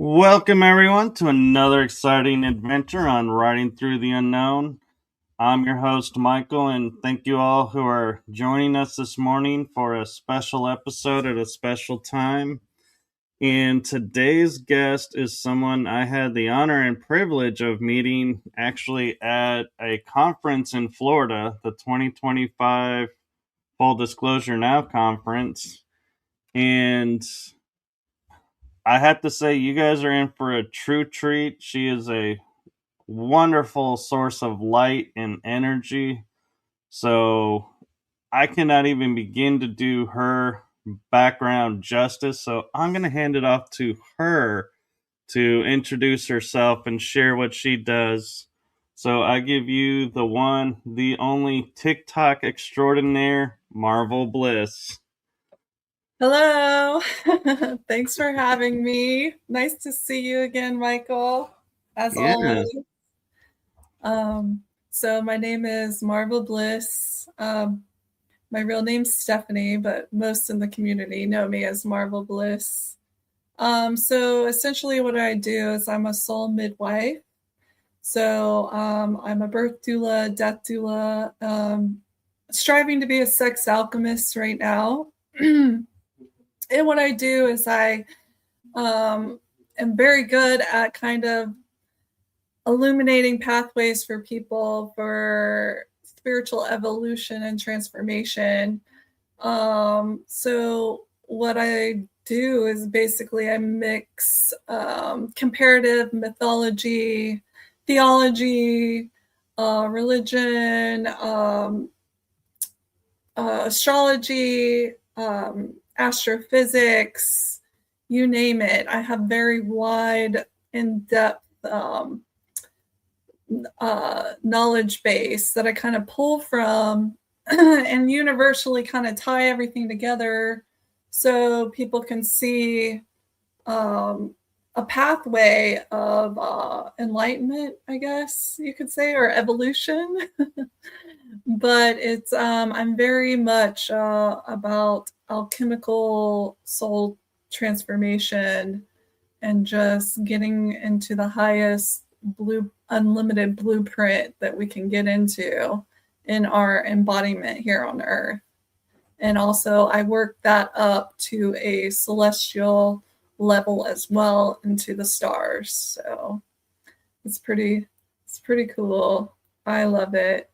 Welcome, everyone, to another exciting adventure on Riding Through the Unknown. I'm your host, Michael, and thank you all who are joining us this morning for a special episode at a special time. And today's guest is someone I had the honor and privilege of meeting actually at a conference in Florida, the 2025 Full Disclosure Now conference. And I have to say, you guys are in for a true treat. She is a wonderful source of light and energy. So I cannot even begin to do her background justice. So I'm going to hand it off to her to introduce herself and share what she does. So I give you the one, the only TikTok extraordinaire, Marvel Bliss. Hello. Thanks for having me. Nice to see you again, Michael, as Yeah. always. So my name is Marvel Bliss. My real name's Stephanie, but most in the community know me as Marvel Bliss. So essentially what I do is I'm a soul midwife. So I'm a birth doula, death doula, striving to be a sex alchemist right now. And what I do is I am very good at kind of illuminating pathways for people for spiritual evolution and transformation. So what I do is basically I mix comparative mythology, theology, religion, astrology, astrophysics, you name it. I have very wide, in-depth knowledge base that I kind of pull from and universally kind of tie everything together so people can see a pathway of enlightenment, I guess you could say, or evolution. But it's I'm very much about alchemical soul transformation and just getting into the highest unlimited blueprint that we can get into in our embodiment here on earth. And also I work that up to a celestial level as well into the stars. So it's pretty cool. I love it.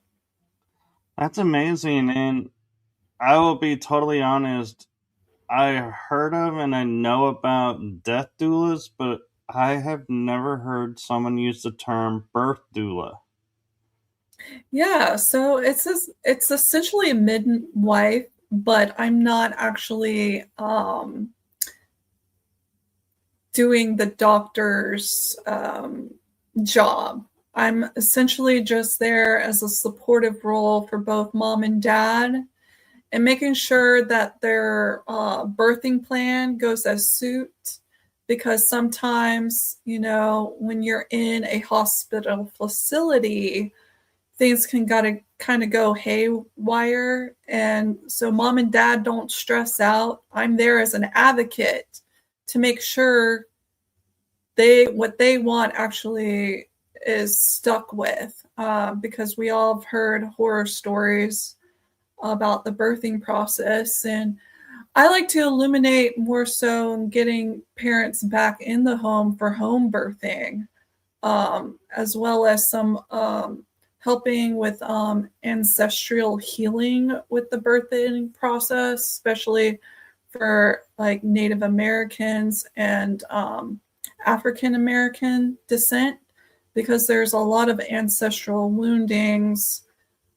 That's amazing. And I will be totally honest. I heard of and I know about death doulas, but I have never heard someone use the term birth doula. Yeah, so it's essentially a midwife, but I'm not actually doing the doctor's job. I'm essentially just there as a supportive role for both mom and dad and making sure that their birthing plan goes as suit. Because sometimes, when you're in a hospital facility, things can gotta kind of go haywire. And so mom and dad don't stress out. I'm there as an advocate to make sure what they want actually is stuck with, because we all have heard horror stories about the birthing process. And I like to illuminate more so in getting parents back in the home for home birthing, as well as some helping with ancestral healing with the birthing process, especially for like Native Americans and African American descent, because there's a lot of ancestral woundings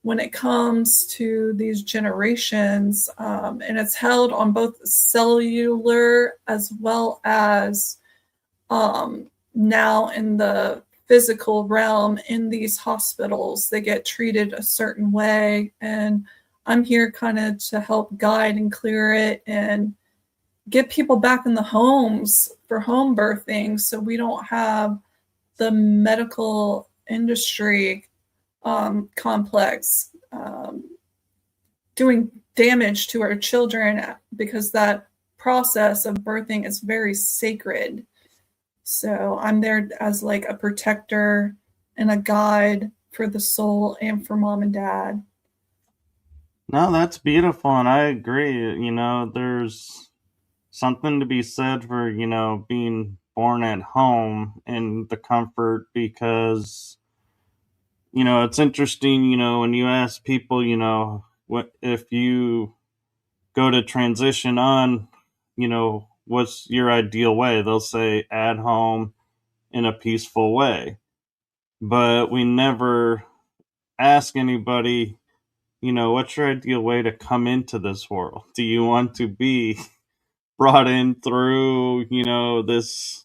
when it comes to these generations, and it's held on both cellular as well as now in the physical realm. In these hospitals, they get treated a certain way, and I'm here kind of to help guide and clear it and get people back in the homes for home birthing, so we don't have the medical industry complex doing damage to our children, because that process of birthing is very sacred. So I'm there as like a protector and a guide for the soul and for mom and dad. No, that's beautiful, and I agree. There's something to be said for, being born at home in the comfort because, it's interesting, when you ask people, what if you go to transition on, what's your ideal way? They'll say at home in a peaceful way. But we never ask anybody, what's your ideal way to come into this world? Do you want to be brought in through, this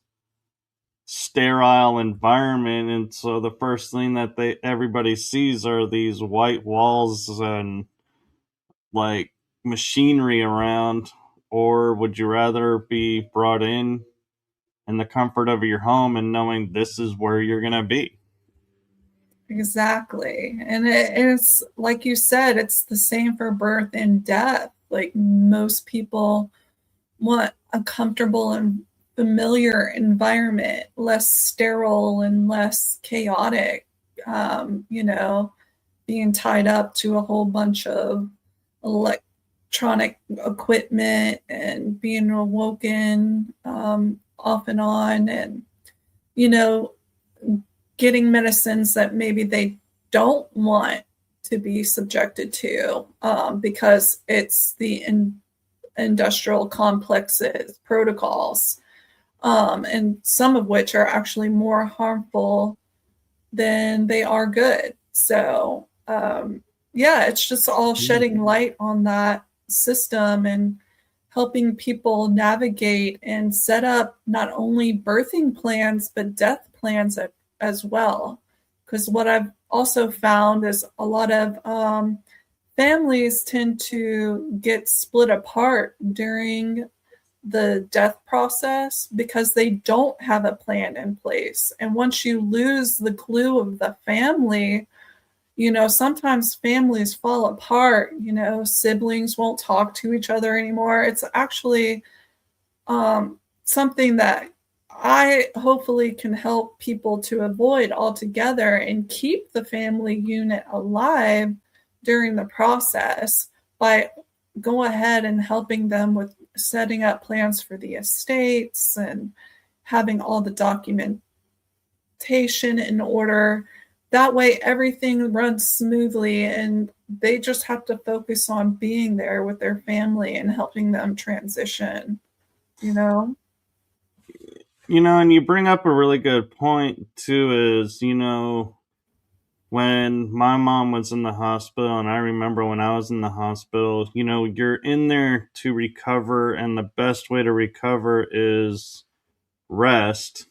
sterile environment? And so the first thing that everybody sees are these white walls and like machinery around, or would you rather be brought in the comfort of your home and knowing this is where you're going to be? Exactly. And it's like you said, it's the same for birth and death. Like most people want a comfortable and familiar environment, less sterile and less chaotic. You know, being tied up to a whole bunch of electronic equipment and being awoken off and on, and you know, getting medicines that maybe they don't want to be subjected to because it's the industrial complexes protocols, and some of which are actually more harmful than they are good. So yeah, it's just all shedding light on that system and helping people navigate and set up not only birthing plans but death plans as well. Because what I've also found is a lot of families tend to get split apart during the death process because they don't have a plan in place. And once you lose the glue of the family, you know, sometimes families fall apart, you know, siblings won't talk to each other anymore. It's actually something that I hopefully can help people to avoid altogether and keep the family unit alive during the process by go ahead and helping them with setting up plans for the estates and having all the documentation in order. That way everything runs smoothly and they just have to focus on being there with their family and helping them transition, you know? And you bring up a really good point too, is, when my mom was in the hospital, and I remember when I was in the hospital, you're in there to recover, and the best way to recover is rest.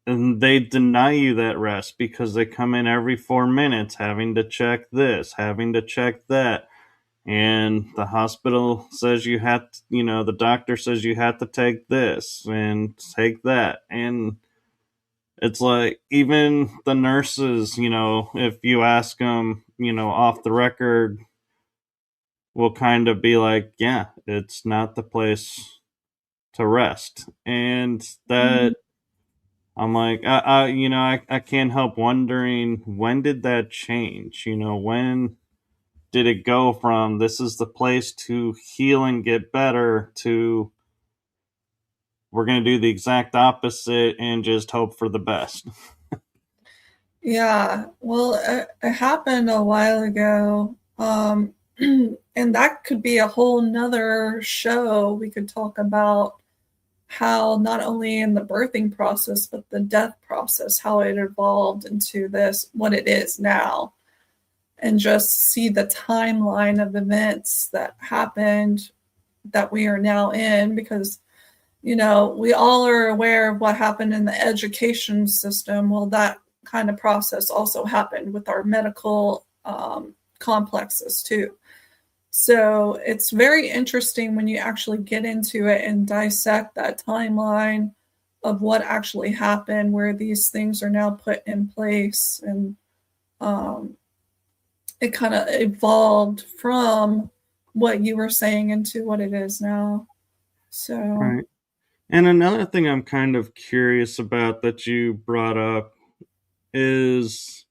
And they deny you that rest because they come in every 4 minutes having to check this, having to check that. And the hospital says you have to, the doctor says you have to take this and take that. And it's like, even the nurses, if you ask them, off the record, will kind of be like, yeah, it's not the place to rest. And Mhm. that, I'm like, I can't help wondering, when did that change? When did it go from this is the place to heal and get better to we're going to do the exact opposite and just hope for the best? Yeah, well, it happened a while ago. And that could be a whole nother show. We could talk about how not only in the birthing process, but the death process, how it evolved into this, what it is now, and just see the timeline of events that happened that we are now in. Because, you know, we all are aware of what happened in the education system. Well, that kind of process also happened with our medical complexes too. So it's very interesting when you actually get into it and dissect that timeline of what actually happened, where these things are now put in place. And um, it kind of evolved from what you were saying into what it is now. So, Right. And another thing I'm kind of curious about that you brought up is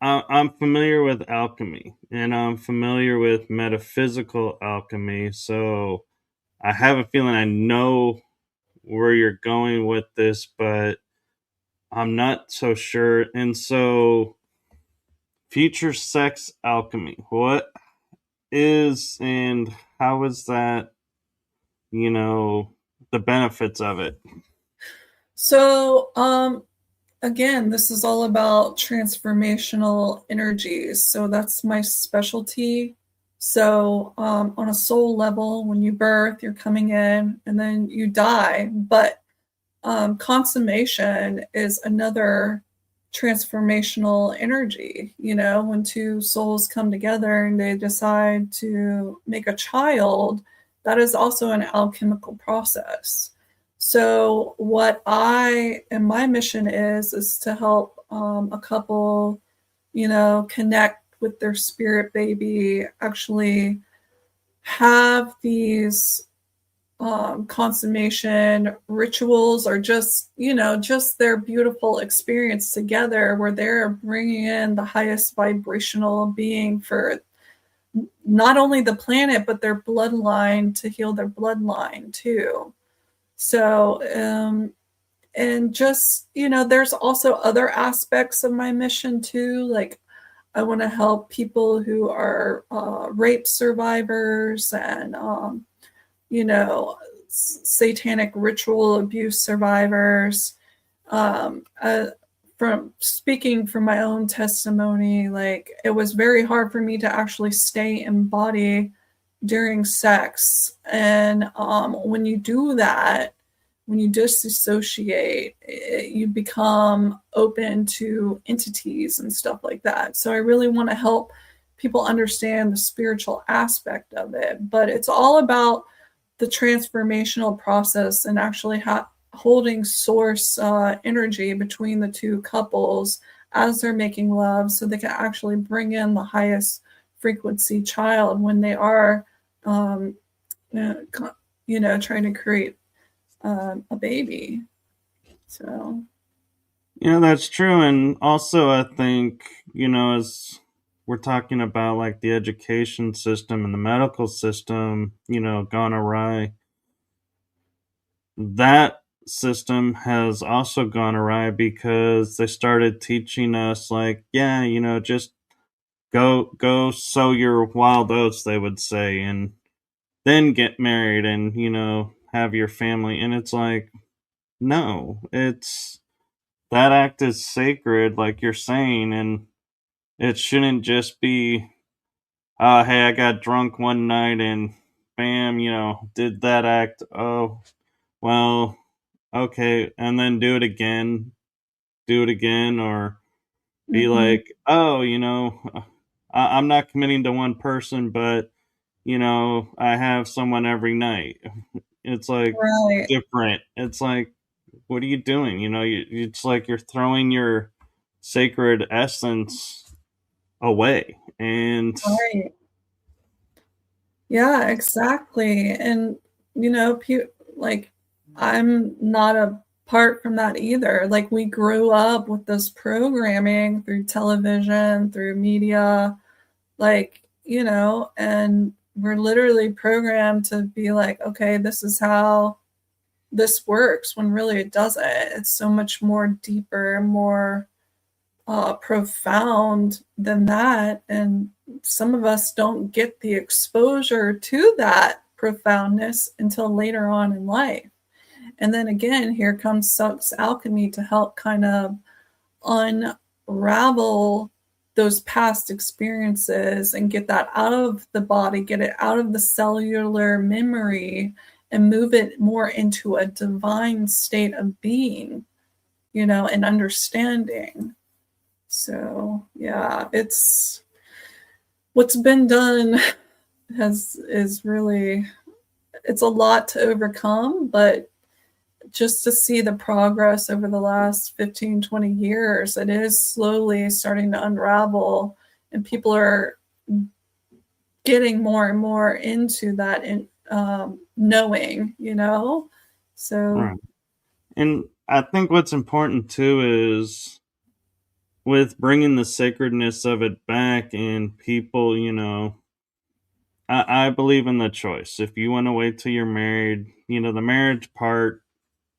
I'm familiar with alchemy and I'm familiar with metaphysical alchemy. So I have a feeling I know where you're going with this, but I'm not so sure. And so, future sex alchemy, what is and how is that, you know, the benefits of it? So, again, this is all about transformational energies. So that's my specialty. So, on a soul level, when you birth, you're coming in and then you die. But consummation is another transformational energy. You know, when two souls come together and they decide to make a child, that is also an alchemical process. So, what I and my mission is to help a couple, connect with their spirit baby, actually have these consummation rituals, or just their beautiful experience together where they're bringing in the highest vibrational being for not only the planet but their bloodline, to heal their bloodline too. So and just there's also other aspects of my mission too, like I want to help people who are rape survivors and you know, satanic ritual abuse survivors. Um, uh, from speaking from my own testimony, like it was very hard for me to actually stay in body during sex. And when you do that, when you disassociate, you become open to entities and stuff like that. So I really want to help people understand the spiritual aspect of it. But it's all about the transformational process and actually holding source energy between the two couples as they're making love, so they can actually bring in the highest frequency child when they are um, trying to create a baby. So Yeah, that's true. And also, I think, as we're talking about like the education system and the medical system, gone awry, that system has also gone awry because they started teaching us, like, yeah, just go sow your wild oats, they would say, and then get married and, have your family. And it's like, no, it's that act is sacred, like you're saying, and it shouldn't just be, hey, I got drunk one night and bam, did that act. Oh, well, okay. And then do it again, or be mhm. like, oh, I'm not committing to one person, but, I have someone every night. It's like Right, different. It's like, what are you doing? It's like you're throwing your sacred essence away. And right. Yeah, exactly. And like I'm not apart from that either. Like we grew up with this programming through television, through media, like, and we're literally programmed to be like, okay, this is how this works, when really it doesn't. It's so much more deeper, more profound than that. And some of us don't get the exposure to that profoundness until later on in life. And then again, here comes Suck's alchemy to help kind of unravel those past experiences and get that out of the body, get it out of the cellular memory, and move it more into a divine state of being, and understanding. So yeah, it's what's been done has is really, it's a lot to overcome, but just to see the progress over the last 15, 20 years, it is slowly starting to unravel, and people are getting more and more into that in knowing. So, Right. And I think what's important too is with bringing the sacredness of it back and people, I believe in the choice. If you want to wait till you're married, the marriage part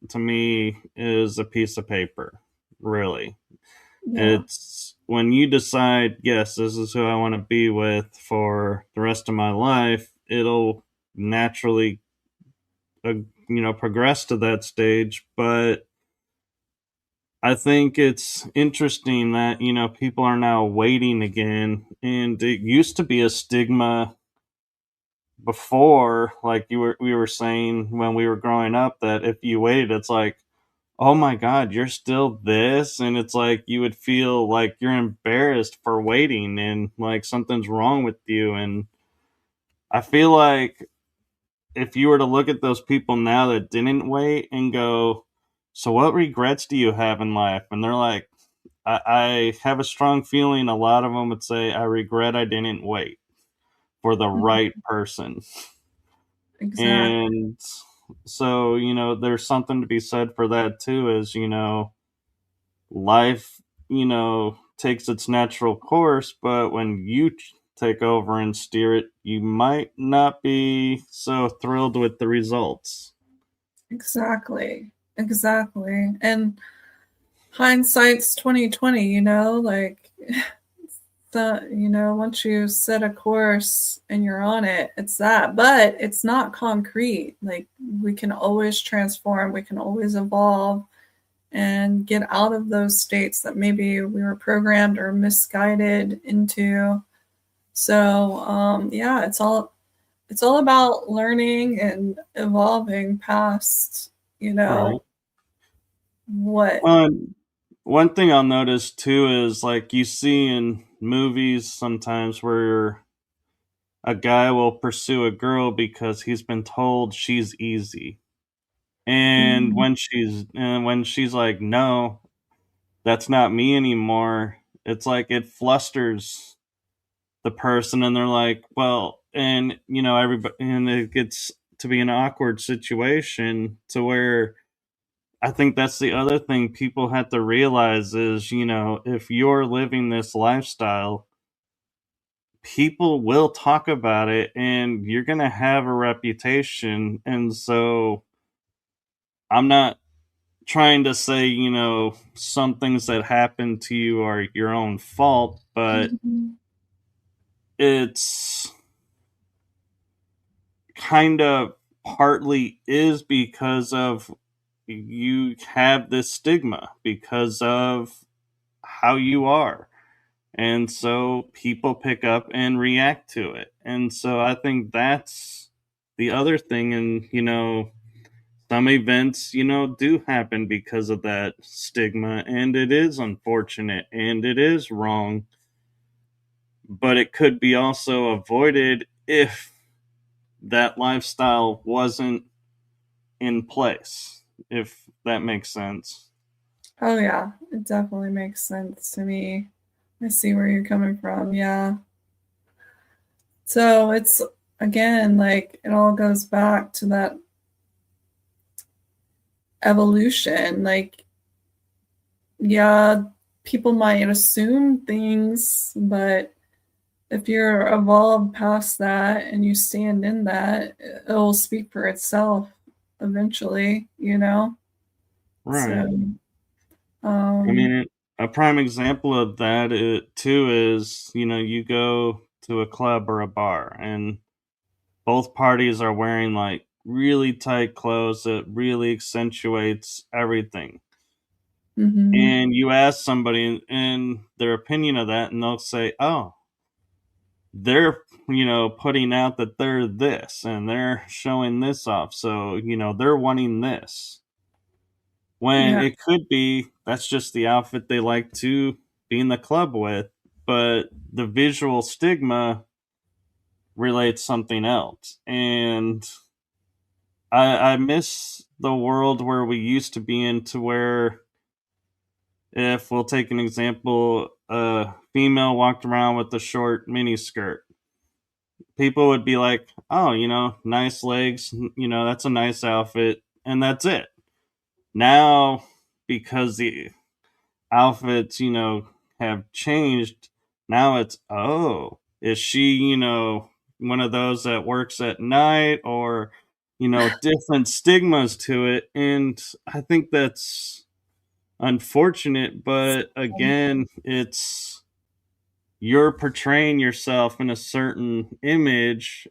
to me is a piece of paper, really. yeah, It's when you decide, yes, this is who I want to be with for the rest of my life, it'll naturally, uh, progress to that stage. But I think it's interesting that, people are now waiting again. And it used to be a stigma before, like we were saying when we were growing up, that if you waited, it's like, oh my god, you're still this, and it's like you would feel like you're embarrassed for waiting and like something's wrong with you. And I feel like if you were to look at those people now that didn't wait and go, so what regrets do you have in life? And they're like, I have a strong feeling a lot of them would say, I regret I didn't wait for the right mhm, person. exactly. And so, there's something to be said for that too, is, life, takes its natural course, but when you take over and steer it, you might not be so thrilled with the results. Exactly. Exactly. And hindsight's 2020, like once you set a course and you're on it, it's that. But it's not concrete. Like we can always transform, we can always evolve and get out of those states that maybe we were programmed or misguided into. So yeah, it's all about learning and evolving past, you Right. know, what. One thing I'll notice too is like you see in movies sometimes where a guy will pursue a girl because he's been told she's easy. And Mhm. when she's like, no, that's not me anymore, it's like it flusters the person, and they're like, well, and everybody, and it gets to be an awkward situation to where I think that's the other thing people have to realize is, if you're living this lifestyle, people will talk about it and you're going to have a reputation. And so I'm not trying to say, some things that happen to you are your own fault, but Mhm. it's kind of partly is because of you have this stigma because of how you are. And so people pick up and react to it. And so I think that's the other thing. And, some events, do happen because of that stigma. And it is unfortunate and it is wrong. But it could be also avoided if that lifestyle wasn't in place, if that makes sense. Oh yeah, it definitely makes sense to me. I see where you're coming from. Yeah. So it's again like it all goes back to that evolution. Like, yeah, people might assume things, but if you're evolved past that and you stand in that, it'll speak for itself eventually. Right. So, I um, mean, a prime example of that too is, you go to a club or a bar and both parties are wearing like really tight clothes that really accentuates everything. mhm, And you ask somebody and their opinion of that, and they'll say, oh, they're, putting out that they're this and they're showing this off. So, they're wanting this. When yeah, it could be that's just the outfit they like to be in the club with, but the visual stigma relates something else. And I miss the world where we used to be in, to where if we'll take an example, a female walked around with a short mini skirt, people would be like, oh, nice legs, that's a nice outfit. and that's it. Now, because the outfits, have changed, now it's, oh, is she, one of those that works at night, or, different stigmas to it. And I think that's unfortunate, but again, it's you're portraying yourself in a certain image,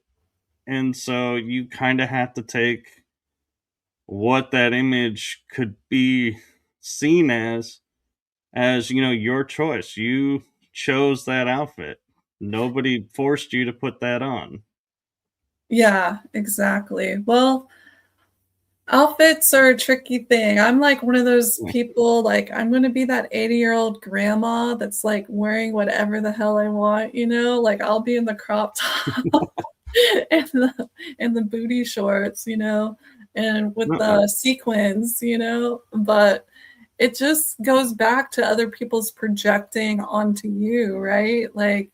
and so you kind of have to take what that image could be seen as your choice. You chose that outfit. Nobody forced you to put that on. Yeah, exactly. Well, outfits are a tricky thing. I'm like one of those people, like, I'm gonna be that 80-year-old grandma that's like wearing whatever the hell I want, you know? Like, I'll be in the crop top and the booty shorts, you know, and with Uh-uh. the sequins, you know. But it just goes back to other people's projecting onto you, right? Like,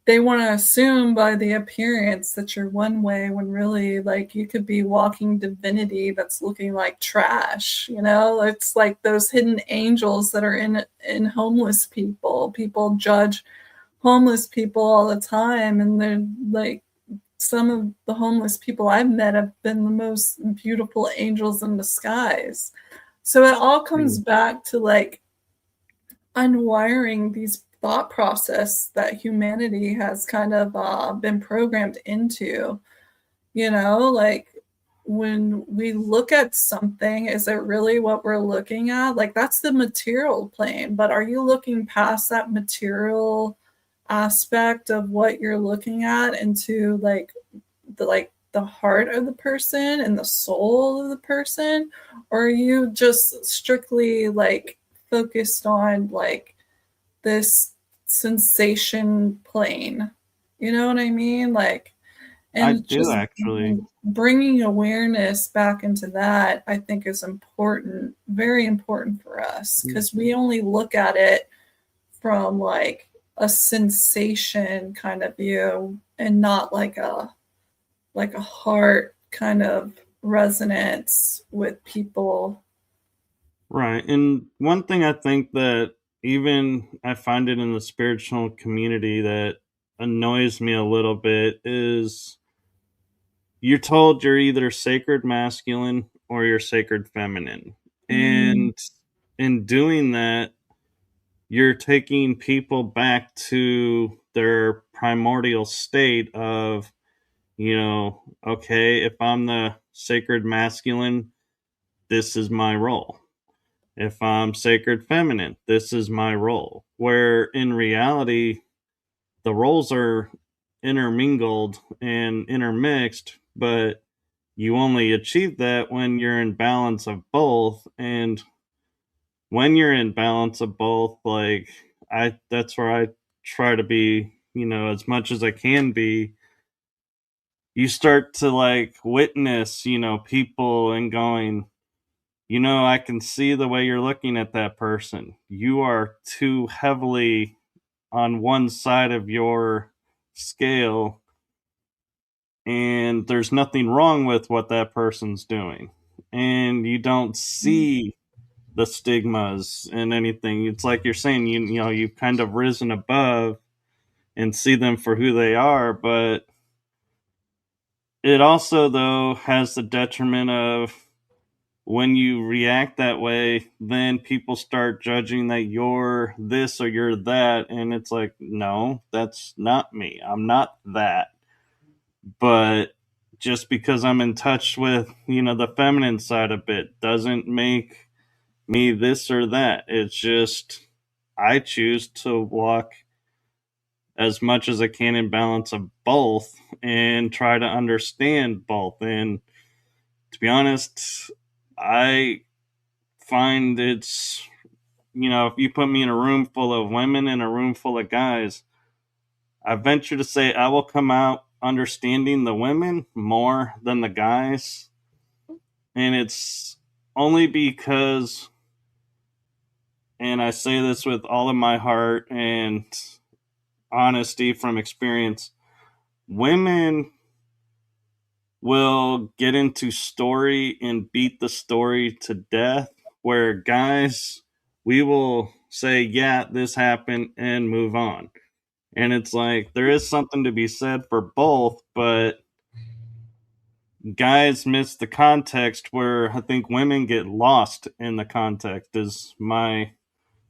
they want to assume by the appearance that you're one way when really, like, you could be walking divinity that's looking like trash, you know. It's like those hidden angels that are in homeless people. People judge homeless people all the time, and they're like, some of the homeless people I've met have been the most beautiful angels in disguise. So it all comes Mm. back to like unwiring these thought process that humanity has kind of been programmed into, you know, like, when we look at something, is it really what we're looking at? Like, that's the material plane, but are you looking past that material aspect of what you're looking at into the heart of the person and the soul of the person? Or are you just strictly like focused on like this sensation plane? You know what I mean? Like, I and do just actually. bringing awareness back into that, I think, is important, very important for us, because we only look at it from like a sensation kind of view and not like a heart kind of resonance with people. Right. And one thing I think that even I find it in the spiritual community that annoys me a little bit is you're told you're either sacred masculine or you're sacred feminine. Mm, And in doing that, you're taking people back to their primordial state of, okay, if I'm the sacred masculine, this is my role. If I'm sacred feminine, this is my role. Where in reality, the roles are intermingled and intermixed, but you only achieve that when you're in balance of both. And when you're in balance of both, like, that's where I try to be, as much as I can be. You start to like witness, people and going, I can see the way you're looking at that person. You are too heavily on one side of your scale, and there's nothing wrong with what that person's doing. And you don't see the stigmas and anything. It's like you're saying, you've kind of risen above and see them for who they are, but it also though has the detriment of when you react that way, then people start judging that you're this or you're that. And it's like, no, that's not me. I'm not that. But just because I'm in touch with, the feminine side of it doesn't make me this or that. It's just, I choose to walk as much as I can in balance of both and try to understand both. And to be honest, I find it's, if you put me in a room full of women and a room full of guys, I venture to say I will come out understanding the women more than the guys. And it's only because, and I say this with all of my heart and honesty from experience, women will get into story and beat the story to death, where guys, we will say, yeah, this happened and move on. And it's like there is something to be said for both, but guys miss the context where I think women get lost in the context, is my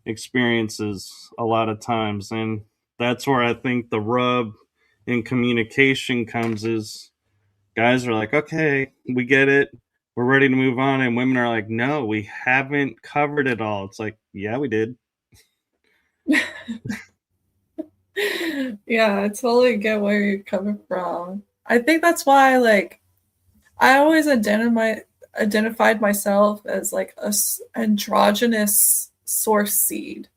experiences a lot of times. And that's where I think the rub in communication comes, is guys are like, okay, we get it, we're ready to move on, and women are like, no, we haven't covered it all. It's like, yeah, we did. Yeah, I totally get where you're coming from. I think that's why, like, I always identified myself as like androgynous source seed.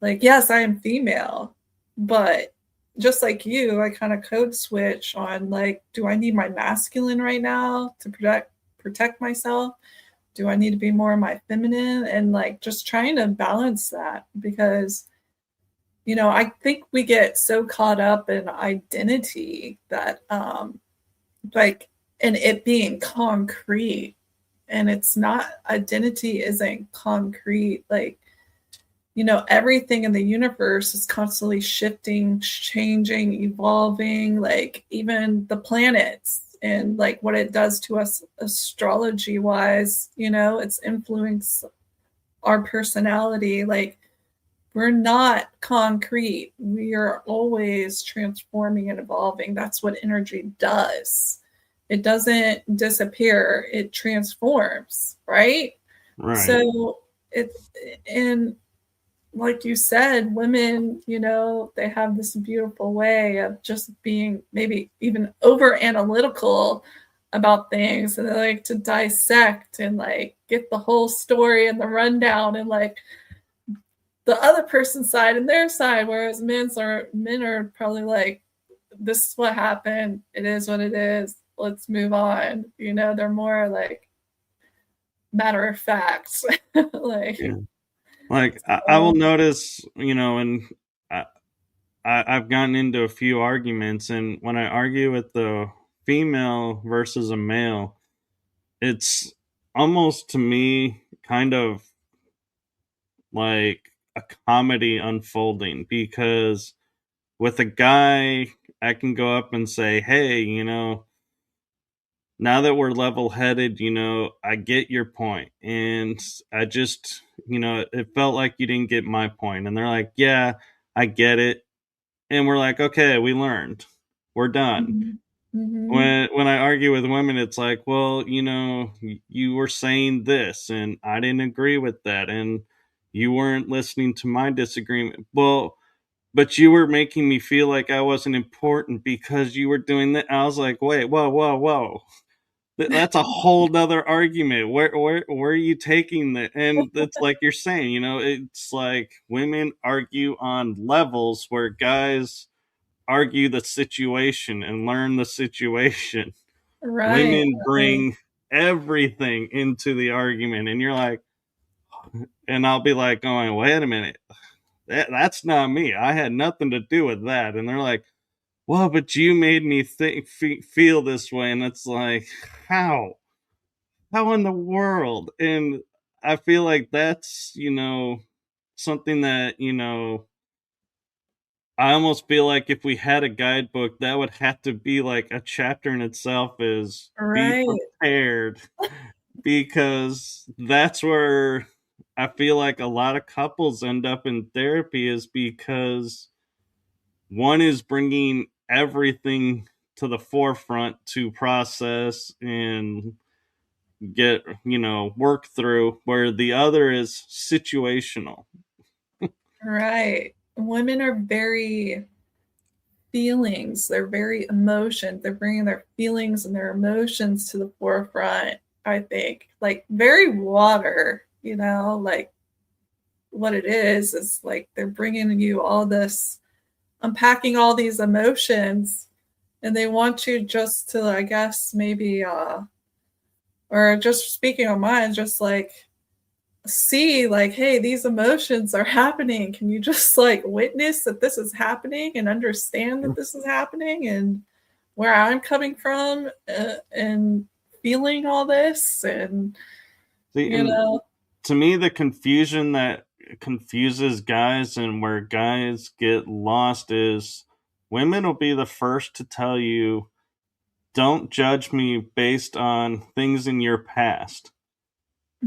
Like, yes, I am female, but just like you, I kind of code switch on like, do I need my masculine right now to protect myself? Do I need to be more of my feminine? And like just trying to balance that, because I think we get so caught up in identity that like, and it being concrete, and it's not. Identity isn't concrete. Like, everything in the universe is constantly shifting, changing, evolving, like even the planets and like what it does to us astrology wise, it's influenced our personality. Like, we're not concrete. We are always transforming and evolving. That's what energy does. It doesn't disappear, it transforms, right? Right. So it, and like you said, women, they have this beautiful way of just being maybe even over analytical about things, and they like to dissect and like get the whole story and the rundown and like the other person's side and their side, whereas men are probably like, this is what happened, it is what it is, let's move on. They're more like matter of fact. Yeah. Like, Like I will so, notice, and I, I've gotten into a few arguments, and when I argue with the female versus a male, it's almost to me kind of like a comedy unfolding, because with a guy, I can go up and say, hey, now that we're level headed, I get your point. And I just, it felt like you didn't get my point. And they're like, yeah, I get it. And we're like, okay, we learned. We're done. mhm, mhm, When I argue with women, it's like, well, you were saying this and I didn't agree with that, and you weren't listening to my disagreement. Well, but you were making me feel like I wasn't important because you were doing that. I was like, wait, whoa, whoa, whoa. That's a whole nother argument. Where are you taking that? And it's like you're saying, it's like women argue on levels where guys argue the situation and learn the situation. right, Women right, bring everything into the argument, and you're like, and I'll be like, going, wait a minute, that's not me. I had nothing to do with that. And they're like, well, but you made me feel this way. And it's like, how? How in the world? And I feel like that's, something that, I almost feel like if we had a guidebook, that would have to be like a chapter in itself, is be right, prepared, because that's where I feel like a lot of couples end up in therapy, is because one is bringing everything to the forefront to process and get, work through, where the other is situational. right. Women are very feelings. They're very emotion. They're bringing their feelings and their emotions to the forefront. I think, like, very water. Like what it is like they're bringing you all this, unpacking all these emotions, and they want you just to, I guess, maybe, or just speaking on mine, just like see like, hey, these emotions are happening, can you just like witness that this is happening and understand that this is happening, and where I'm coming from and feeling all this, and See, you and know, to me, the confusion that confuses guys and where guys get lost is women will be the first to tell you, don't judge me based on things in your past.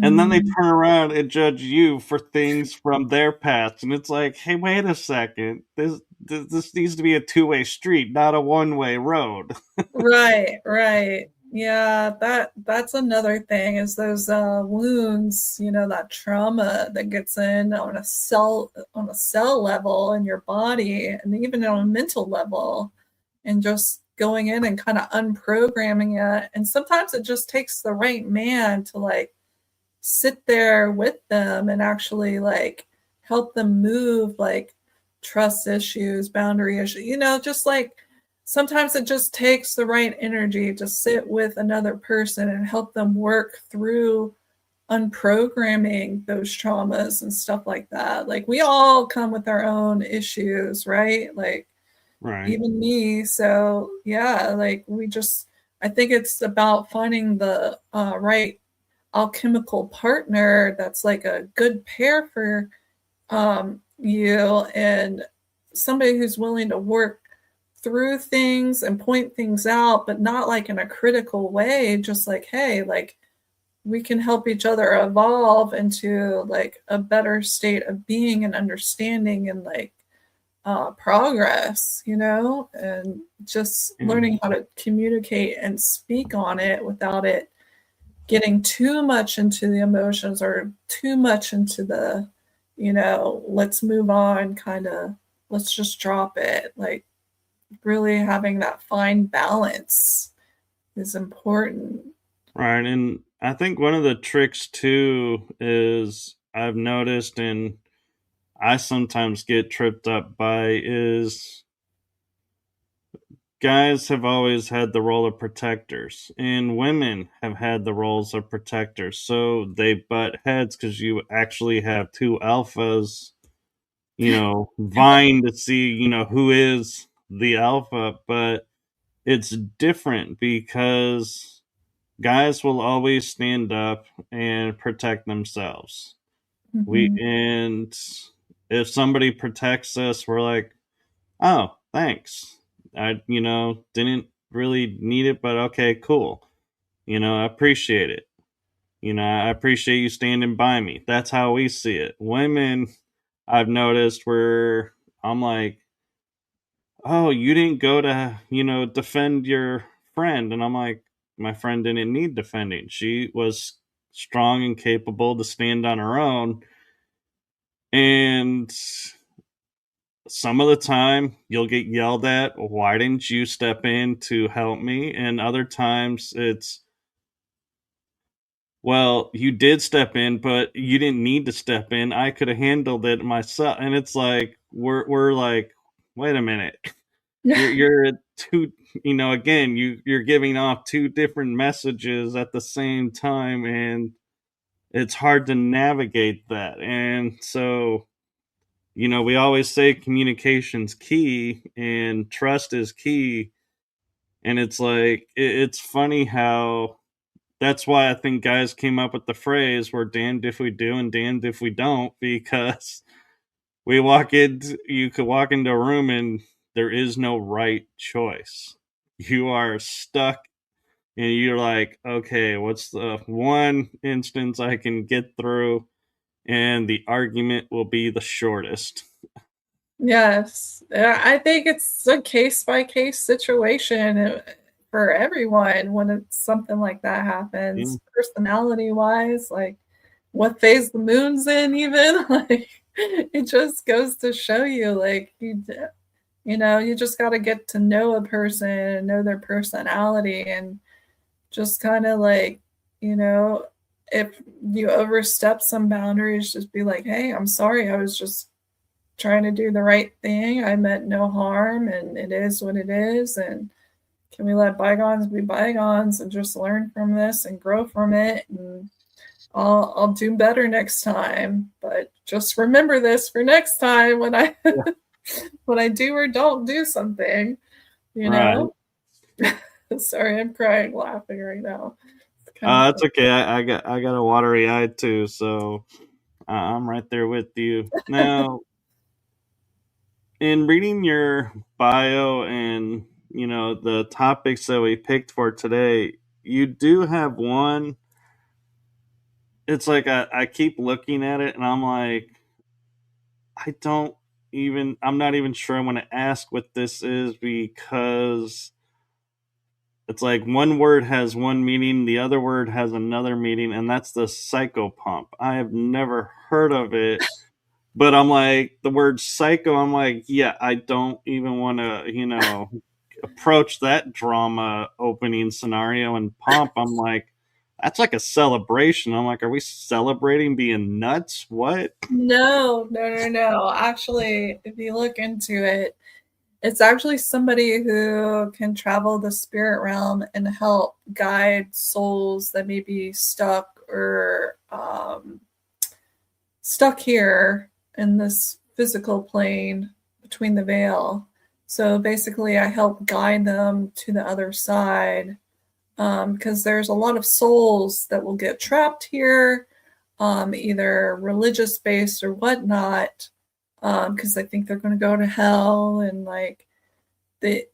And then they mm, turn around and judge you for things from their past. And it's like, hey, wait a second. This needs to be a two-way street, not a one-way road. right. Yeah, that's another thing is those wounds, that trauma that gets in on a cell level in your body and even on a mental level, and just going in and kind of unprogramming it. And sometimes it just takes the right man to like sit there with them and actually like help them move like trust issues, boundary issues, just like sometimes it just takes the right energy to sit with another person and help them work through unprogramming those traumas and stuff like that. Like we all come with our own issues, right? Like Right. even me. So yeah, like I think it's about finding the right alchemical partner that's like a good pair for you, and somebody who's willing to work through things and point things out, but not like in a critical way, just like, hey, like we can help each other evolve into like a better state of being and understanding and like progress, and just Yeah. learning how to communicate and speak on it without it getting too much into the emotions or too much into the, let's move on kind of, let's just drop it. Like really having that fine balance is important. Right. And I think one of the tricks too is I've noticed and I sometimes get tripped up by is guys have always had the role of protectors and women have had the roles of protectors. So they butt heads because you actually have two alphas, vying to see, who is the alpha. But it's different because guys will always stand up and protect themselves. We Mm-hmm. and if somebody protects us, we're like, oh, thanks. I didn't really need it, but okay, cool. I appreciate it. I appreciate you standing by me. That's how we see it. Women, I've noticed where I'm like, oh, you didn't go to, defend your friend. And I'm like, my friend didn't need defending. She was strong and capable to stand on her own. And some of the time you'll get yelled at, why didn't you step in to help me? And other times it's, well, you did step in, but you didn't need to step in. I could have handled it myself. And it's like we're like, wait a minute. You're two, again, you're giving off two different messages at the same time, and it's hard to navigate that. And so, we always say communication's key and trust is key. And it's like it's funny how that's why I think guys came up with the phrase we're damned if we do and damned if we don't, because you could walk into a room and there is no right choice. You are stuck and you're like, okay, what's the one instance I can get through? And the argument will be the shortest. Yes, I think it's a case by case situation for everyone when it's something like that Yeah. happens. Personality wise, like what phase the moon's in, even like it just goes to show you, like you just got to get to know a person and know their personality, and just kind of like you know if you overstep some boundaries, just be like, hey, I'm sorry, I was just trying to do the right thing. I meant no harm, and it is what it is. And can we let bygones be bygones and just learn from this and grow from it? And I'll do better next time. But just remember this for next time when I Yeah. when I do or don't do something, you Right. know? Sorry, I'm crying laughing right now. It's kind of It's okay. I got a watery eye too, so I'm right there with you. Now, in reading your bio and the topics that we picked for today, you do have one. It's like I keep looking at it and I'm like, I don't I'm not even sure I want to ask what this is because it's like one word has one meaning, the other word has another meaning, and that's the psychopump. I have never heard of it, but I'm like, the word psycho, I'm like, yeah, I don't even want to, approach that drama opening scenario. And pump, I'm like, that's like a celebration. I'm like, are we celebrating being nuts? What? no, no, no, no. Actually, if you look into it, it's actually somebody who can travel the spirit realm and help guide souls that may be stuck or stuck here in this physical plane between the veil. So basically, I help guide them to the other side because there's a lot of souls that will get trapped here, either religious based or whatnot, because they think they're going to go to hell and like they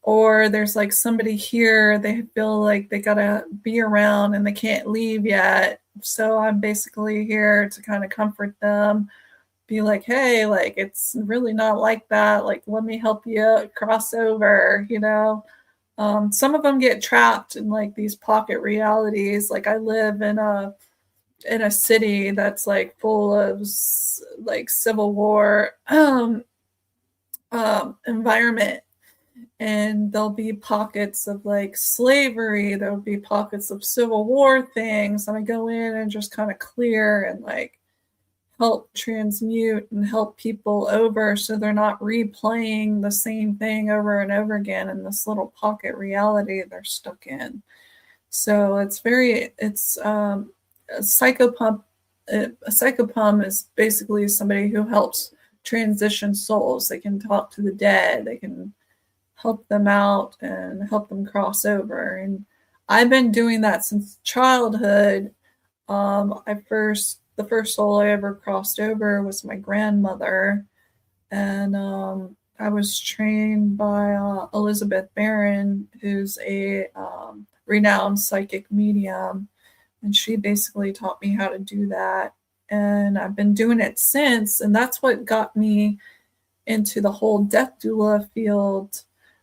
or there's like somebody here they feel like they gotta be around and they can't leave yet. So I'm basically here to kind of comfort them, be like, hey, like it's really not like that. Like, let me help you cross over, you know. Some of them get trapped in like these pocket realities. Like I live in a city that's like full of like civil war environment, and there'll be pockets of like slavery, there'll be pockets of civil war things, and I go in and just kind of clear and like help transmute and help people over so they're not replaying the same thing over and over again in this little pocket reality they're stuck in. So it's a psychopump. A psychopump is basically somebody who helps transition souls. They can talk to the dead, they can help them out and help them cross over. And I've been doing that since childhood. The first soul I ever crossed over was my grandmother, and I was trained by Elizabeth Barron, who's a renowned psychic medium, and she basically taught me how to do that. And I've been doing it since, and that's what got me into the whole death doula field,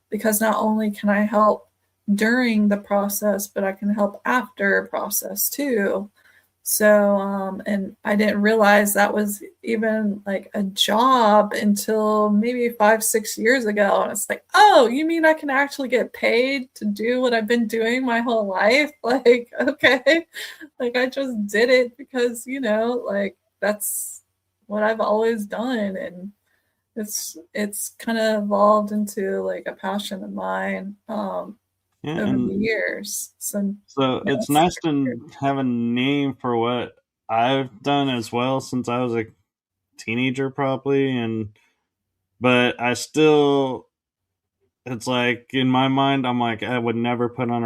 because not only can I help during the process, but I can help after process too. So, and I didn't realize that was even like a job until maybe 5, 6 years ago. And it's like, oh, you mean I can actually get paid to do what I've been doing my whole life? Like, okay, like I just did it because, like that's what I've always done. And it's kind of evolved into like a passion of mine Yeah, over the and years. So so now it's it's nice like to have a name for what I've done as well since I was a teenager, probably, and but I still, it's like in my mind, I'm like I would never put on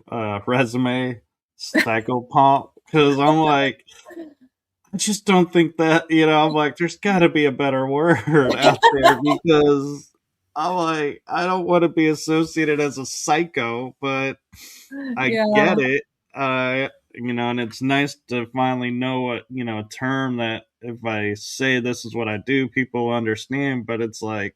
a resume psychopomp because I'm like I just don't think that I'm like there's got to be a better word out there because I'm like I don't want to be associated as a psycho, but I yeah, get it. And it's nice to finally know what, a term that if I say this is what I do, people understand. But it's like,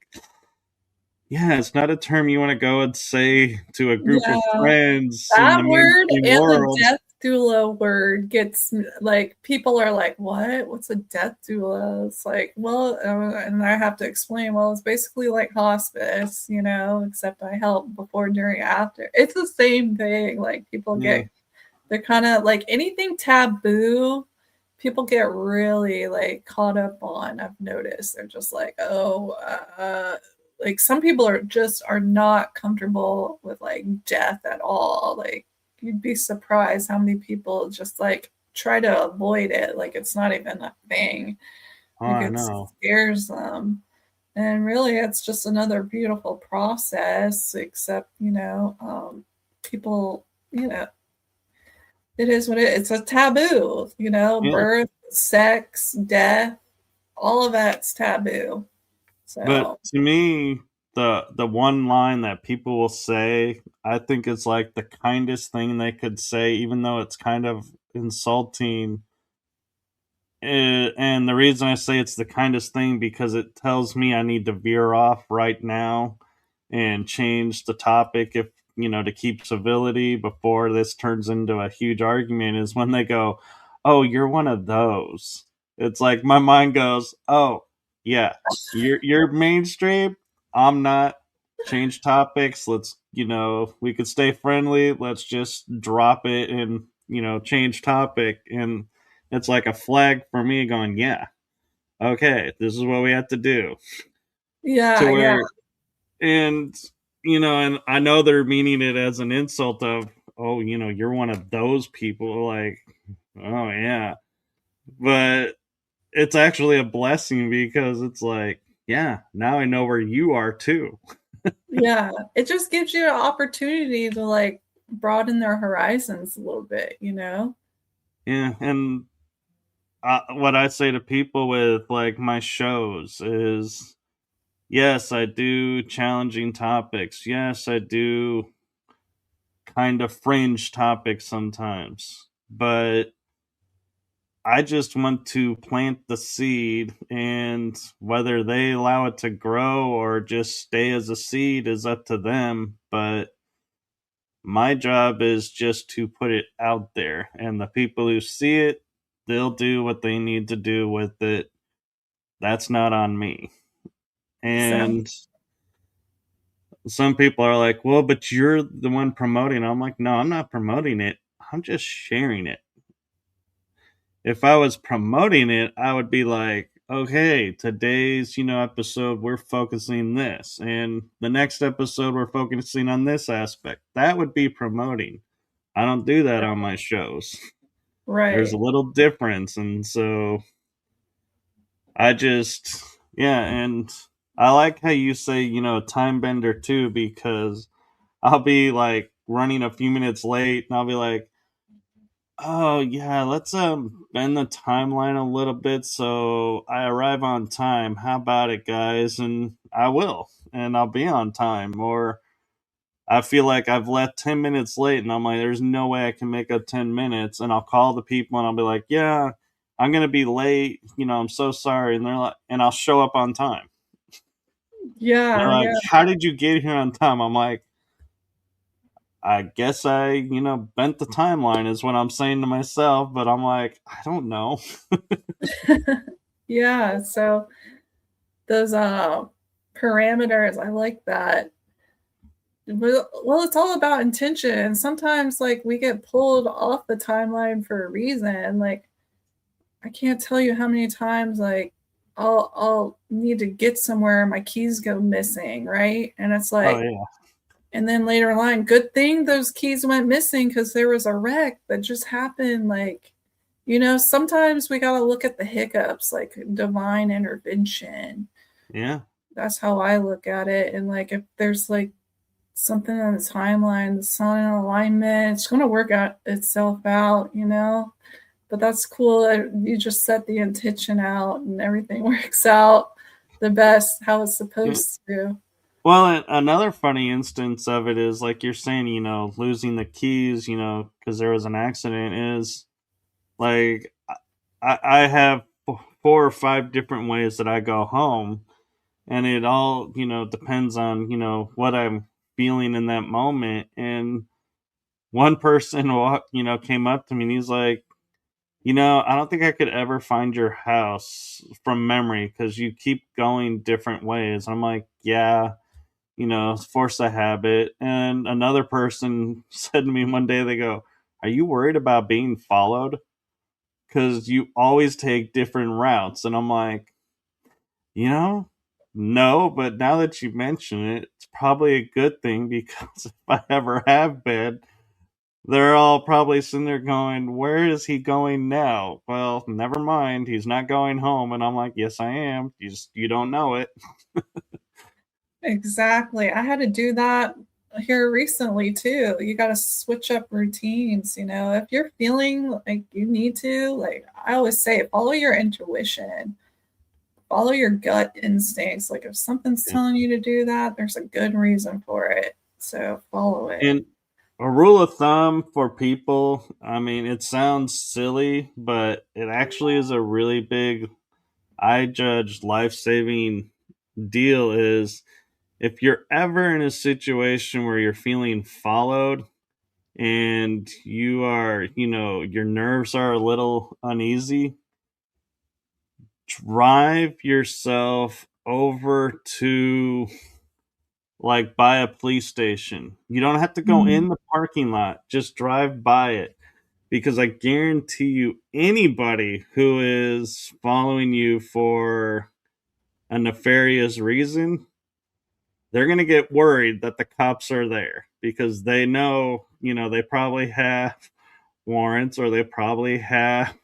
yeah, it's not a term you want to go and say to a group of yeah. friends in That the word mainstream and the world. death doula word gets like people are like, what? What's a death doula? It's like, well, and I have to explain, well, it's basically like hospice, except I help before, during, after. It's the same thing. Like people Yeah, they're kind of like anything taboo, people get really like caught up on. I've noticed they're just like, oh, like some people are not comfortable with like death at all. Like you'd be surprised how many people just like try to avoid it, like it's not even a thing. oh, Like I it know. scares them. And really, it's just another beautiful process, except, people, it is what it's a taboo, Yeah. birth, sex, death, all of that's taboo. But So, to me, the one line that people will say, I think is like the kindest thing they could say, even though it's kind of insulting. And the reason I say it's the kindest thing because it tells me I need to veer off right now and change the topic if to keep civility before this turns into a huge argument is when they go, "Oh, you're one of those." It's like my mind goes, "Oh, yeah, you're mainstream. I'm not. Change topics. Let's we could stay friendly. Let's just drop it and change topic." And it's like a flag for me going, "Yeah, okay, this is what we have to do." To yeah, yeah, where and and I know they're meaning it as an insult of, "Oh, you're one of those people." Like, oh yeah, but it's actually a blessing because it's like, yeah, now I know where you are too. yeah. It just gives you an opportunity to like broaden their horizons a little bit. Yeah, and what I say to people with like my shows is, yes, I do challenging topics. Yes, I do kind of fringe topics sometimes, but I just want to plant the seed, and whether they allow it to grow or just stay as a seed is up to them. But my job is just to put it out there, and the people who see it, they'll do what they need to do with it. That's not on me. So, And some people are like, well, but you're the one promoting it. I'm like, no, I'm not promoting it. I'm just sharing it. If I was promoting it, I would be like, okay, today's, episode, we're focusing this. And the next episode, we're focusing on this aspect. That would be promoting. I don't do that on my shows. There's a right. little difference. And so I just, yeah. And I like how you say, time bender too, because I'll be like running a few minutes late and I'll be like, oh yeah, let's bend the timeline a little bit so I arrive on time. How about it, guys? And I will, and I'll be on time. Or I feel like I've left 10 minutes late, and I'm like, there's no way I can make up 10 minutes. And I'll call the people, and I'll be like, yeah, I'm gonna be late. I'm so sorry. And they're like, and I'll show up on time. And they're Yeah, like, yeah. how did you get here on time? I'm like, I guess I, bent the timeline is what I'm saying to myself, but I'm like, I don't know. Yeah, so those parameters, I like that. Well, it's all about intention. And sometimes like we get pulled off the timeline for a reason. Like I can't tell you how many times like I'll need to get somewhere and my keys go missing, right? And it's Oh like, yeah, and then later in line, good thing those keys went missing because there was a wreck that just happened. Like, sometimes we got to look at the hiccups, like divine intervention. yeah, That's how I look at it. And like, if there's like something on the timeline that's not in alignment, it's going to work out itself out. But that's cool that you just set the intention out and everything works out the best how it's yeah. supposed to. Well, another funny instance of it is like you're saying, losing the keys, because there was an accident. Is like I have 4 or 5 different ways that I go home, and it all depends on what I'm feeling in that moment. And one person came up to me and he's like, I don't think I could ever find your house from memory because you keep going different ways. I'm like, yeah, force a habit. And another person said to me one day, they go, are you worried about being followed? Because you always take different routes. And I'm like, you know, no, but now that you mention it, it's probably a good thing because if I ever have been, they're all probably sitting there going, "Where is he going now?" Well, never mind. He's not going home. And I'm like, "Yes, I am. You don't know it." Exactly. I had to do that here recently too. You got to switch up routines, you know. If you're feeling like you need to, like I always say, follow your intuition, follow your gut instincts. Like if something's telling you to do that, there's a good reason for it. So follow it. And a rule of thumb for people, I mean, it sounds silly, but it actually is a really big, I judge, life saving deal is if you're ever in a situation where you're feeling followed and you are, your nerves are a little uneasy, drive yourself over to like by a police station. You don't have to go Mm. in the parking lot, just drive by it. Because I guarantee you, anybody who is following you for a nefarious reason, they're going to get worried that the cops are there because they know, they probably have warrants or they probably have,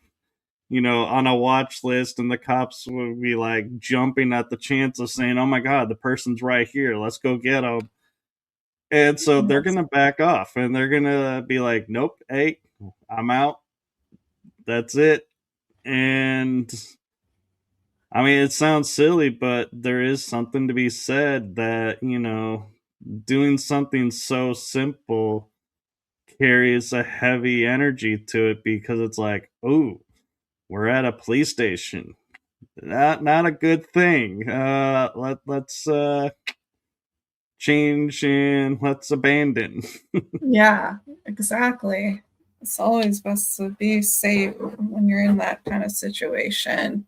on a watch list, and the cops would be like jumping at the chance of saying, "Oh my God, the person's right here. Let's go get them." And so they're Yes. going to back off and they're going to be like, "Nope, hey, I'm out. That's it." And I mean, it sounds silly, but there is something to be said that, doing something so simple carries a heavy energy to it because it's like, oh, we're at a police station. Not a good thing. Let's change and let's abandon. Yeah, exactly. It's always best to be safe when you're in that kind of situation.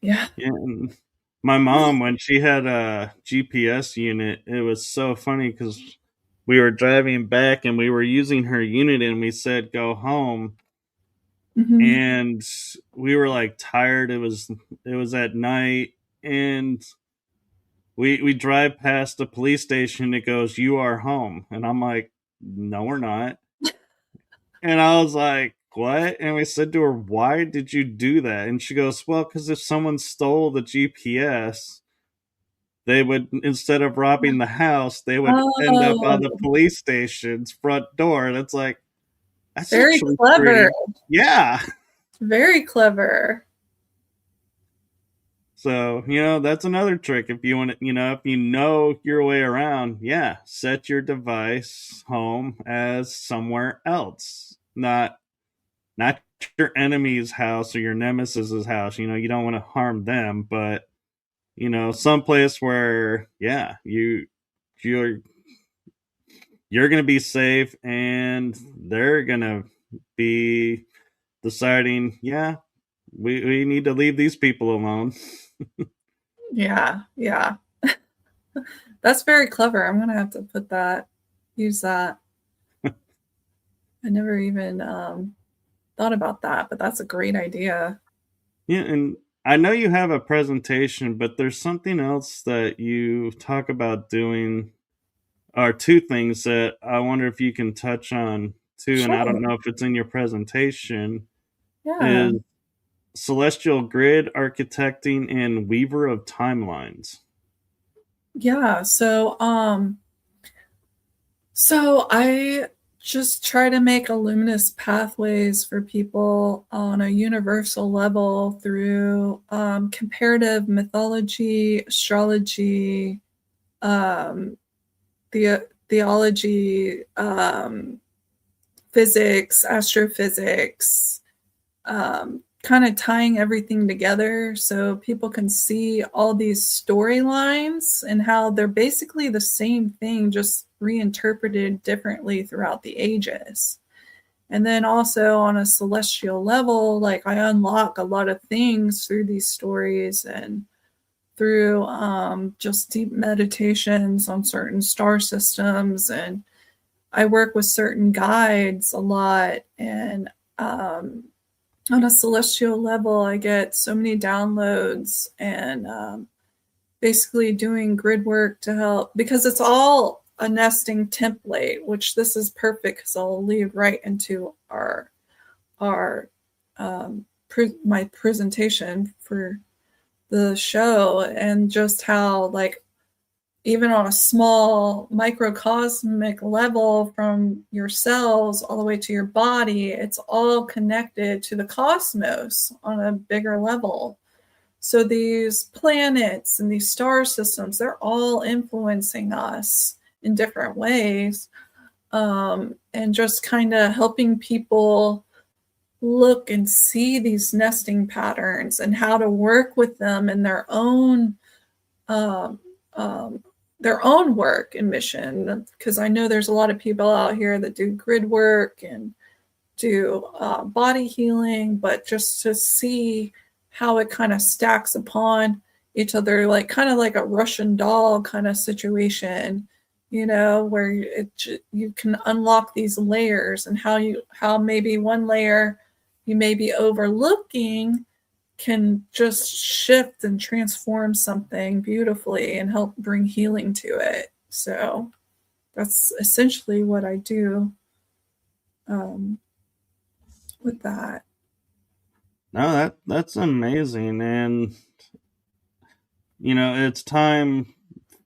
Yeah. Yeah, and my mom, when she had a GPS unit, it was so funny because we were driving back and we were using her unit and we said go home, Hmm. and we were like tired. It was at night, and we drive past the police station. It goes, "You are home," and I'm like, "No, we're not." And I was like, "What?" And we said to her, "Why did you do that?" And she goes, "Well, because if someone stole the GPS, they would, instead of robbing the house, they would end up on the Oh, police station's front door." And it's like, that's very actually clever. pretty, yeah. Very clever. So, that's another trick. If you want to, if you know your way around, yeah, set your device home as somewhere else. Not your enemy's house or your nemesis's house. You don't want to harm them, but someplace where, yeah, you're you're going to be safe and they're going to be deciding, yeah, we need to leave these people alone. Yeah, yeah. That's very clever. I'm gonna have to use that. I never even thought about that, but that's a great idea. Yeah, and I know you have a presentation, but there's something else that you talk about doing, or two things that I wonder if you can touch on too, and I don't Sure. know if it's in your presentation, Yeah. is celestial grid architecting and weaver of timelines. Yeah. So I just try to make luminous pathways for people on a universal level through comparative mythology, astrology, um, theology, physics, astrophysics, kind of tying everything together so people can see all these storylines and how they're basically the same thing, just reinterpreted differently throughout the ages. And then also on a celestial level, like I unlock a lot of things through these stories and through just deep meditations on certain star systems. And I work with certain guides a lot. And on a celestial level, I get so many downloads and basically doing grid work to help because it's all a nesting template, which this is perfect because I'll lead right into our my presentation for the show, and just how, like, even on a small microcosmic level, from your cells all the way to your body, it's all connected to the cosmos on a bigger level. So these planets and these star systems, they're all influencing us in different ways, and just kind of helping people look and see these nesting patterns and how to work with them in um, their own work and mission. Because I know there's a lot of people out here that do grid work and do body healing, but just to see how it kind of stacks upon each other, like kind of like a Russian doll kind of situation, where you can unlock these layers, and how maybe one layer you may be overlooking can just shift and transform something beautifully and help bring healing to it. So that's essentially what I do, um, with that. No, that's amazing, and it's time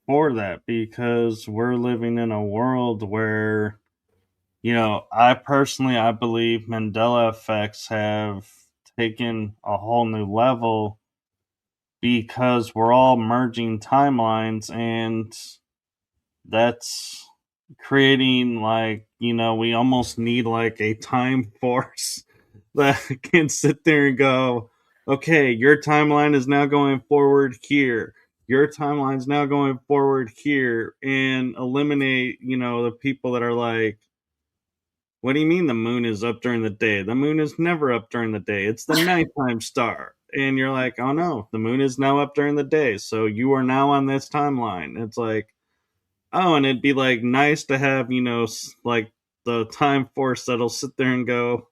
for that because we're living in a world where I believe Mandela effects have taken a whole new level because we're all merging timelines, and that's creating, like, we almost need like a time force that can sit there and go, okay, your timeline is now going forward here. Your timeline's now going forward here, and eliminate, the people that are like, what do you mean the moon is up during the day? The moon is never up during the day. It's the nighttime star. And you're like, oh no, the moon is now up during the day. So you are now on this timeline. It's like, oh, and it'd be like nice to have, like the time force that'll sit there and go,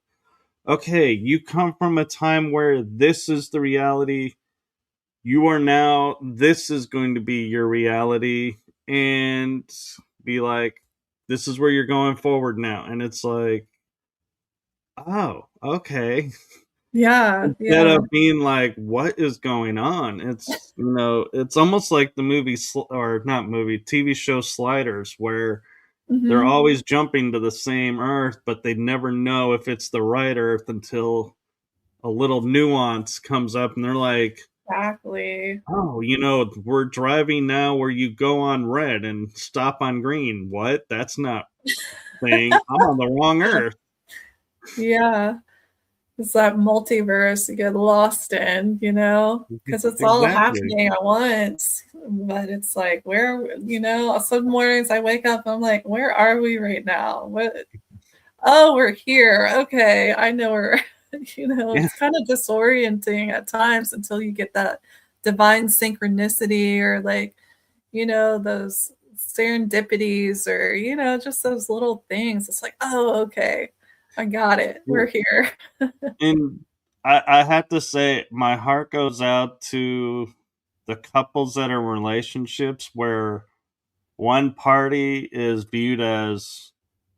okay, you come from a time where this is the reality. You are now, this is going to be your reality. And be like, this is where you're going forward now. And it's like, oh, okay. Yeah, Instead yeah. of being like, what is going on? It's almost like the movie, or not movie, TV show Sliders, where they're Hmm. always jumping to the same Earth, but they never know if it's the right Earth until a little nuance comes up and they're like, Exactly. oh, we're driving now where you go on red and stop on green. What? That's not thing. I'm on the wrong Earth. Yeah. It's that multiverse you get lost in, because it's all Exactly. happening at once. But it's like, some mornings I wake up, I'm like, where are we right now? What? Oh, we're here. Okay. I know we're, Yeah. it's kind of disorienting at times until you get that divine synchronicity, or like, those serendipities, or, just those little things. It's like, oh, okay. I got it. Yeah. We're here. And I have to say, my heart goes out to the couples that are in relationships where one party is viewed as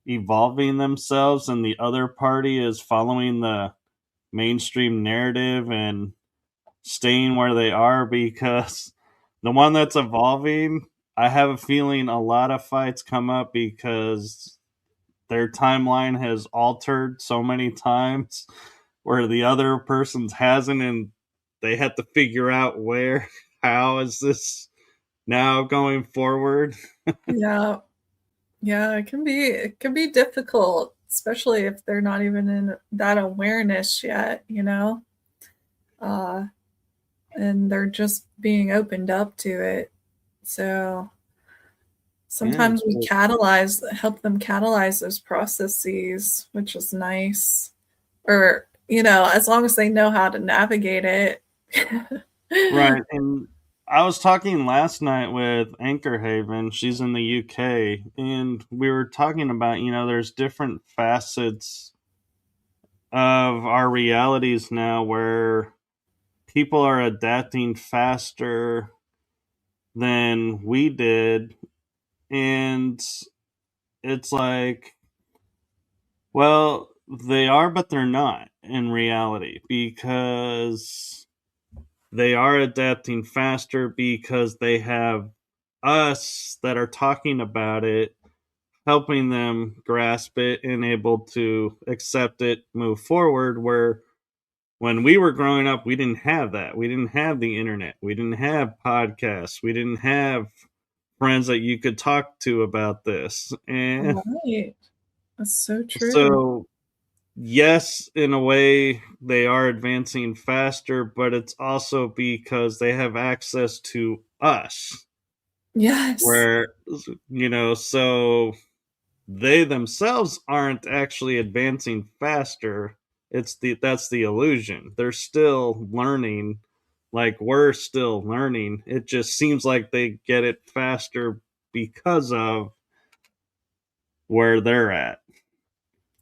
evolving themselves and the other party is following the mainstream narrative and staying where they are, because the one that's evolving, I have a feeling a lot of fights come up because their timeline has altered so many times where the other person's hasn't, and they have to figure out where, how is this now going forward. Yeah. Yeah, it can be difficult, especially if they're not even in that awareness yet, uh, and they're just being opened up to it. So Yeah, sometimes we so help them catalyze those processes, which is nice. Or, as long as they know how to navigate it. right. And I was talking last night with Anchor Haven. She's in the UK, and we were talking about, there's different facets of our realities now where people are adapting faster than we did, And it's like, well, they are, but they're not in reality, because they are adapting faster because they have us that are talking about it, helping them grasp it and able to accept it, move forward. Where when we were growing up, we didn't have that. We didn't have the internet. We didn't have podcasts. We didn't have friends that you could talk to about this. And Right. That's so true. so, yes, in a way, they are advancing faster, but it's also because they have access to us. Yes. Where, so they themselves aren't actually advancing faster. That's the illusion. They're still learning, like we're still learning. It just seems like they get it faster because of where they're at.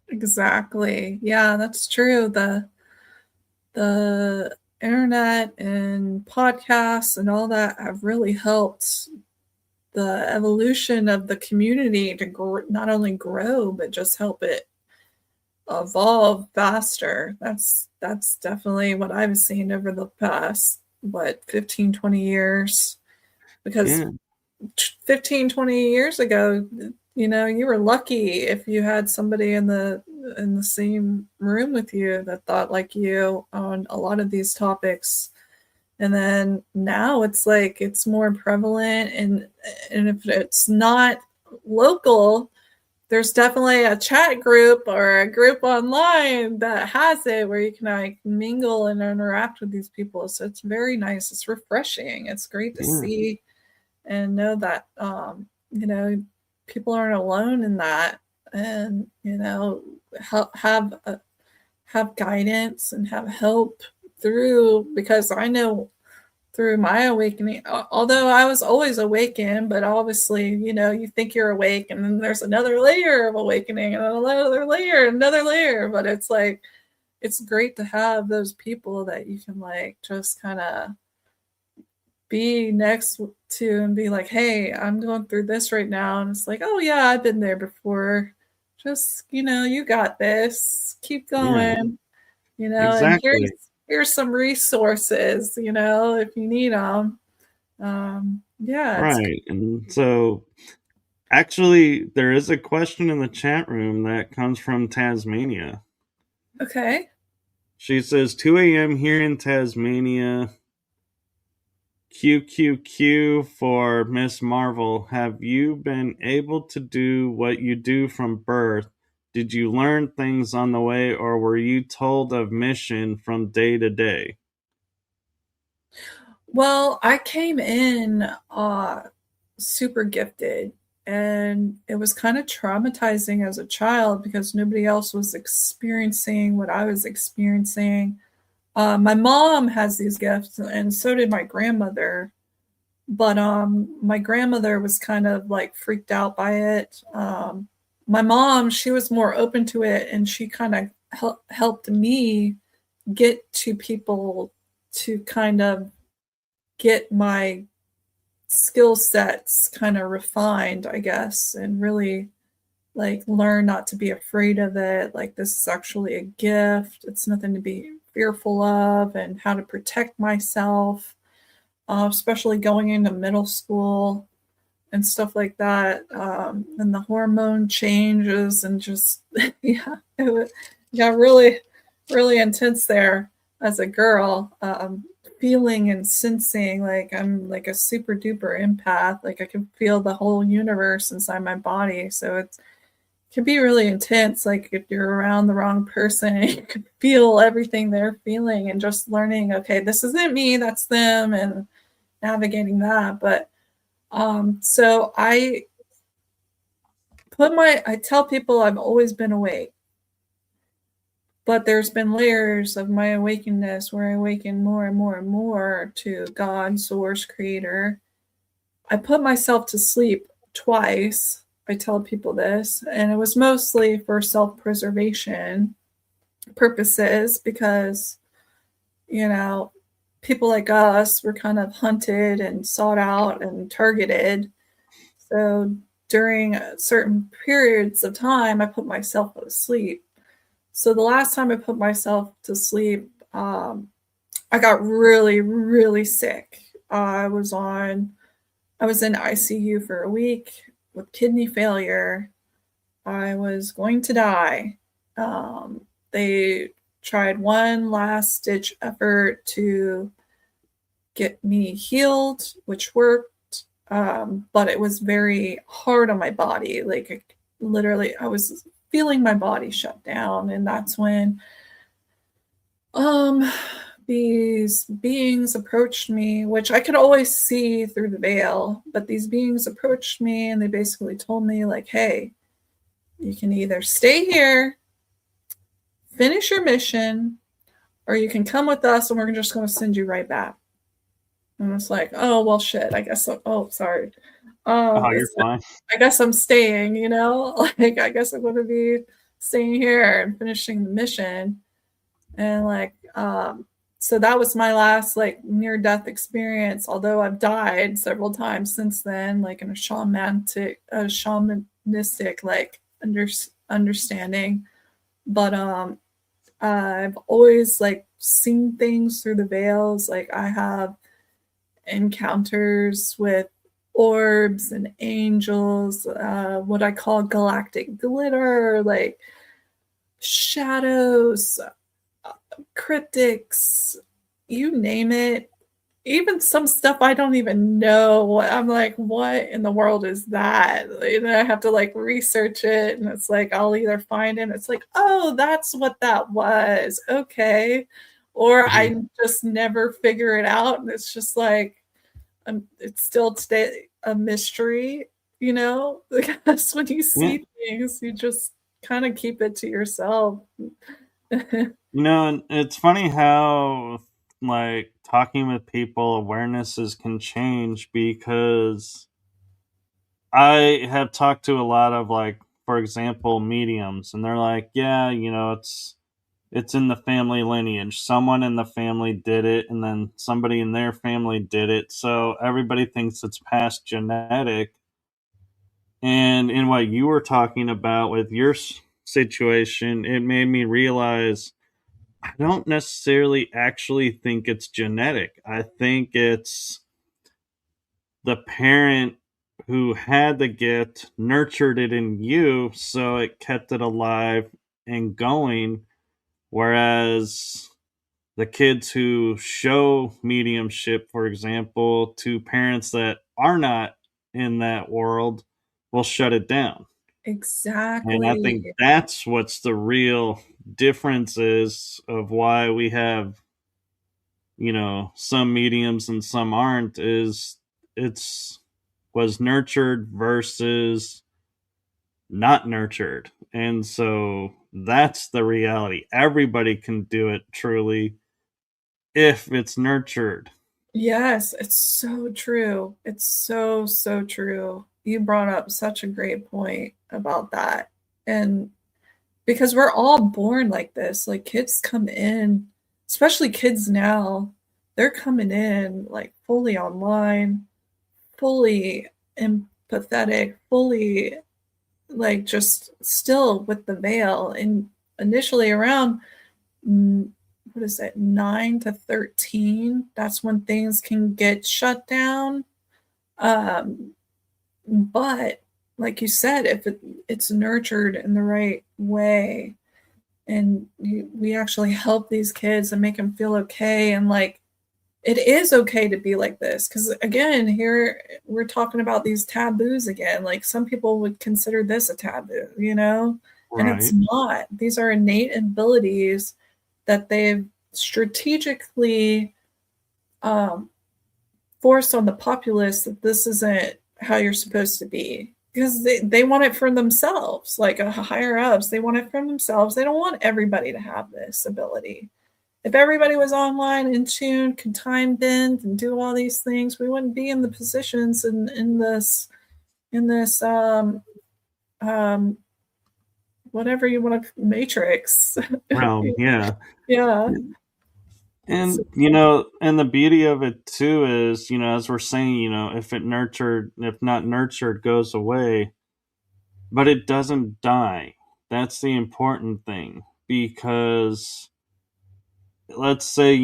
Exactly. Yeah, that's true. The internet and podcasts and all that have really helped the evolution of the community to not only grow but just help it evolve faster. That's definitely what I've seen over the past 15, 20 years, because Yeah, 15, 20 years ago, you were lucky if you had somebody in the same room with you that thought like you on a lot of these topics. And then now it's like it's more prevalent, and if it's not local, there's definitely a chat group or a group online that has it where you can like mingle and interact with these people. So it's very nice. It's refreshing. It's great to yeah, see and know that people aren't alone in that, and have guidance and have help through, because I know through my awakening, although I was always awakened, but obviously, you think you're awake and then there's another layer of awakening and another layer. But it's like, it's great to have those people that you can like just kind of be next to and be like, hey, I'm going through this right now. And it's like, oh, yeah, I've been there before. Just, you got this. Keep yeah, going, and exactly. here's some resources, if you need them. Yeah, it's Right. And so, actually, there is a question in the chat room that comes from Tasmania. okay. She says 2 a.m. here in Tasmania. QQQ for Miss Marvel. Have you been able to do what you do from birth? Did you learn things on the way, or were you told of mission from day to day? Well, I came in super gifted, and it was kind of traumatizing as a child because nobody else was experiencing what I was experiencing. My mom has these gifts, and so did my grandmother. But my grandmother was kind of like freaked out by it. My mom, she was more open to it, and she kind of helped me get to people to kind of get my skill sets kind of refined, I guess, and really like learn not to be afraid of it. Like, this is actually a gift. It's nothing to be fearful of, and how to protect myself, especially going into middle school and stuff like that. And the hormone changes and just, yeah, got really, really intense there as a girl. Feeling and sensing like I'm like a super duper empath. Like, I can feel the whole universe inside my body. So it can be really intense. Like, if you're around the wrong person, you can feel everything they're feeling, and just learning, okay, this isn't me, that's them, and navigating that. But so I tell people I've always been awake, but there's been layers of my awakeness where I awaken more and more and more to God, source, creator. I put myself to sleep twice. I tell people this, and it was mostly for self-preservation purposes because, you know, people like us were kind of hunted and sought out and targeted. So during certain periods of time, I put myself to sleep. So the last time I put myself to sleep, I got really, really sick. I was in ICU for a week with kidney failure. I was going to die. They tried one last ditch effort to get me healed, which worked. But it was very hard on my body. Like literally, I was feeling my body shut down, and that's when um these beings approached me, which I could always see through the veil, but these beings approached me and they basically told me, like, hey, you can either stay here, finish your mission, or you can come with us and we're just going to send you right back. And it's like, oh, well, shit, I guess. Oh, sorry. Oh, you're It's fine. I guess I'm staying, you know? Like, I guess I'm going to be staying here and finishing the mission. And so that was my last like near death experience, although I've died several times since then, like in a shamanistic like understanding. But I've always like seen things through the veils. Like I have encounters with orbs and angels, what I call galactic glitter, like shadows, cryptics, you name it. Even some stuff I don't even know. I'm like, what in the world is that? And I have to like research it, and it's like I'll either find it, and it's like, oh, that's what that was. Okay. Or I just never figure it out, and it's just like it's still today a mystery, you know? Because when you Yeah. see things, you just kind of keep it to yourself. And it's funny how, like, talking with people, awarenesses can change because I have talked to a lot of, like, for example, mediums, and they're like, yeah, it's in the family lineage. Someone in the family did it, and then somebody in their family did it. So everybody thinks it's past genetic. And in what you were talking about with your situation, it made me realize I don't necessarily actually think it's genetic. I think it's the parent who had the gift nurtured it in you, so it kept it alive and going. Whereas the kids who show mediumship, for example, to parents that are not in that world, will shut it down. And I think Exactly. that's what's the real difference is of why we have, some mediums and some aren't, is it's was nurtured versus not nurtured. And so that's the reality. Everybody can do it truly if it's nurtured. Yes, it's so true. It's so, so true. You brought up such a great point about that. And because we're all born like this, like kids come in, especially kids now, they're coming in like fully online, fully empathetic, fully like just still with the veil. And initially around what is it, 9 to 13, that's when things can get shut down. Um, but like you said, if it's nurtured in the right way, and we actually help these kids and make them feel okay, and like it is okay to be like this, because again, here we're talking about these taboos again. Like some people would consider this a taboo, you know, and it's Right. not. These are innate abilities that they've strategically um, forced on the populace that this isn't how you're supposed to be, because they want it for themselves. Like higher ups, they want it for themselves. They don't want everybody to have this ability. If everybody was online, in tune, could time bend and do all these things, we wouldn't be in the positions in this um, whatever you want to matrix. Yeah. Yeah. So, And the beauty of it too is, as we're saying, if not nurtured goes away. but it doesn't die. That's the important thing, because let's say,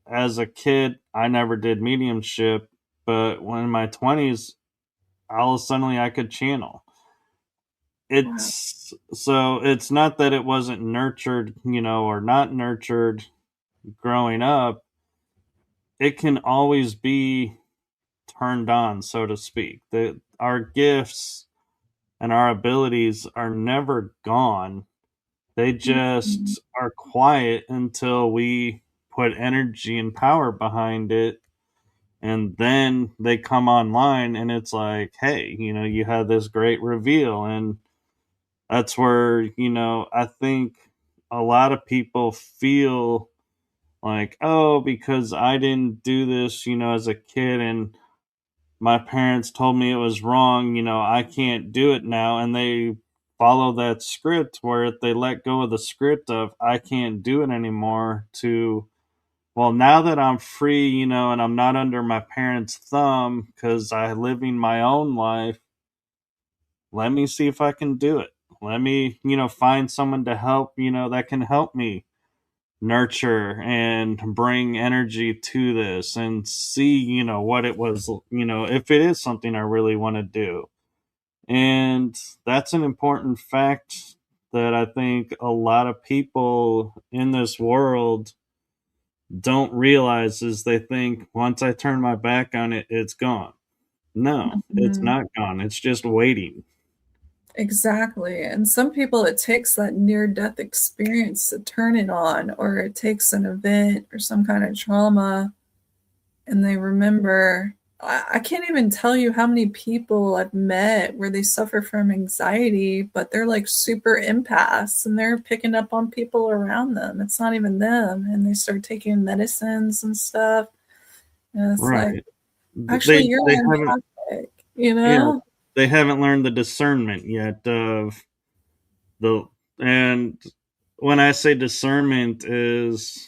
as a kid, I never did mediumship, but when in my 20s, all of a sudden I could channel. Wow. It's not that it wasn't nurtured, or not nurtured growing up. It can always be turned on, so to speak. That our gifts and our abilities are never gone. They Mhm. just are quiet until we put energy and power behind it. And then they come online, and it's like, hey, you had this great reveal. And that's where, I think a lot of people feel like, oh, because I didn't do this, as a kid, and my parents told me it was wrong, I can't do it now. And they follow that script where if they let go of the script of I can't do it anymore to, well, now that I'm free, and I'm not under my parents' thumb because I'm living my own life, let me see if I can do it. Let me, find someone to help, that can help me nurture and bring energy to this and see, what it was, if it is something I really want to do. And that's an important fact that I think a lot of people in this world don't realize, is they think once I turn my back on it, it's gone. No, it's Mhm. not gone. It's just waiting. Exactly. And some people, it takes that near death experience to turn it on, or it takes an event or some kind of trauma and they remember. I can't even tell you how many people I've met where they suffer from anxiety, but they're like super empaths and they're picking up on people around them. It's not even them. And they start taking medicines and stuff. And it's like, Right. actually, They you're they haven't empathic, you yeah, know? they haven't learned the discernment yet of the and when I say discernment is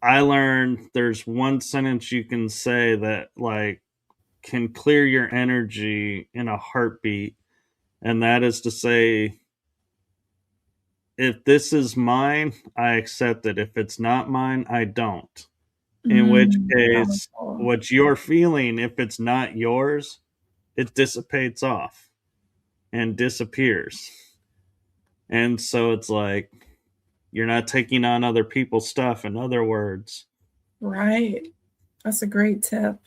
I learned there's one sentence you can say that like can clear your energy in a heartbeat, and that is to say, if this is mine, I accept it. If it's not mine, I don't. In which case, Powerful. what you're feeling, if it's not yours, it dissipates off and disappears. And so it's like you're not taking on other people's stuff, in other words. Right. That's a great tip.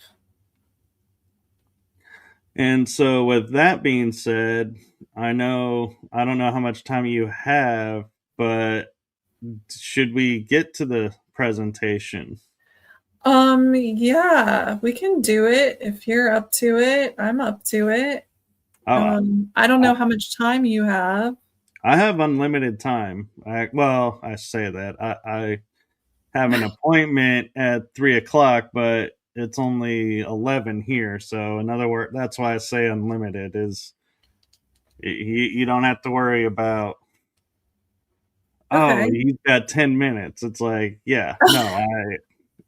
And so, with that being said, I don't know how much time you have, but should we get to the presentation? Yeah, we can do it if you're up to it. I'm up to it. Oh, I don't I, know how much time you have. I have unlimited time. Well, I say that I have an appointment at 3 o'clock, but it's only 11 here. So, in other words, that's why I say unlimited. Is you don't have to worry about, oh, Okay. he's got 10 minutes. It's like, yeah, no,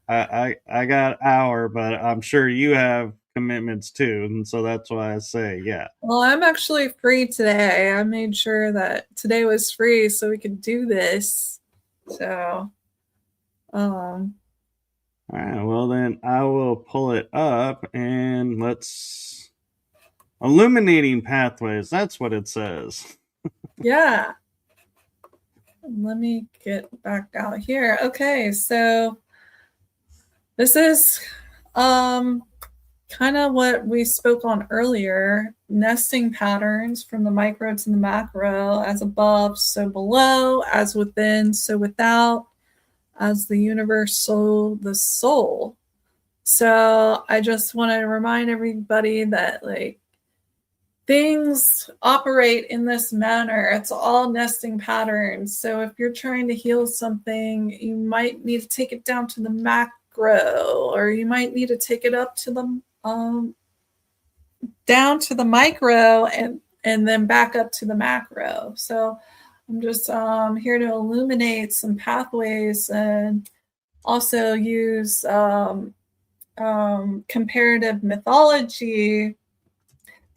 I got an hour, but I'm sure you have commitments too, and so that's why I say, yeah. Well, I'm actually free today. I made sure that today was free so we could do this. So, um, All right, well then I will pull it up and let's illuminating pathways. That's what it says. yeah. Let me get back out here. Okay, so this is um kind of what we spoke on earlier, nesting patterns from the micro to the macro, as above, so below, as within, so without, as the universe, so the soul. So I just want to remind everybody that like things operate in this manner. It's all nesting patterns. So if you're trying to heal something, you might need to take it down to the macro, or you might need to take it up to the down to the micro, and then back up to the macro. So I'm just here to illuminate some pathways and also use comparative mythology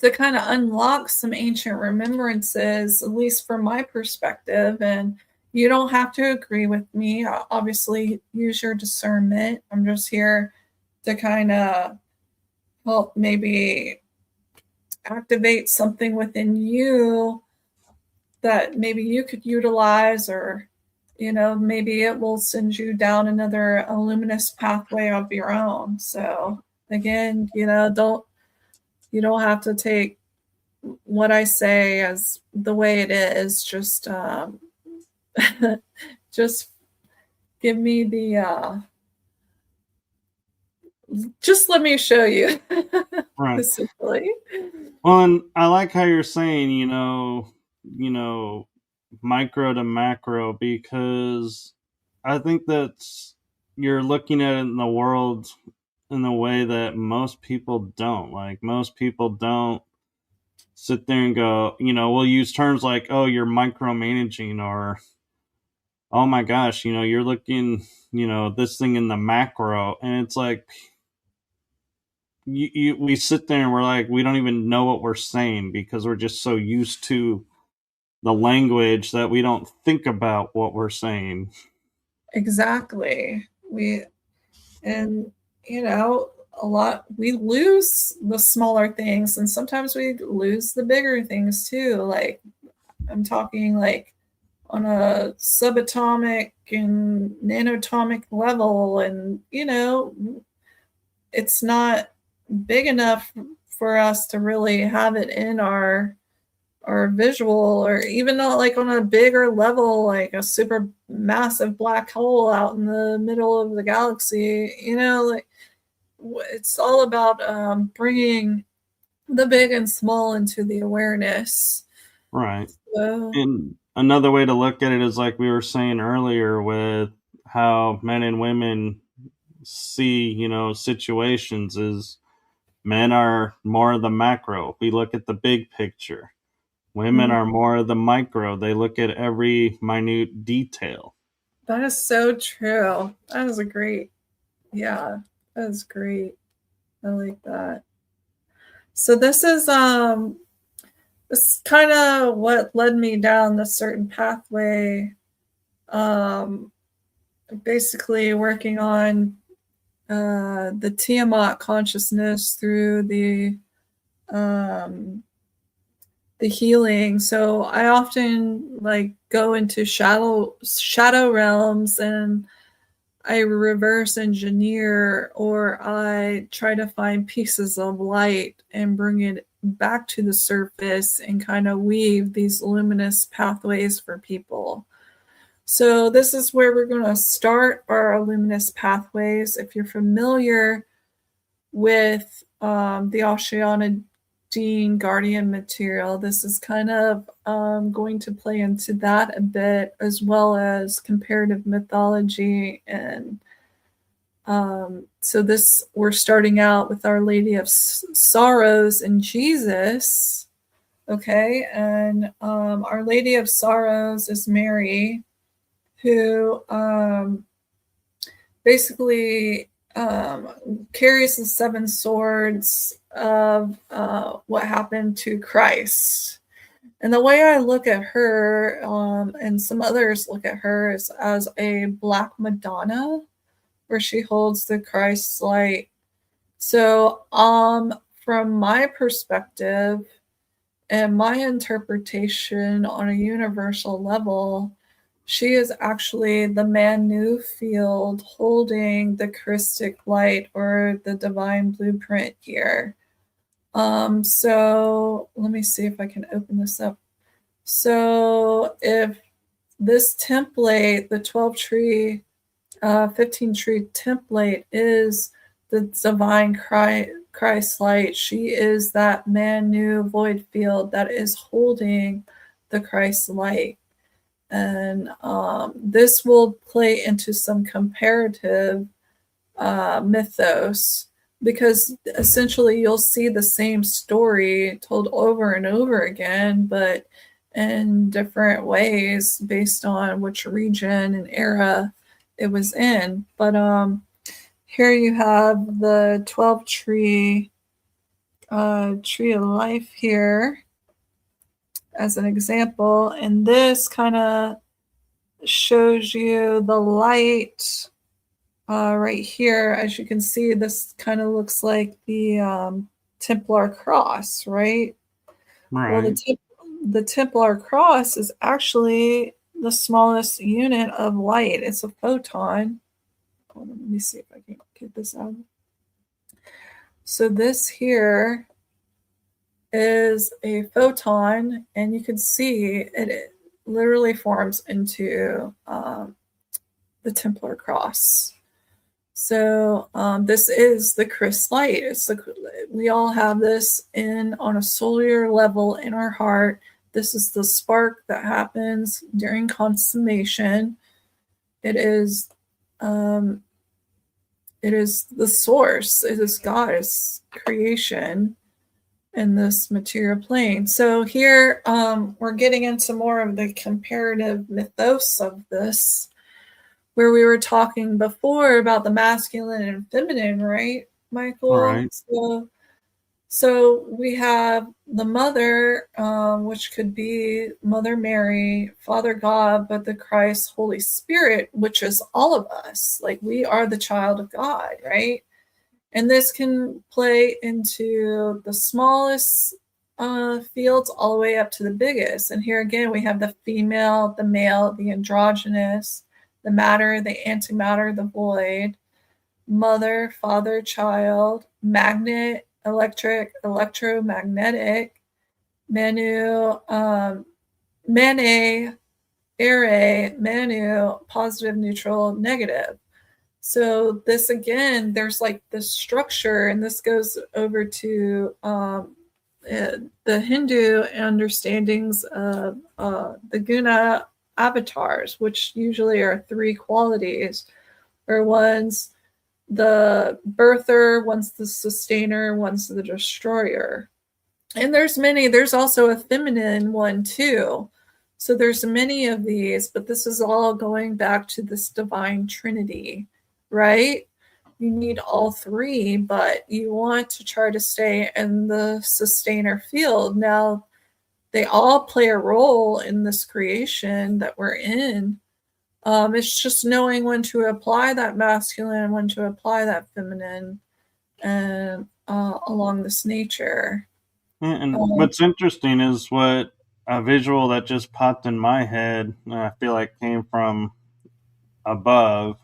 to kind of unlock some ancient remembrances, at least from my perspective. And you don't have to agree with me. Obviously, use your discernment. I'm just here to kind of help maybe activate something within you that maybe you could utilize, or maybe it will send you down another luminous pathway of your own. So again, you don't have to take what I say as the way it is. Just give me the just let me show you. Right. Essentially. Well, and I like how you're saying, micro to macro, because I think that's you're looking at it in the world in a way that most people don't. Like most people don't sit there and go, we'll use terms like, oh, you're micromanaging, or oh my gosh, you're looking, this thing in the macro, and it's like we sit there and we're like, we don't even know what we're saying because we're just so used to the language that we don't think about what we're saying. Exactly. And a lot, we lose the smaller things, and sometimes we lose the bigger things too. Like, I'm talking like on a subatomic and nanoatomic level, and it's not big enough for us to really have it in our visual, or even not like on a bigger level, like a super massive black hole out in the middle of the galaxy. Like, it's all about bringing the big and small into the awareness. Right. So, And another way to look at it is like we were saying earlier with how men and women see, situations is men are more of the macro. We look at the big picture. Women are more of the micro. They look at every minute detail. that is so true. That is yeah, that is great. I like that. So this kind of what led me down this certain pathway. Um, Basically working on the Tiamat consciousness through um, the healing. So I often like go into shadow realms, and I reverse engineer, or I try to find pieces of light and bring it back to the surface and kind of weave these luminous pathways for people. So this is where we're going to start our luminous pathways. If you're familiar with the Oceana Dean Guardian material, this is kind of going to play into that a bit, as well as comparative mythology. And so we're starting out with Our Lady of Sorrows and Jesus. Okay, and Our Lady of Sorrows is Mary, who basically carries the seven swords of what happened to Christ. And the way I look at her, and some others look at her, is as a Black Madonna, where she holds the Christ light. So, from my perspective and my interpretation on a universal level, she is actually the Manu field holding the Christic light, or the divine blueprint here. So let me see if I can open this up. So if this template, the 12 tree, 15 tree template, is the divine Christ light, she is that Manu void field that is holding the Christ light. And this will play into some comparative mythos, because essentially you'll see the same story told over and over again, but in different ways based on which region and era it was in. But here you have the 12 tree tree of life here as an example, and this kind of shows you the light right here. As you can see, this kind of looks like the Templar cross, right? Well, Right. the Templar cross is actually the smallest unit of light. It's a photon. Hold on, let me see if I can get this out. So this here is a photon, and you can see it literally forms into the Templar cross. So this is the Christ light. We all have this on a cellular level in our heart. This is the spark that happens during consummation. It is the source. It is God. It's creation in this material plane. So here we're getting into more of the comparative mythos of this, where we were talking before about the masculine and feminine, right, Michael? Right. So we have the mother, which could be Mother Mary, Father God, but the Christ, Holy Spirit, which is all of us. Like we are the child of God, right? And this can play into the smallest fields all the way up to the biggest. And here again, we have the female, the male, the androgynous, the matter, the antimatter, the void, mother, father, child, magnet, electric, electromagnetic, manu, mane, ere, manu, positive, neutral, negative. So this again, there's like this structure, and this goes over to the Hindu understandings of the guna avatars, which usually are three qualities, or one's the birther, one's the sustainer, one's the destroyer. And there's many. There's also a feminine one too. So there's many of these, but this is all going back to this divine trinity, right? You need all three, but you want to try to stay in the sustainer field. Now, they all play a role in this creation that we're in. It's just knowing when to apply that masculine, when to apply that feminine, and along this nature. And Um, what's interesting is what a visual that just popped in my head, and I feel like came from above,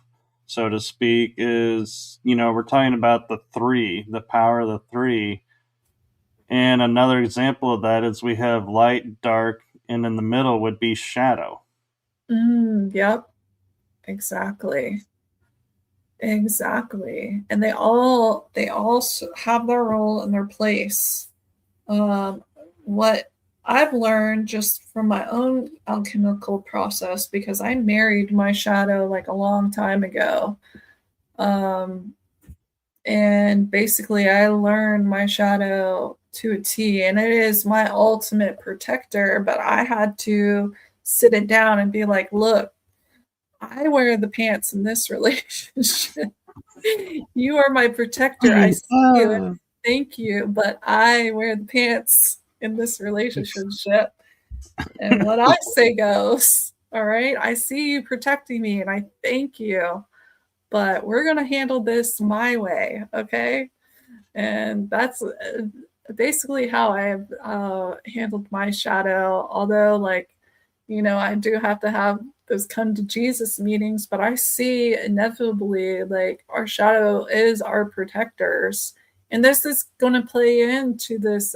so to speak, is, we're talking about the three, the power of the three. And another example of that is we have light, dark, and in the middle would be shadow. yep, exactly. Exactly. And they all have their role and their place. What I've learned just from my own alchemical process, because I married my shadow like a long time ago. Um, and basically I learned my shadow to a T, and it is my ultimate protector, but I had to sit it down and be like, look, I wear the pants in this relationship. You are my protector. I see you and thank you, but I wear the pants in this relationship. And what I say goes. All right. I see you protecting me and I thank you, but we're going to handle this my way. Okay. And that's basically how I've handled my shadow. Although, like, I do have to have those come to Jesus meetings, but I see inevitably like our shadow is our protectors, and this is going to play into this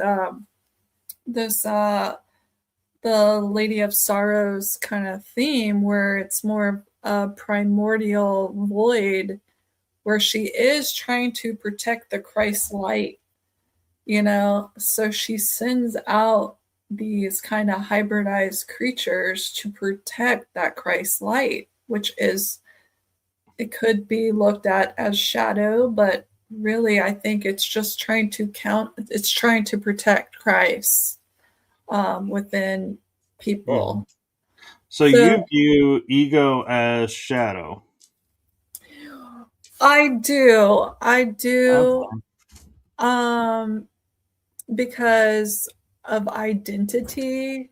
the Lady of Sorrows kind of theme, where it's more a primordial void, where she is trying to protect the Christ light, so she sends out these kind of hybridized creatures to protect that Christ light, which is, it could be looked at as shadow, but really I think it's just it's trying to protect Christ within Mhm. people. So So you view ego as shadow. I do. Okay. Um because of identity,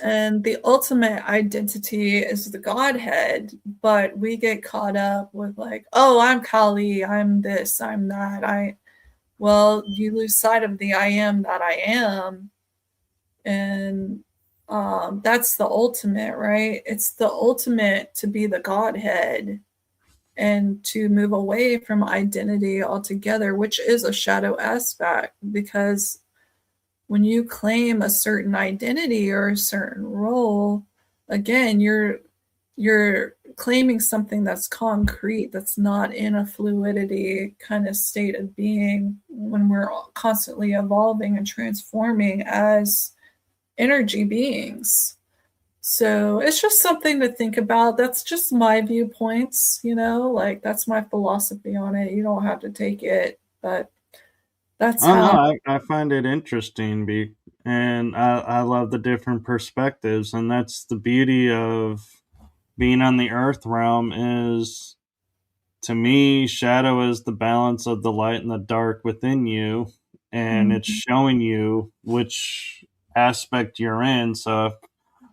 and the ultimate identity is the Godhead, but we get caught up with like, oh, I'm Kali, I'm this, I'm that. Well, you lose sight of the I am that I am, and that's the ultimate, right? It's the ultimate to be the Godhead and to move away from identity altogether, which is a shadow aspect, because when you claim a certain identity or a certain role, again, you're claiming something that's concrete, that's not in a fluidity kind of state of being, when we're constantly evolving and transforming as energy beings. So it's just something to think about. That's just my viewpoints, like that's my philosophy on it. You don't have to take it, but that's Oh no, how. I find it interesting, and I love the different perspectives, and that's the beauty of being on the Earth realm. Is to me, shadow is the balance of the light and the dark within you, and it's Mhm. showing you which aspect you're in. So, if,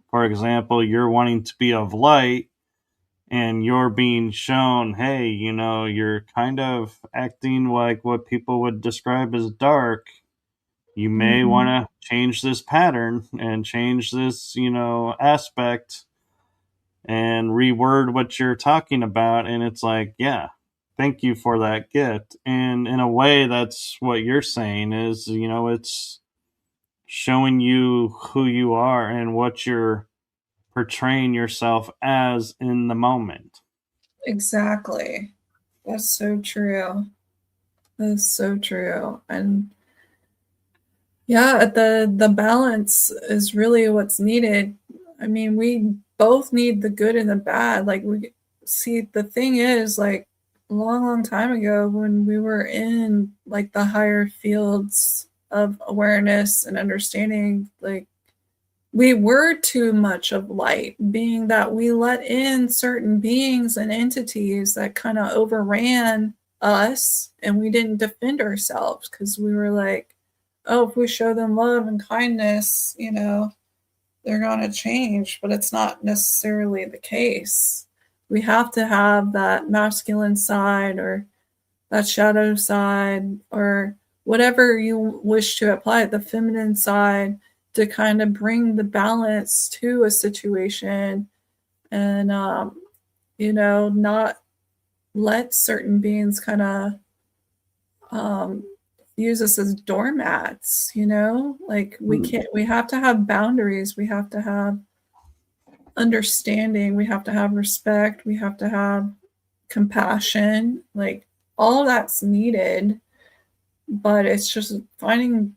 for example, you're wanting to be of light, and you're being shown, hey, you're kind of acting like what people would describe as dark, you may want Mhm. to change this pattern and change this, aspect and reword what you're talking about. And it's like, yeah, thank you for that gift. And in a way, that's what you're saying is, it's showing you who you are and what you're portraying yourself as in the moment. Exactly. That's so true. That's so true. And yeah, the balance is really what's needed. I mean, we both need the good and the bad. Like, we see, the thing is, like, a long time ago, when we were in like the higher fields of awareness and understanding, like, we were too much of light, being that we let in certain beings and entities that kind of overran us, and we didn't defend ourselves because we were like, oh, if we show them love and kindness, they're going to change. But it's not necessarily the case. We have to have that masculine side, or that shadow side, or whatever you wish to apply, the feminine side, to kind of bring the balance to a situation, and not let certain beings kind of um, use us as doormats. Like, we have to have boundaries, we have to have understanding, we have to have respect, we have to have compassion, like, all that's needed. But it's just fine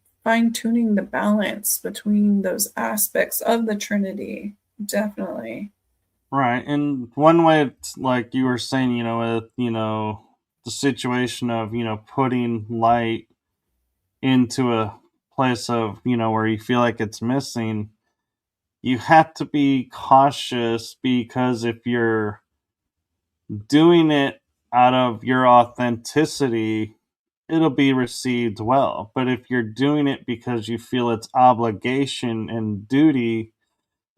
tuning the balance between those aspects of the Trinity. Definitely. Right. And one way, like you were saying, with, the situation of, putting light into a place of, where you feel like it's missing, you have to be cautious because if you're doing it out of your authenticity, it'll be received well. But if you're doing it because you feel it's obligation and duty,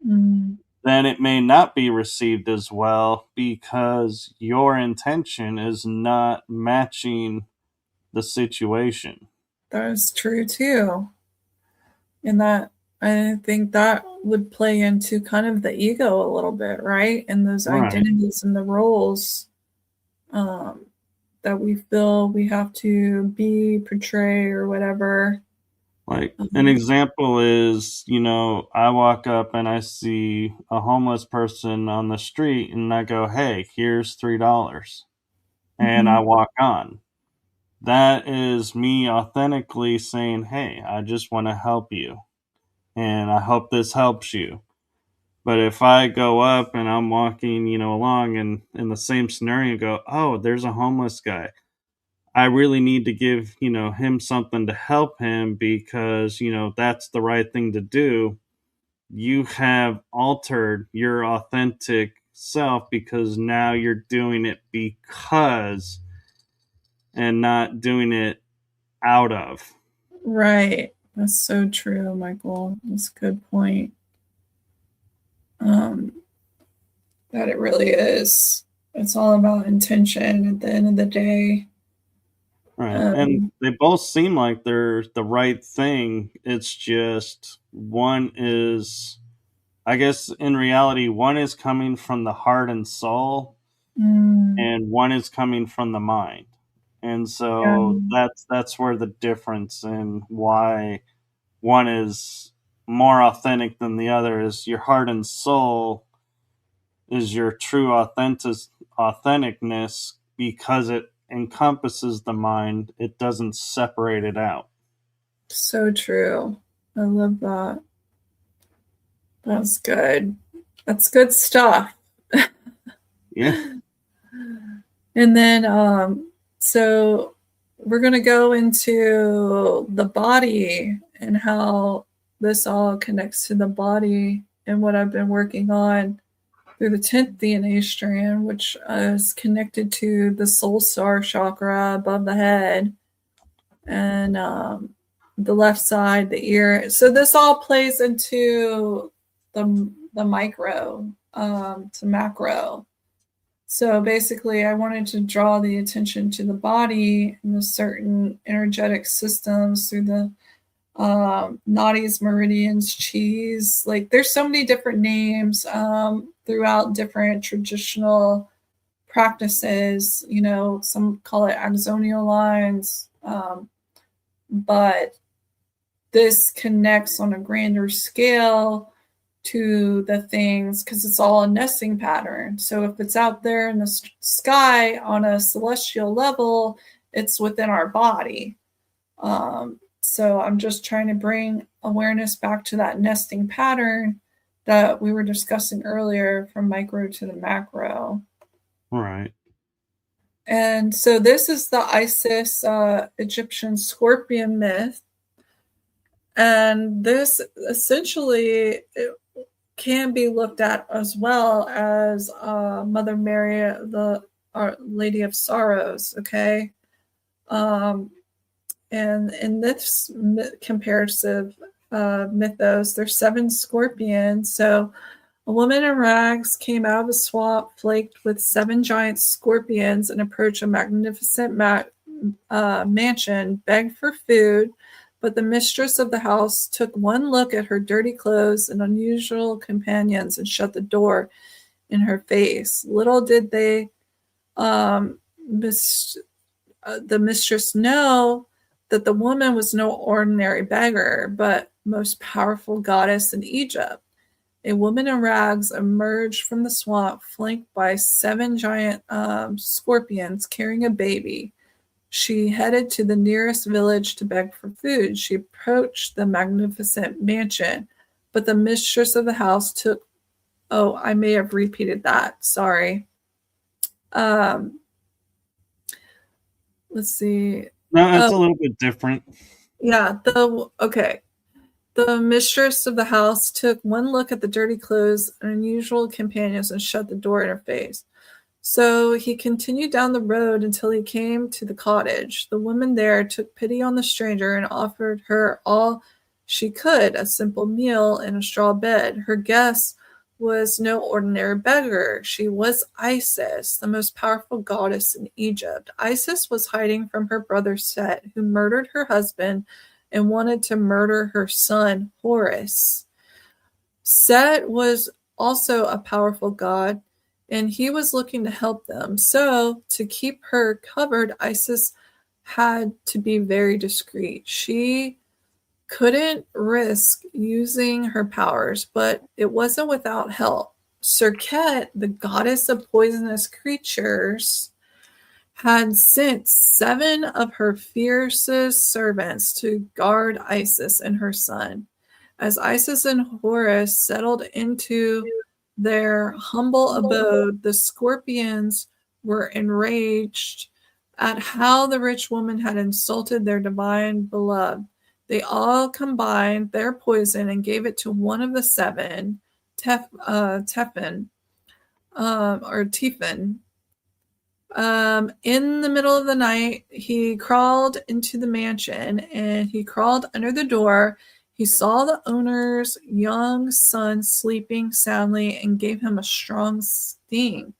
Mm, then it may not be received as well because your intention is not matching the situation. that is true too. And that, I think that would play into kind of the ego a little bit, right? And those Right. identities and the roles, um, that we feel we have to be, portray, or whatever. Like an Um, example is, I walk up and I see a homeless person on the street and I go, hey, here's $3. And I mhm. walk on. That is me authentically saying, hey, I just want to help you. And I hope this helps you. But if I go up and I'm walking, along and in the same scenario go, oh, there's a homeless guy. I really need to give, him something to help him because, that's the right thing to do. You have altered your authentic self because now you're doing it because and not doing it out of. Right. That's so true, Michael. That's a good point. Um, that it really is. It's all about intention at the end of the day. Right. And Um, they both seem like they're the right thing. It's just one is, I guess, in reality, one is coming from the heart and soul, mm, and one is coming from the mind. And yeah, so that's where the difference in why one is more authentic than the other is your heart and soul is your true authenticness because it encompasses the mind. It doesn't separate it out. so true. I love that. That's good. That's good stuff. Yeah. And then, so we're going to go into the body and how this all connects to the body and what I've been working on through the 10th DNA strand, which is connected to the soul star chakra above the head and the left side, the ear. So this all plays into the micro to macro. So basically, I wanted to draw the attention to the body and the certain energetic systems through the nadis, meridians, cheese. Like there's so many different names throughout different traditional practices. You know, some call it axonal lines, but this connects on a grander scale to the things because it's all a nesting pattern. So if it's out there in the sky on a celestial level, it's within our body. So I'm just trying to bring awareness back to that nesting pattern that we were discussing earlier from micro to the macro. Right. And so this is the Isis Egyptian scorpion myth. And this essentially can be looked at as well as Mother Mary, the Our Lady of Sorrows. Okay, and in this comparative mythos, there's 7 scorpions. So a woman in rags came out of a swamp flaked with 7 giant scorpions and approached a magnificent mansion, begged for food. But the mistress of the house took one look at her dirty clothes and unusual companions and shut the door in her face. Little did they, um, the mistress, know that the woman was no ordinary beggar, but most powerful goddess in Egypt. A woman in rags emerged from the swamp, flanked by 7 giant scorpions carrying a baby. She headed to the nearest village to beg for food. She approached the magnificent mansion, but the mistress of the house took. Oh, I may have repeated that. Sorry. Um, let's see. No, it's Oh, a little bit different. yeah. Okay. The mistress of the house took one look at the dirty clothes and unusual companions and shut the door in her face. So he continued down the road until he came to the cottage. The woman there took pity on the stranger and offered her all she could, a simple meal and a straw bed. Her guest was no ordinary beggar. She was Isis, the most powerful goddess in Egypt. Isis was hiding from her brother Set, who murdered her husband and wanted to murder her son, Horus. Set was also a powerful god, and he was looking to help them. So, to keep her covered, Isis had to be very discreet. She couldn't risk using her powers, but it wasn't without help. Serket, the goddess of poisonous creatures, had sent 7 of her fiercest servants to guard Isis and her son. As Isis and Horus settled into their humble abode, the scorpions were enraged at how the rich woman had insulted their divine beloved. They all combined their poison and gave it to one of the 7, Tefin, or Tifin, In the middle of the night, he crawled into the mansion and he crawled under the door. He saw the owner's young son sleeping soundly and gave him a strong sting.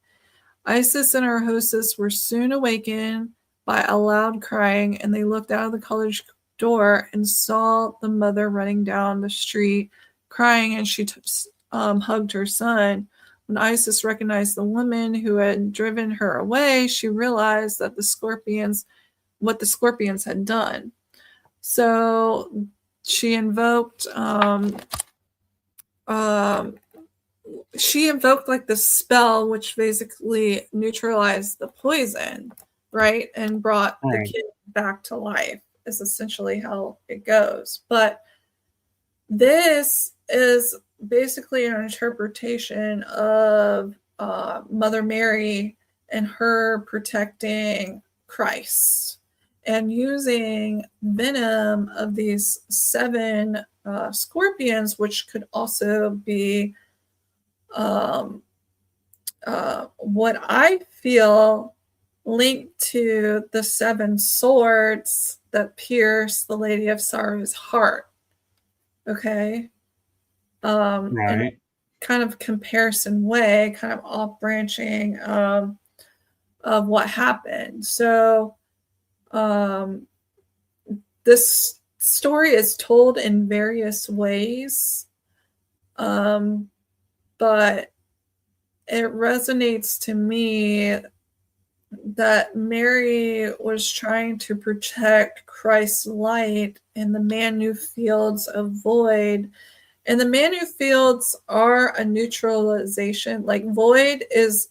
Isis and her hostess were soon awakened by a loud crying, and they looked out of the cottage door and saw the mother running down the street crying, and she hugged her son. When Isis recognized the woman who had driven her away, she realized that what the scorpions had done. So she invoked um, like the spell, which basically neutralized the poison, right, and brought the Right. kid back to life. Is essentially how it goes. But this is basically an interpretation of Mother Mary and her protecting Christ and using venom of these 7 scorpions, which could also be what I feel linked to the 7 swords that pierce the Lady of Sorrow's heart. Okay. In a Right. kind of comparison way, kind of off branching of what happened. So, this story is told in various ways, but it resonates to me that Mary was trying to protect Christ's light in the Manu fields of void. And the Manu fields are a neutralization. Like void is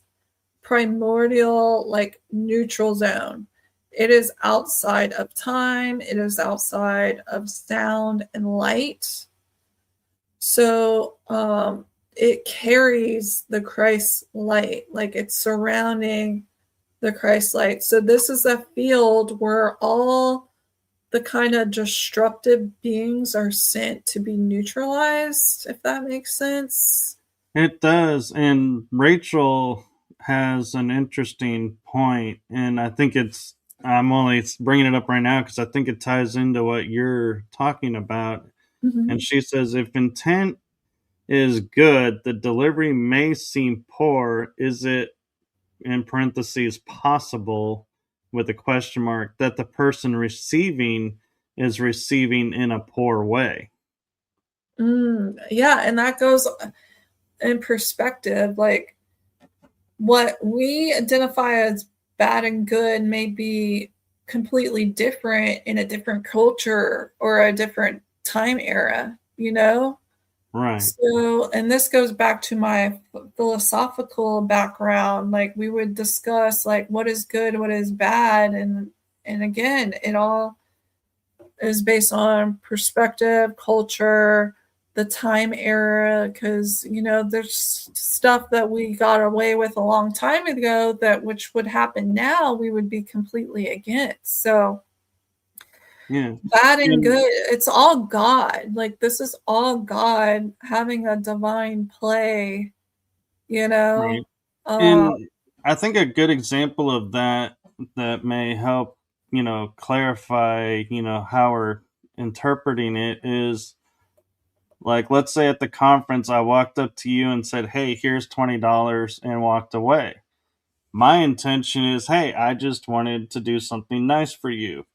primordial, like neutral zone. It is outside of time, it is outside of sound and light. So it carries the Christ light, like it's surrounding the Christ light. So this is a field where all the kind of disruptive beings are sent to be neutralized, if that makes sense. It does. And Rachel has an interesting point, and I think I'm only bringing it up right now because I think it ties into what you're talking about. And Mm-hmm. she says, if intent is good, the delivery may seem poor. Is it, in parentheses, possible, with a question mark, that the person receiving is receiving in a poor way? Yeah, and that goes in perspective. Like what we identify as bad and good may be completely different in a different culture or a different time era, you know? Right. So, and this goes back to my philosophical background. Like we would discuss like what is good, what is bad, and again, it all is based on perspective, culture, the time era, because there's stuff that we got away with a long time ago that which would happen now we would be completely against. So Yeah. bad and And good, it's all God. Like this is all God having a divine play, you right. know. Uh, And I think a good example of that that may help, clarify, how we're interpreting it is, like, let's say at the conference, I walked up to you and said, "Hey, here's $20," and walked away. My intention is, hey, I just wanted to do something nice for you.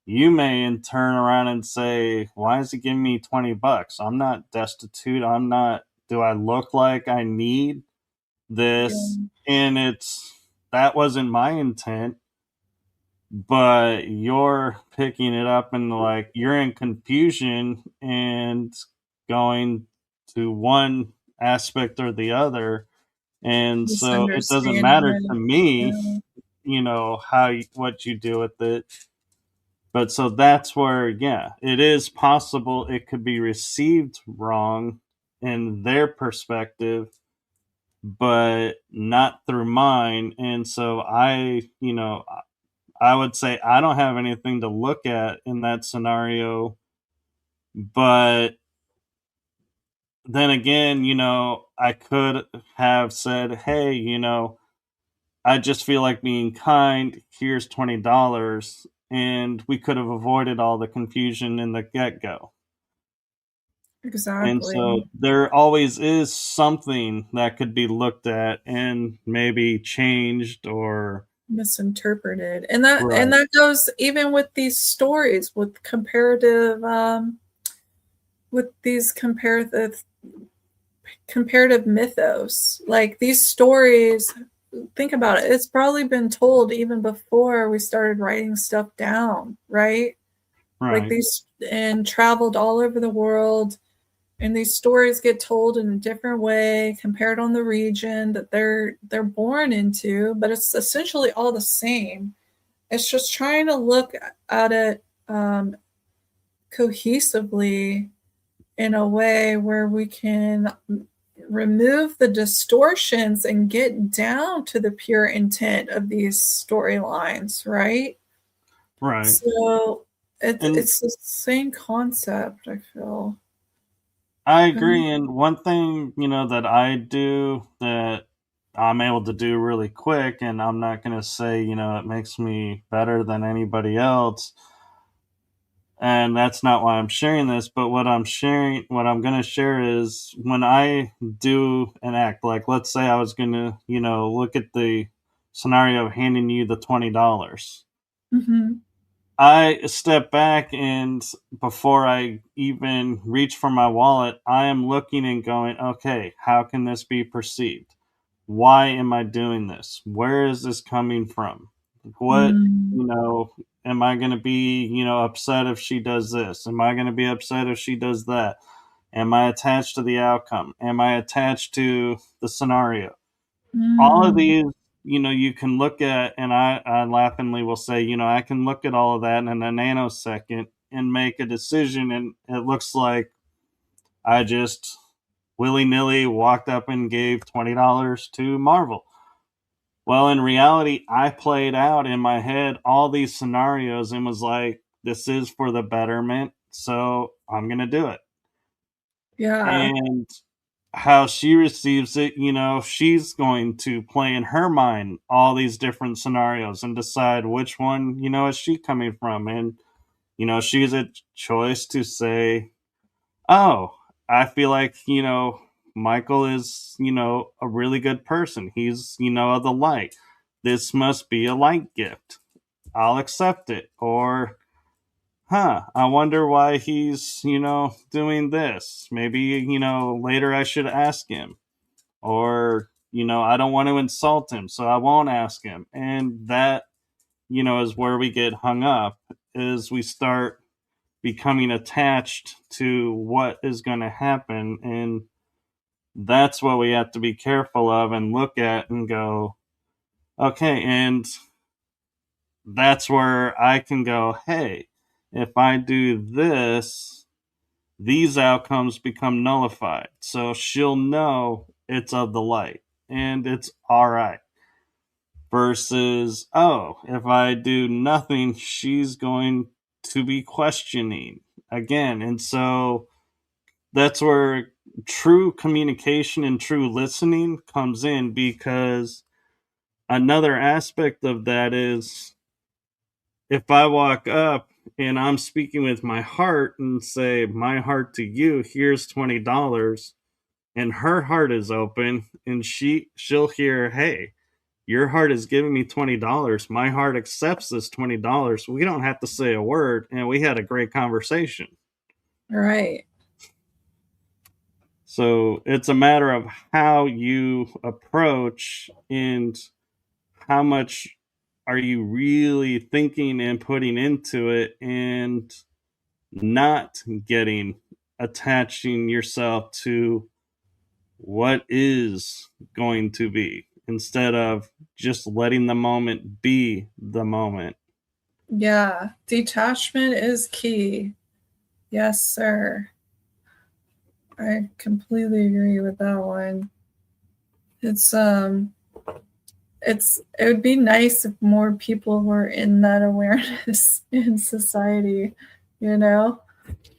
You may in turn around and say, why is he giving me $20? I'm not destitute. I'm not, do I look like I need this? yeah, And that wasn't my intent, but you're picking it up and like you're in confusion and going to one aspect or the other. And so it doesn't misunderstanding matter to it. me, Yeah. what you do with it. But so that's where, yeah, it is possible it could be received wrong in their perspective, but not through mine. And so I would say I don't have anything to look at in that scenario. But then again, I could have said, hey, I just feel like being kind. Here's $20, and we could have avoided all the confusion in the get go. And Exactly. so there always is something that could be looked at and maybe changed or Misinterpreted. And right, that goes even with these stories with these comparative mythos. Like these stories, think about it. It's probably been told even before we started writing stuff down, right? Like right, these and traveled all over the world, and these stories get told in a different way compared on the region that they're born into, but it's essentially all the same. It's just trying to look at it cohesively in a way where we can remove the distortions and get down to the pure intent of these storylines, right? right. So And it's the same concept, I feel. I agree. And one thing, that I do that I'm able to do really quick, and I'm not going to say, it makes me better than anybody else. And that's not why I'm sharing this. But what I'm going to share is when I do an act, like let's say I was going to, look at the scenario of handing you the $20. Mm-hmm. I step back, and before I even reach for my wallet, I am looking and going, okay, how can this be perceived? Why am I doing this? Where is this coming from? What, Mm, you know, am I going to be, upset if she does this? Am I going to be upset if she does that? Am I attached to the outcome? Am I attached to the scenario? All of mm, these, you can look at, and I laughingly will say, I can look at all of that in a nanosecond and make a decision, and it looks like I just willy nilly walked up and gave $20 to Marvel. Well, in reality, I played out in my head all these scenarios and was like, this is for the betterment, so I'm going to do it. yeah. And how she receives it, she's going to play in her mind all these different scenarios and decide which one, is she coming from. And, she has a choice to say, oh, I feel like, Michael is, a really good person. He's, of the light. This must be a light gift. I'll accept it. Or, I wonder why he's, doing this. Maybe, later I should ask him. Or, I don't want to insult him, so I won't ask him. And that, is where we get hung up, is we start becoming attached to what is going to happen. And that's what we have to be careful of and look at and go, okay. And that's where I can go, hey, if I do this, these outcomes become nullified. So she'll know it's of the light and it's all right. Versus, oh, if I do nothing, she's going to be questioning again. And so that's where true communication and true listening comes in, because another aspect of that is if I walk up and I'm speaking with my heart and say, my heart to you, here's $20, and her heart is open, and she'll hear, hey, your heart is giving me $20. My heart accepts this $20. We don't have to say a word, and we had a great conversation. Right. So it's a matter of how you approach and how much are you really thinking and putting into it, and not getting attaching yourself to what is going to be instead of just letting the moment be the moment. Yeah. Detachment is key. Yes, sir. I completely agree with that one. It's it would be nice if more people were in that awareness in society, you know,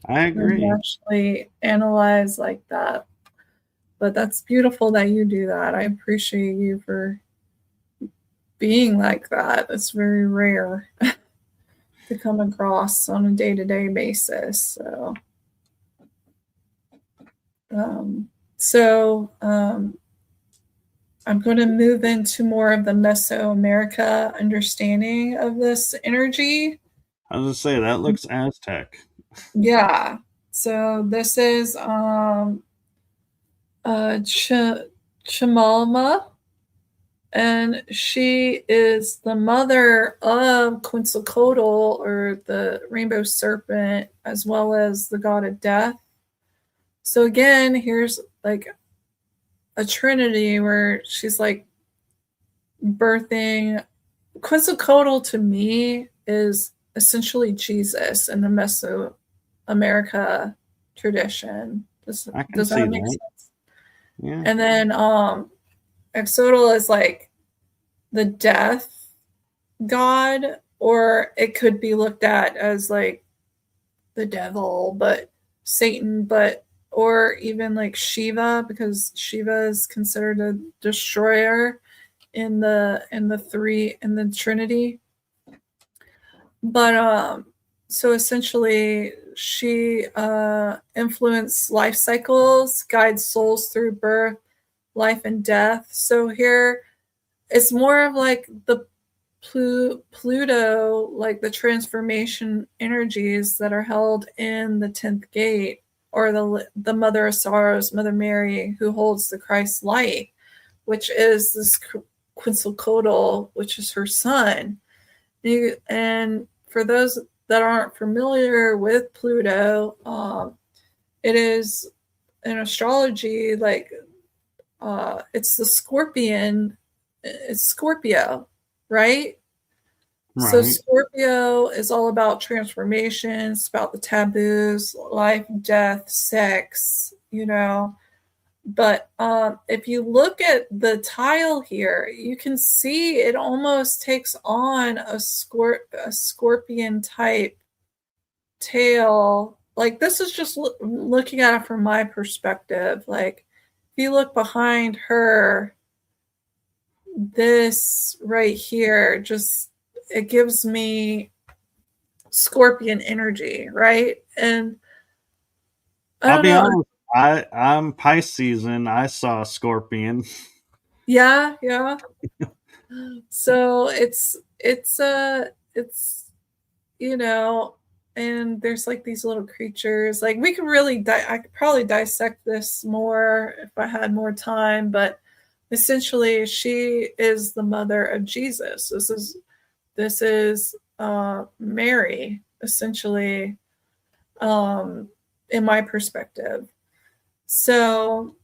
I and agree. actually analyze like that. But that's beautiful that you do that. I appreciate you for being like that. It's very rare to come across on a day-to-day basis. So I'm going to move into more of the Mesoamerica understanding of this energy. I was going to say, that looks Aztec. Yeah. So this is Chimalma, and she is the mother of Quetzalcoatl, or the rainbow serpent, as well as the god of death. So again, here's like a trinity where she's like birthing. Quetzalcoatl to me is essentially Jesus in the Mesoamerica tradition. Does that make sense? Yeah. And then Axolotl is like the death god, or it could be looked at as like the devil, but Satan, or even like Shiva, because Shiva is considered a destroyer in the Trinity. But so essentially she influenced life cycles, guides souls through birth, life, and death. So here it's more of like the Pluto, like the transformation energies that are held in the 10th gate, or the Mother of Sorrows, Mother Mary, who holds the Christ light, which is this Quetzalcoatl, which is her son. And for those that aren't familiar with Pluto, it is in astrology like it's the Scorpion. It's Scorpio, right? So Scorpio is all about transformations, it's about the taboos, life, death, sex, But if you look at the tile here, you can see it almost takes on a scorpion type tail. Like, this is just looking at it from my perspective. Like, if you look behind her, this right here, just it gives me scorpion energy, right? And I'll be honest, I'm Pisces and I saw a scorpion. Yeah. So it's and there's like these little creatures. Like, we could really I could probably dissect this more if I had more time, but essentially she is the mother of Jesus. This is Mary, essentially, in my perspective. So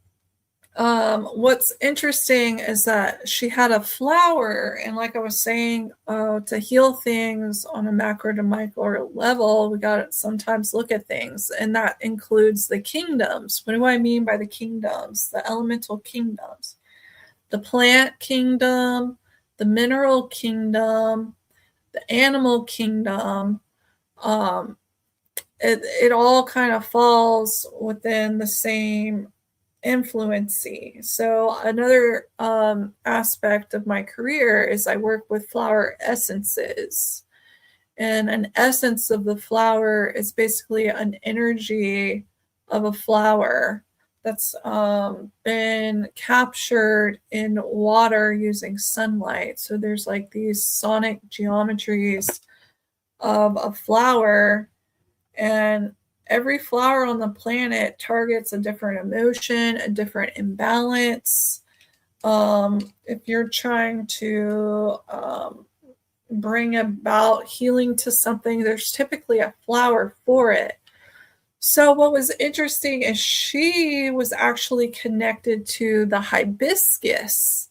what's interesting is that she had a flower, and like I was saying, to heal things on a macro to micro level, we got to sometimes look at things, and that includes the kingdoms. What do I mean by the kingdoms? The elemental kingdoms, the plant kingdom, the mineral kingdom, the animal kingdom. It all kind of falls within the same influency. So another aspect of my career is I work with flower essences. And an essence of the flower is basically an energy of a flower that's been captured in water using sunlight. So there's like these sonic geometries of a flower, and every flower on the planet targets a different emotion, a different imbalance. If you're trying to bring about healing to something, there's typically a flower for it. So what was interesting is she was actually connected to the hibiscus.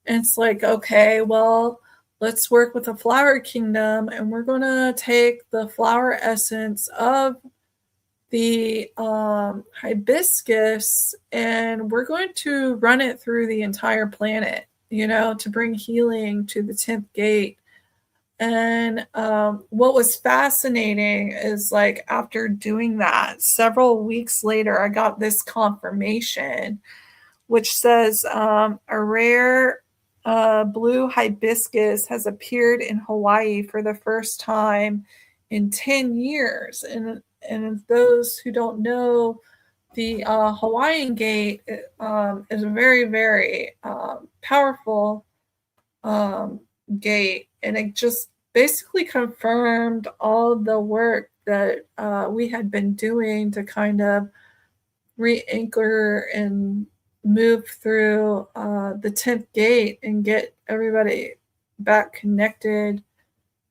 And it's like, okay, well, let's work with the flower kingdom, and we're going to take the flower essence of the hibiscus, and we're going to run it through the entire planet, to bring healing to the 10th gate. And what was fascinating is, like, after doing that, several weeks later, I got this confirmation, which says a rare blue hibiscus has appeared in Hawaii for the first time in 10 years. And those who don't know, the Hawaiian gate is a very, very powerful gate. And it just basically confirmed all the work that we had been doing to kind of re-anchor and move through the 10th gate and get everybody back connected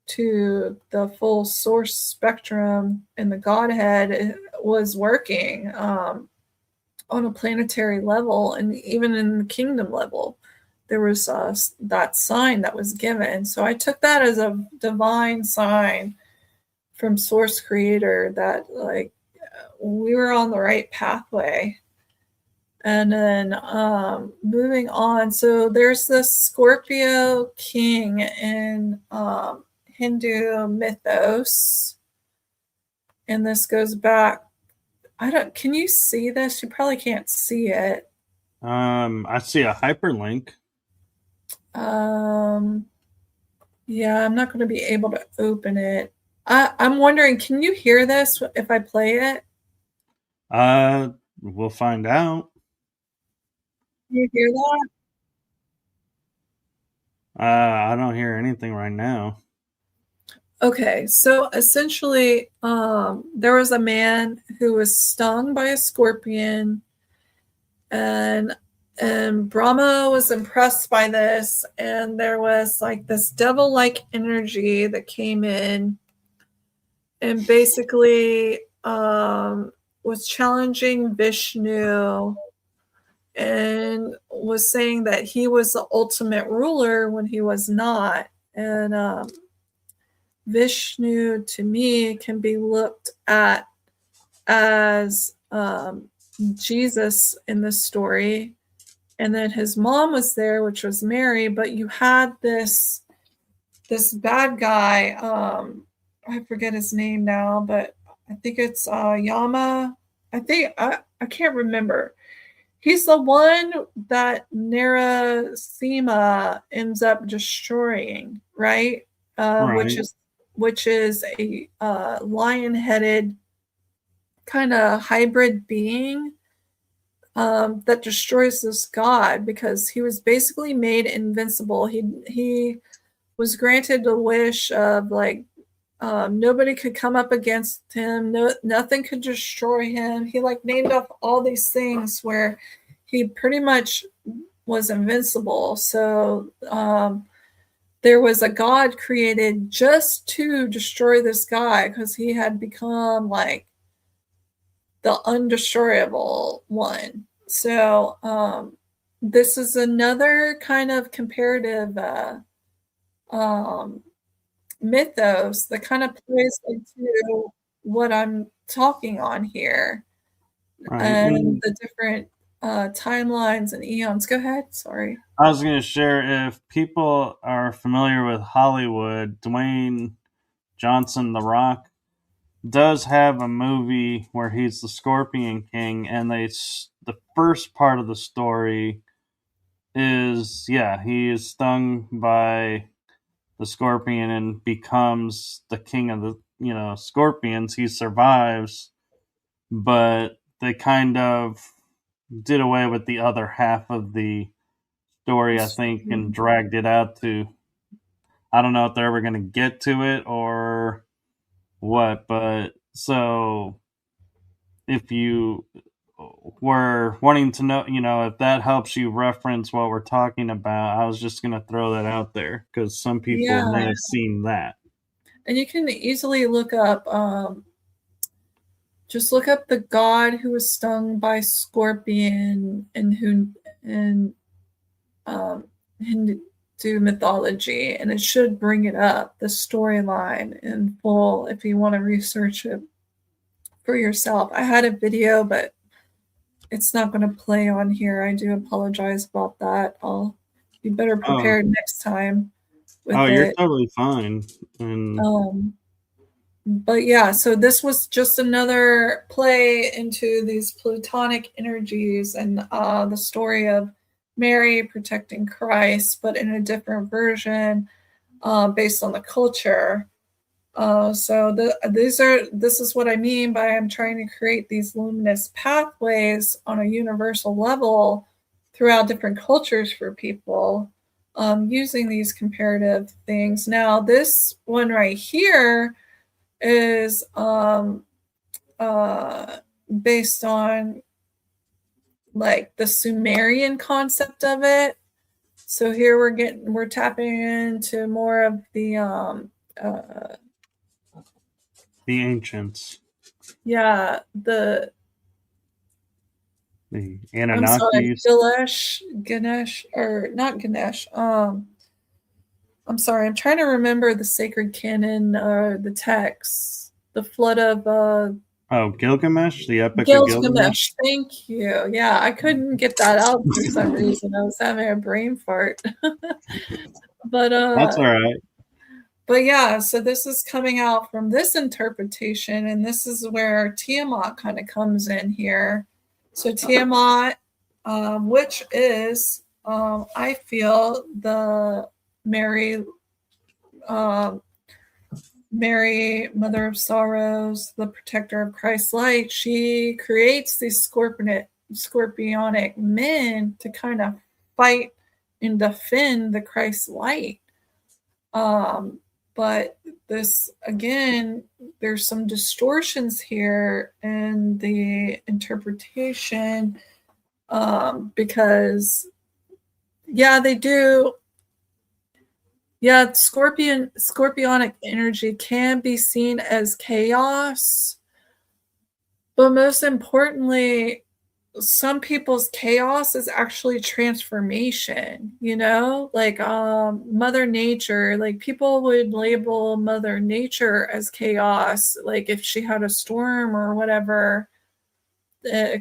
to the full source spectrum, and the Godhead was working on a planetary level and even in the kingdom level. There was that sign that was given. So I took that as a divine sign from Source Creator that, like, we were on the right pathway. And then moving on, so there's this Scorpio king in Hindu mythos, and this goes back. Can you see this? You probably can't see it. I see a hyperlink. Yeah, I'm not going to be able to open it. I'm wondering, can you hear this if I play it? We'll find out. Can you hear that? I don't hear anything right now. Okay, so essentially, there was a man who was stung by a scorpion, and Brahma was impressed by this, and there was like this devil-like energy that came in, and basically was challenging Vishnu and was saying that he was the ultimate ruler when he was not. And Vishnu, to me, can be looked at as Jesus in this story. And then his mom was there, which was Mary, but you had this bad guy. I forget his name now, but I think it's Yama. I can't remember. He's the one that Narasima ends up destroying, right? Right. Which is a lion-headed kind of hybrid being that destroys this god, because he was basically made invincible. He was granted a wish of, like, nobody could come up against him. Nothing could destroy him. He, like, named off all these things where he pretty much was invincible. So there was a god created just to destroy this guy, because he had become like the undestroyable one. So this is another kind of comparative mythos that kind of plays into what I'm talking on here, Right. and And the different timelines and eons. Go ahead. Sorry. I was going to share, if people are familiar with Hollywood, Dwayne Johnson, The Rock, does have a movie where he's the Scorpion King, and the first part of the story is, yeah, he is stung by the scorpion and becomes the king of the scorpions. He survives, but they kind of did away with the other half of the story, I think, and dragged it out to, I don't know if they're ever going to get to it or what, but so if you were wanting to know, if that helps you reference what we're talking about, I was just going to throw that out there because some people may Yeah, have seen that. and you can easily look up. Just look up the god who was stung by scorpion and who in Hindu mythology, and it should bring it up, the storyline in full, if you want to research it for yourself. I had a video, but it's not going to play on here. I do apologize about that. I'll be better Oh, prepared next time oh, with you're it. totally fine. And But yeah, so this was just another play into these plutonic energies and the story of Mary protecting Christ, but in a different version based on the culture. This is what I mean by I'm trying to create these luminous pathways on a universal level throughout different cultures for people using these comparative things. Now, this one right here is based on like the Sumerian concept of it. So here we're tapping into more of the ancients, yeah, the I'm sorry, Anunnakis. Ganesh, or not Ganesh. I'm sorry, I'm trying to remember the sacred canon, the texts, the flood of Oh, Gilgamesh, the Epic of Gilgamesh. Gilgamesh. Thank you. Yeah, I couldn't get that out for some reason. I was having a brain fart. but That's all right. But yeah, so this is coming out from this interpretation, and this is where Tiamat kind of comes in here. So Tiamat, which is, I feel, the Mary, Mary, Mother of Sorrows, the protector of Christ's light. She creates these scorpionic men to kind of fight and defend the Christ light. But this, again, there's some distortions here in the interpretation because, yeah, they do. Yeah, scorpionic energy can be seen as chaos, but most importantly, some people's chaos is actually transformation, like mother nature. Like people would label mother nature as chaos, like if she had a storm or whatever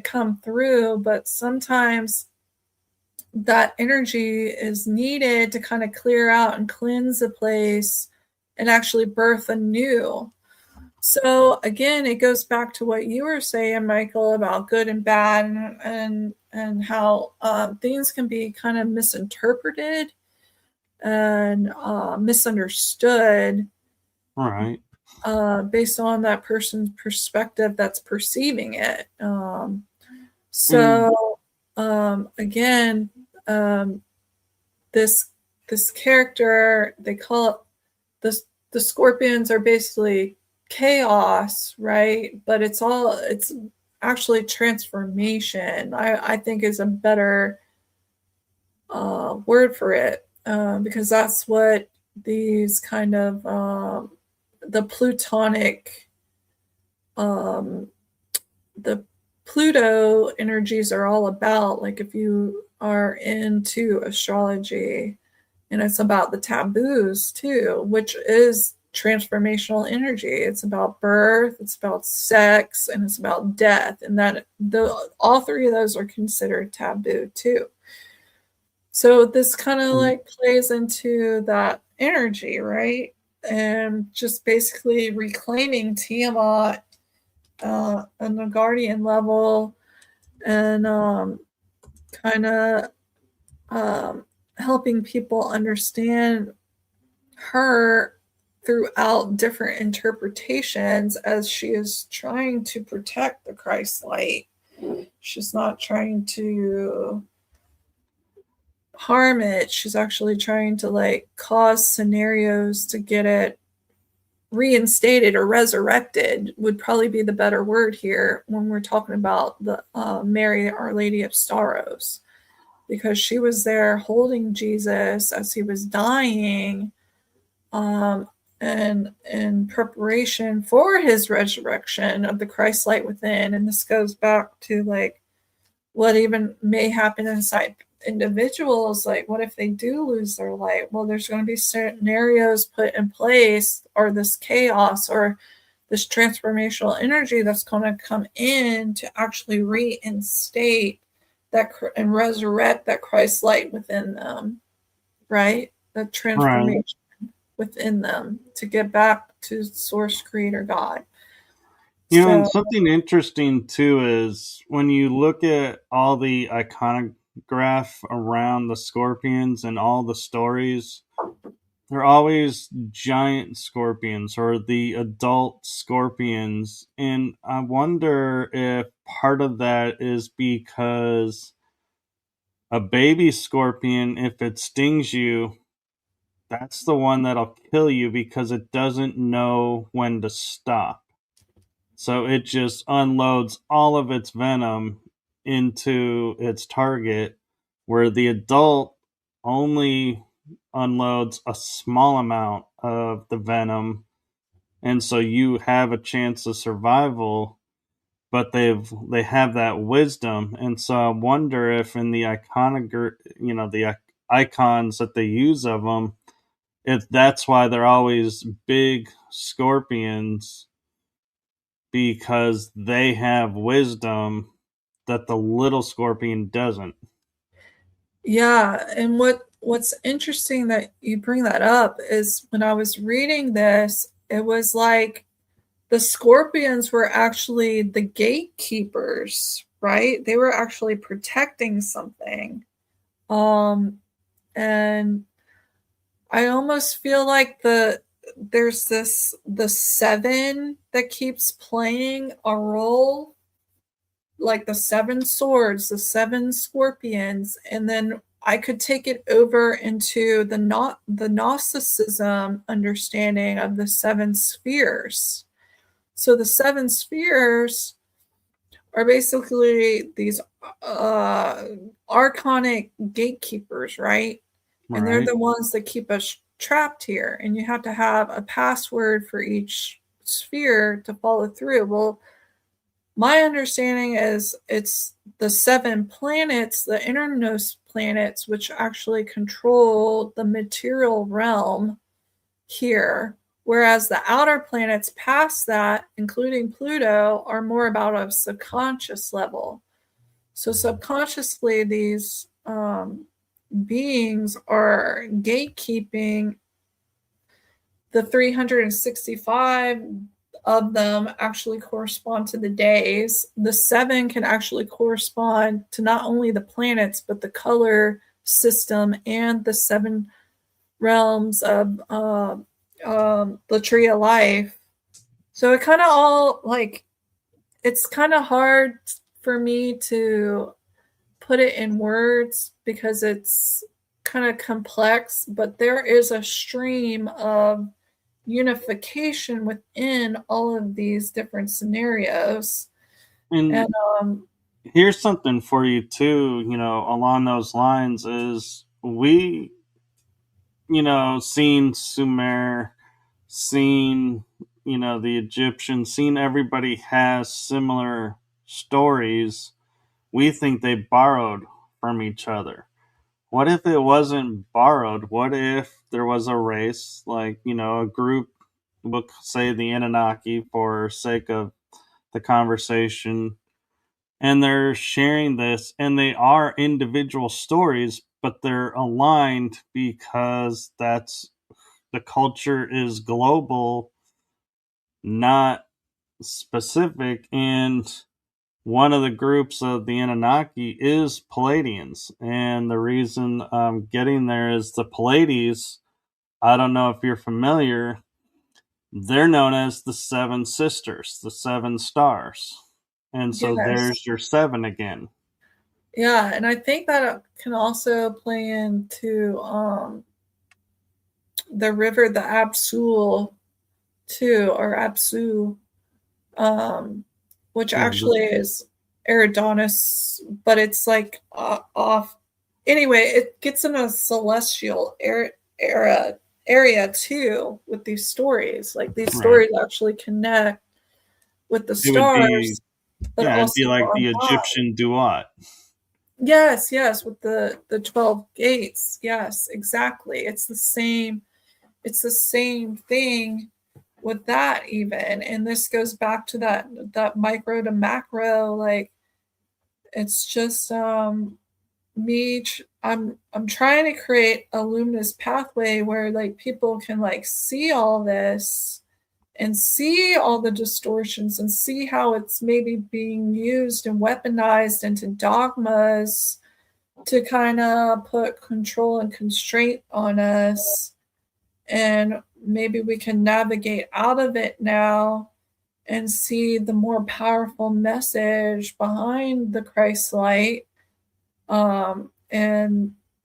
come through, but sometimes that energy is needed to kind of clear out and cleanse a place and actually birth anew. So again, it goes back to what you were saying, Michael, about good and bad, and how things can be kind of misinterpreted and misunderstood, Right. Based on that person's perspective that's perceiving it. Again, this character, they call it the scorpions are basically chaos, right? But it's actually transformation. I think is a better word for it because that's what these kind of the plutonic the Pluto energies are all about. Like if you are into astrology, and it's about the taboos too, which is transformational energy. It's about birth, it's about sex, and it's about death. And that all three of those are considered taboo too. So this kind of like plays into that energy, right? And just basically reclaiming Tiamat on the guardian level, and kind of helping people understand her throughout different interpretations as she is trying to protect the Christ light. She's not trying to harm it. She's actually trying to like cause scenarios to get it reinstated or resurrected, would probably be the better word here when we're talking about the Mary, Our Lady of Sorrows, because she was there holding Jesus as he was dying, and in preparation for his resurrection of the Christ light within. And this goes back to like what even may happen inside individuals. Like, what if they do lose their light? Well, there's going to be scenarios put in place, or this chaos, or this transformational energy that's going to come in to actually reinstate that and resurrect that Christ light within them, right? That transformation within them to get back to source creator God. And something interesting too is when you look at all the graph around the scorpions and all the stories, they're always giant scorpions or the adult scorpions. And I wonder if part of that is because a baby scorpion, if it stings you, that's the one that'll kill you because it doesn't know when to stop. So it just unloads all of its venom into its target, where the adult only unloads a small amount of the venom. And so you have a chance of survival, but they have that wisdom. And so I wonder if in the the icons that they use of them, if that's why they're always big scorpions, because they have wisdom that the little scorpion doesn't. Yeah, and what's interesting that you bring that up is when I was reading this, it was like the scorpions were actually the gatekeepers, right? They were actually protecting something. And I almost feel like there's the seven that keeps playing a role, like the seven swords, the seven scorpions, and then I could take it over into the Gnosticism understanding of the seven spheres. So the seven spheres are basically these archonic gatekeepers, right? And they're Right. the ones that keep us trapped here. And you have to have a password for each sphere to follow through. Well, my understanding is it's the seven planets, the innermost planets, which actually control the material realm here. Whereas the outer planets past that, including Pluto, are more about a subconscious level. So subconsciously, these beings are gatekeeping the 365 of them actually correspond to the days. The seven can actually correspond to not only the planets, but the color system and the seven realms of the tree of life. So it kind of all like, it's kind of hard for me to put it in words because it's kind of complex, but there is a stream of unification within all of these different scenarios. And And here's something for you too, along those lines is we, seen Sumer, seen, the Egyptians, seen everybody has similar stories. We think they borrowed from each other. What if it wasn't borrowed? What if there was a race, like, a group, we'll say the Anunnaki for sake of the conversation, and they're sharing this, and they are individual stories, but they're aligned because that's the culture is global, not specific. And one of the groups of the Anunnaki is Palladians. And the reason I'm getting there is the Pleiades, I don't know if you're familiar, they're known as the Seven Sisters, the Seven Stars. And so yes, there's your seven again. yeah, and I think that can also play into the river, the Absul too, or Absu, um, which Yeah, actually is Eridanus, but it's like off. Anyway, it gets in a celestial era area too with these stories. Like these right. stories actually connect with the It would be, stars, but yeah, it'd be also like our the body. Egyptian duat. Yes, yes, with the 12 gates. Yes, exactly. It's the same thing with that even. And this goes back to that micro to macro, like it's just I'm trying to create a luminous pathway where like people can like see all this and see all the distortions and see how it's maybe being used and weaponized into dogmas to kind of put control and constraint on us. And maybe we can navigate out of it now and see the more powerful message behind the Christ light, and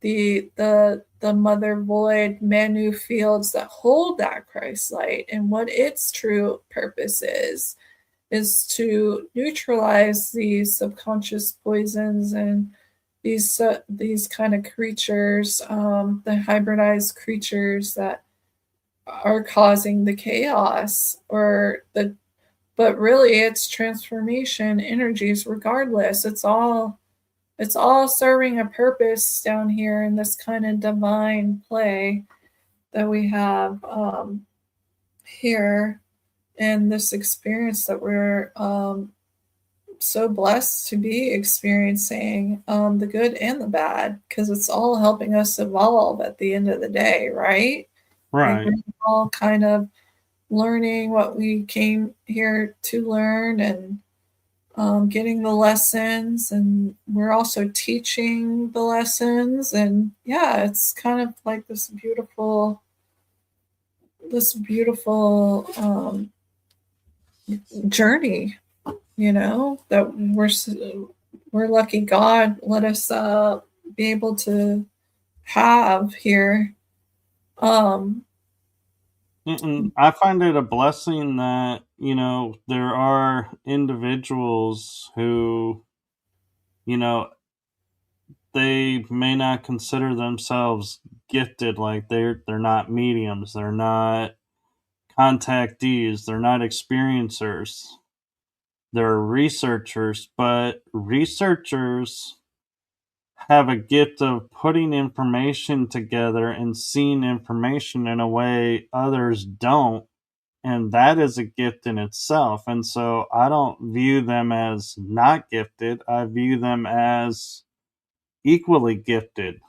the mother void Manu fields that hold that Christ light, and what its true purpose is to neutralize these subconscious poisons and these kind of creatures, the hybridized creatures that are causing the chaos, but really it's transformation energies regardless. It's all serving a purpose down here in this kind of divine play that we have, here, and this experience that we're, so blessed to be experiencing, the good and the bad, because it's all helping us evolve at the end of the day, right? Like Right. we're all kind of learning what we came here to learn, and getting the lessons, and we're also teaching the lessons. And yeah, it's kind of like this beautiful journey, that we're lucky God let us be able to have here. um And I find it a blessing that, there are individuals who, you know, they may not consider themselves gifted, like they're not mediums, they're not contactees, they're not experiencers. They're researchers, but researchers have a gift of putting information together and seeing information in a way others don't, and that is a gift in itself. And so I don't view them as not gifted, I view them as equally gifted.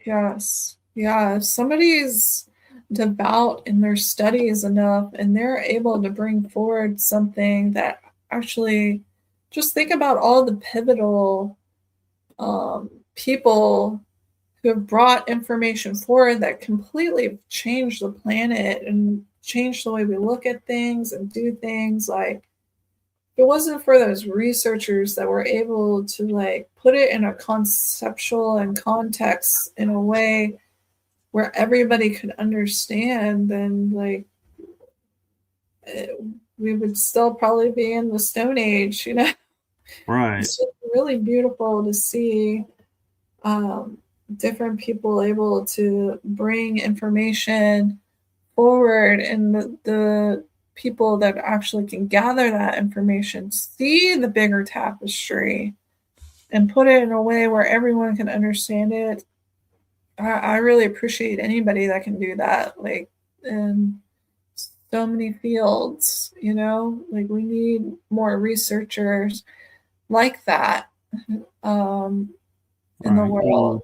yes, yeah, if somebody's devout in their studies enough and they're able to bring forward something that actually, just think about all the pivotal people who have brought information forward that completely changed the planet and changed the way we look at things and do things. Like, if it wasn't for those researchers that were able to like put it in a conceptual and context in a way where everybody could understand, then like we would still probably be in the Stone Age. Right. It's just really beautiful to see, um, different people able to bring information forward, and the people that actually can gather that information see the bigger tapestry and put it in a way where everyone can understand it. I really appreciate anybody that can do that, like in so many fields. Like we need more researchers like that, um, in the Right. world.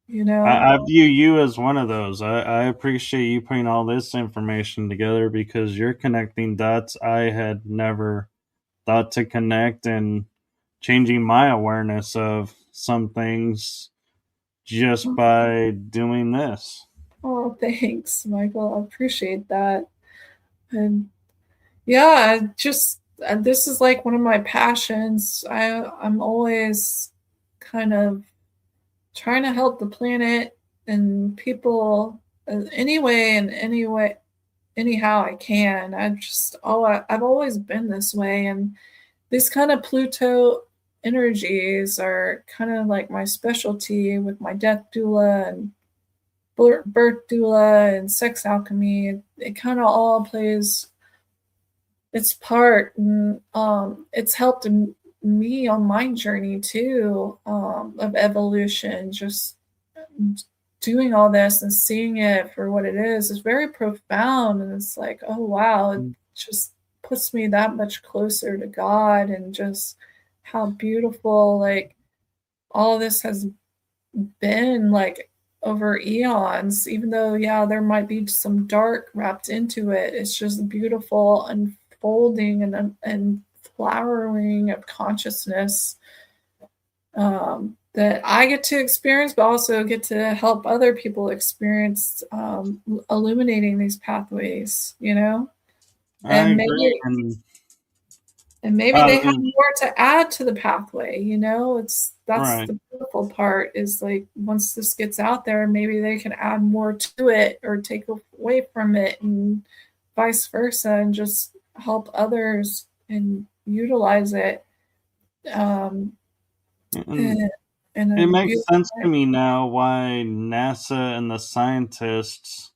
And you know I view you as one of those. I appreciate you putting all this information together because you're connecting dots I had never thought to connect, and changing my awareness of some things just by doing this. Oh, thanks, Michael. I appreciate that. And yeah, just this is like one of my passions. I'm always kind of trying to help the planet and people, anyway, and anyway, anyhow I can. I've always been this way, and these kind of Pluto energies are kind of like my specialty with my death doula and birth doula and sex alchemy. It kind of all plays its part, and it's helped me on my journey too, of evolution. Just doing all this and seeing it for what it is very profound, and it's like, oh wow, it just puts me that much closer to God, and just how beautiful like all this has been, like, over eons. Even though, yeah, there might be some dark wrapped into it, it's just beautiful unfolding and flowering of consciousness, that I get to experience, but also get to help other people experience illuminating these pathways, you know? I And agree. maybe they have And more to add to the pathway, you know? That's right. the beautiful part is like once this gets out there, maybe they can add more to it or take away from it and vice versa and just help others and utilize it And in, in a it makes beautiful sense to way. me now why NASA and the scientists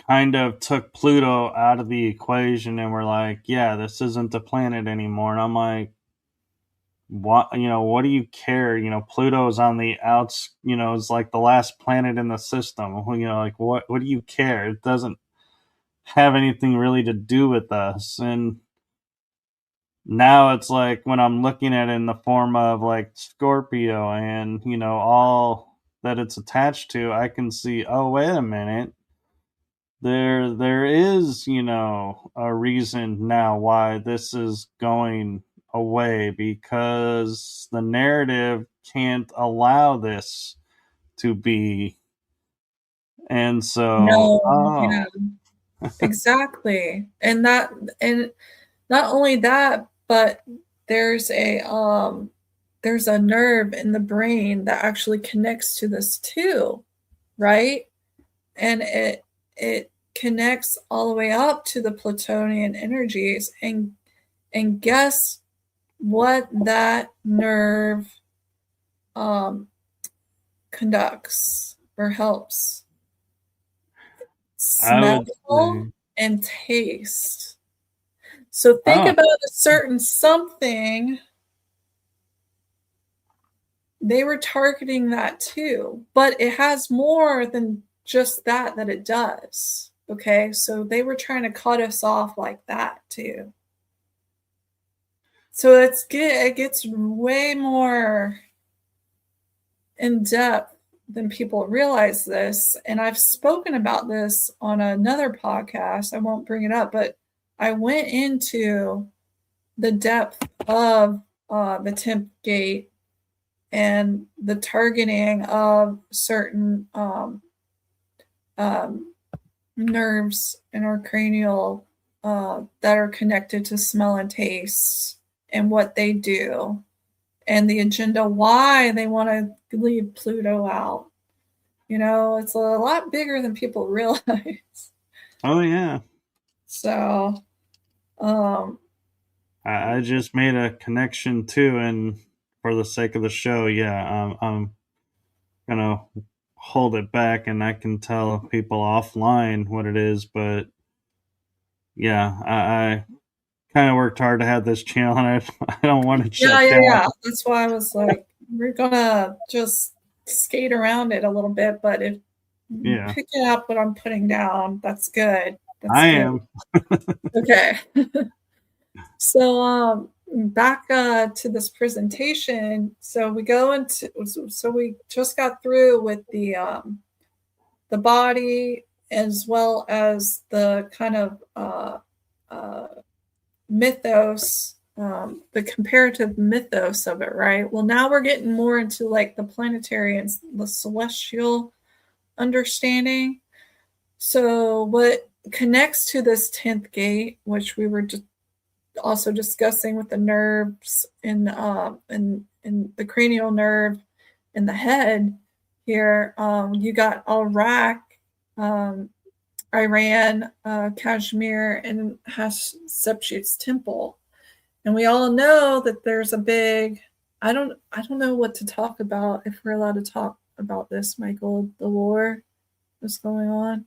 kind of took Pluto out of the equation and were like, yeah, this isn't a planet anymore. And I'm like, what, what do you care? Pluto's on the outs, it's like the last planet in the system. Like what do you care? It doesn't have anything really to do with us. And now it's like when I'm looking at it in the form of like Scorpio and, all that it's attached to, I can see, oh, wait a minute. There is, a reason now why this is going away because the narrative can't allow this to be. And so, No, yeah, oh, exactly. And not only that, but there's a there's a nerve in the brain that actually connects to this too, right? And it connects all the way up to the Plutonian energies and guess what that nerve um conducts or helps? I would Smell say, and taste. So think oh, about a certain something. They were targeting that too, but it has more than just that it does. Okay, so they were trying to cut us off like that too. So it gets way more in depth than people realize this. And I've spoken about this on another podcast. I won't bring it up, but I went into the depth of the 10th gate and the targeting of certain um, nerves in our cranial that are connected to smell and taste and what they do and the agenda why they want to leave Pluto out. You know, it's a lot bigger than people realize. oh yeah. So, um, I just made a connection too, and for the sake of the show, yeah, I'm gonna hold it back, and I can tell people offline what it is. But yeah, I kind of worked hard to have this channel, and I don't want it yeah, shut yeah, down. yeah. That's why I was like, we're gonna just skate around it a little bit, but if Yeah, picking up what I'm putting down, that's good. That's I good. am. Okay. So back to this presentation. So we go into so we just got through with the body as well as the kind of uh, mythos, the comparative mythos of it, right? Well, now we're getting more into like the planetary and the celestial understanding. So what connects to this 10th gate, which we were just also discussing with the nerves in the cranial nerve in the head here, you got Iraq, um, Iran, Kashmir, and Hatshepsut's temple. And we all know that there's a big I don't know what to talk about if we're allowed to talk about this, Michael, the war that's going on.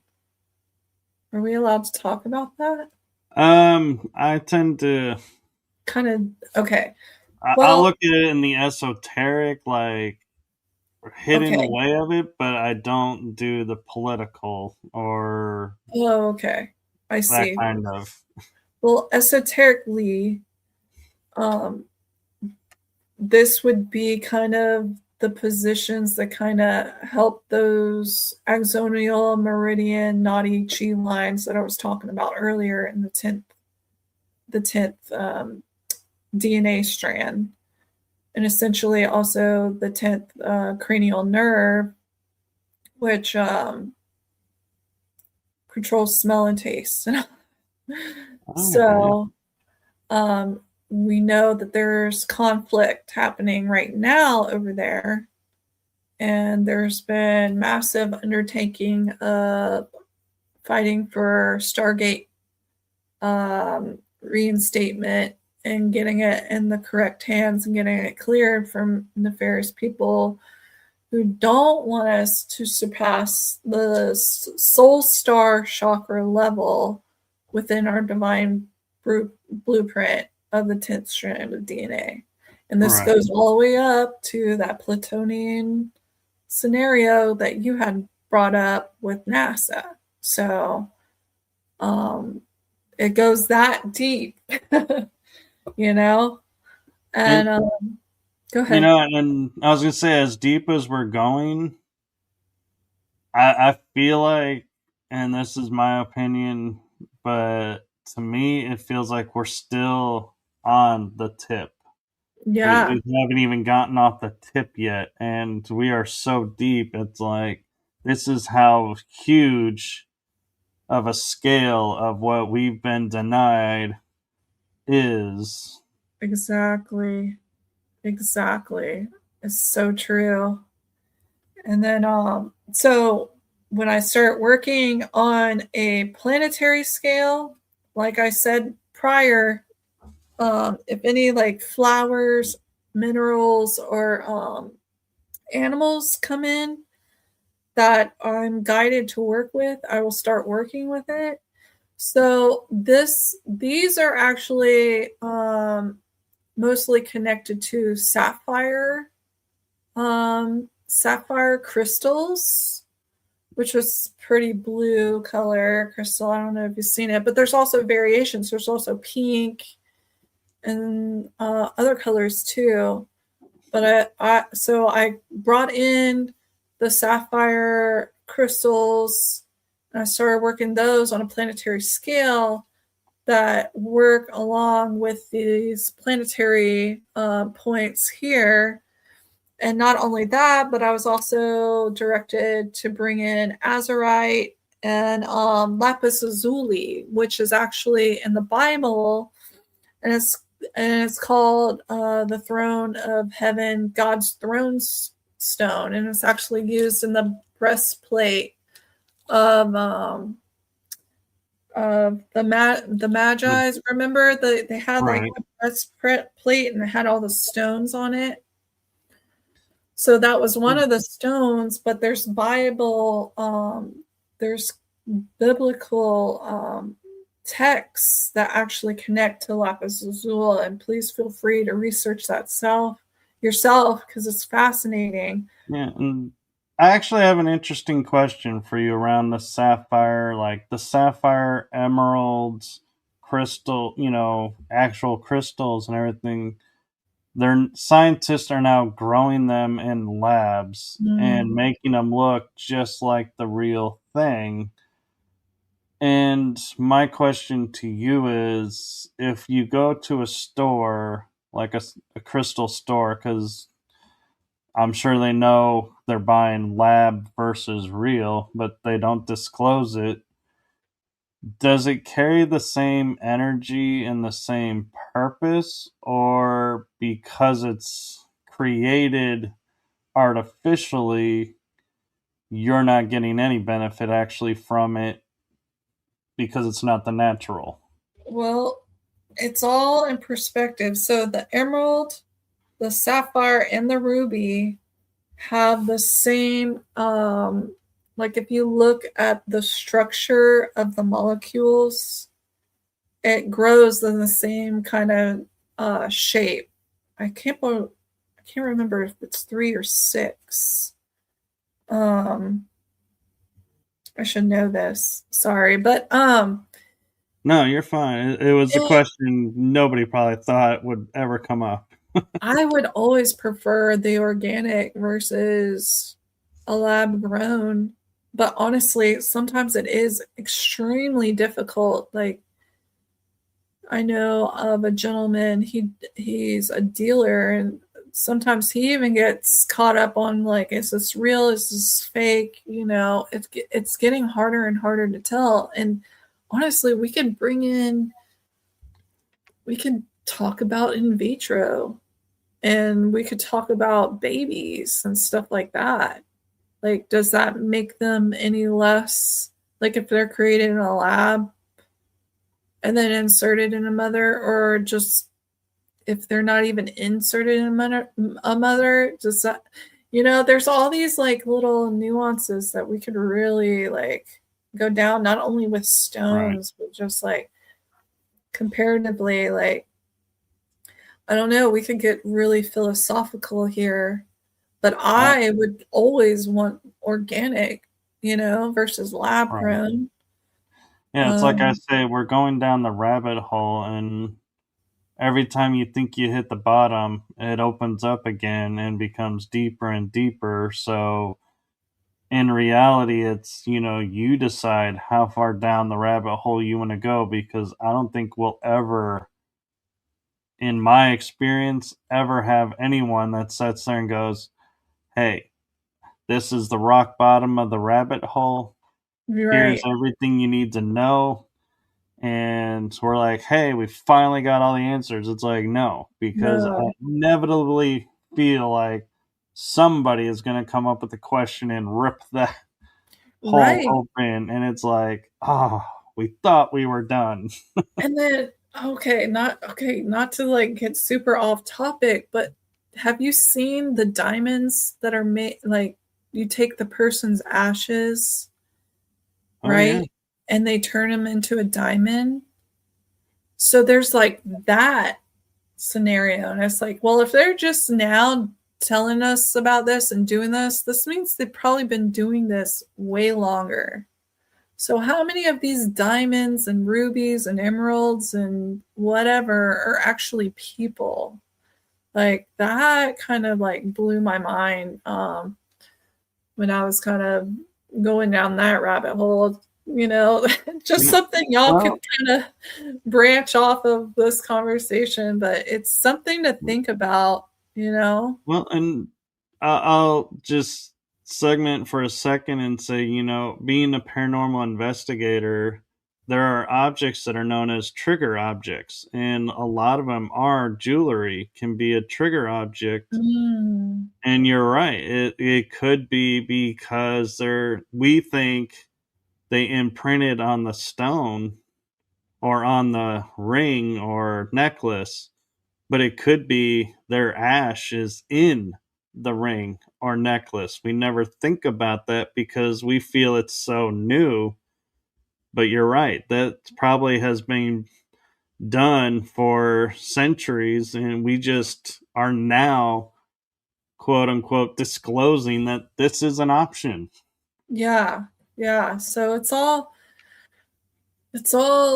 Are we allowed to talk about that? I tend to. Kind of okay. I Well, look at it in the esoteric, like hidden okay. way of it, but I don't do the political or Oh, okay. I that see. kind of. Well, esoterically, um, this would be kind of the positions that kind of help those axonal meridian naughty chi lines that I was talking about earlier in the 10th DNA strand. and essentially also the 10th cranial nerve, which controls smell and taste. Oh, yeah. So we know that there's conflict happening right now over there, and there's been massive undertaking of fighting for Stargate reinstatement and getting it in the correct hands and getting it cleared from nefarious people who don't want us to surpass the soul star chakra level within our divine blueprint of the 10th strand of DNA. And this Right. goes all the way up to that Plutonian scenario that you had brought up with NASA. So it goes that deep, you know? And, And go ahead. and I was going to say, as deep as we're going, I feel like, and this is my opinion, but to me, it feels like we're still on the tip. Yeah, We haven't even gotten off the tip yet, and we are so deep. It's like this is how huge of a scale of what we've been denied is. exactly. Exactly. It's so true. And then, so when I start working on a planetary scale, like I said prior, if any like flowers, minerals, or animals come in that I'm guided to work with, I will start working with it. So these are actually mostly connected to sapphire crystals, which was pretty blue color crystal. I don't know if you've seen it, but there's also variations. There's also pink and other colors too. But I brought in the sapphire crystals and I started working those on a planetary scale that work along with these planetary points here. And not only that, but I was also directed to bring in azurite and lapis lazuli, which is actually in the Bible, and it's called the throne of heaven, God's throne stone, and it's actually used in the breastplate of the Magi's. Remember they had like Right. a breastplate and it had all the stones on it. So that was one of the stones, but there's biblical texts that actually connect to lapis lazuli, and please feel free to research that yourself because it's fascinating. Yeah, and I actually have an interesting question for you around the sapphire, like the sapphire, emeralds, crystal, actual crystals and everything. Their scientists are now growing them in labs and Mm. making them look just like the real thing. And my question to you is, if you go to a store, like a crystal store, because I'm sure they know they're buying lab versus real, but they don't disclose it. Does it carry the same energy and the same purpose, or because it's created artificially, you're not getting any benefit actually from it because it's not the natural? Well, it's all in perspective. So the emerald, the sapphire, and the ruby have the same like if you look at the structure of the molecules, it grows in the same kind of shape. I can't remember if it's 3 or 6. um I should know this, sorry, but No, you're fine. It was a it, question nobody probably thought would ever come up. I would always prefer the organic versus a lab grown. But honestly, sometimes it is extremely difficult. Like I know of a gentleman, he's a dealer and sometimes he even gets caught up on like, is this real? Is this fake? It's getting harder and harder to tell. And honestly, we can talk about in vitro, and we could talk about babies and stuff like that. Like, does that make them any less, like if they're created in a lab and then inserted in a mother, or just if they're not even inserted in a mother, does that, there's all these like little nuances that we could really like go down, not only with Right. stones, but just like comparatively, like, I don't know, we could get really philosophical here, but Uh, I would always want organic, versus lab right. grown. Yeah, it's like I Um, say, we're going down the rabbit hole, and every time you think you hit the bottom, it opens up again and becomes deeper and deeper. So in reality, it's, you decide how far down the rabbit hole you want to go, because I don't think we'll ever, in my experience, ever have anyone that sits there and goes, hey, this is the rock bottom of the rabbit hole. Here's right. everything you need to know. And we're like, hey, we finally got all the answers. It's like, no, because I No. inevitably feel like somebody is going to come up with a question and rip that hole Right. open. And it's like, oh, we thought we were done. And then, not to like get super off topic, but have you seen the diamonds that are made, like you take the person's ashes, Oh, yeah. right? And they turn them into a diamond. So there's like that scenario. And it's like, well, if they're just now telling us about this and doing this means they've probably been doing this way longer. So, how many of these diamonds and rubies and emeralds and whatever are actually people? Like, that kind of like blew my mind, when I was kind of going down that rabbit hole. Just Yeah. something y'all could Well, kind of branch off of this conversation, but it's something to think about. and I'll just segment for a second and say, being a paranormal investigator, there are objects that are known as trigger objects, and a lot of them are jewelry, can be a trigger object. Mm, And you're right. It could be because we think they imprinted on the stone or on the ring or necklace, but it could be their ash is in the ring or necklace. We never think about that because we feel it's so new. But you're right. That probably has been done for centuries, and we just are now, quote unquote, disclosing that this is an option. yeah, yeah. So it's all,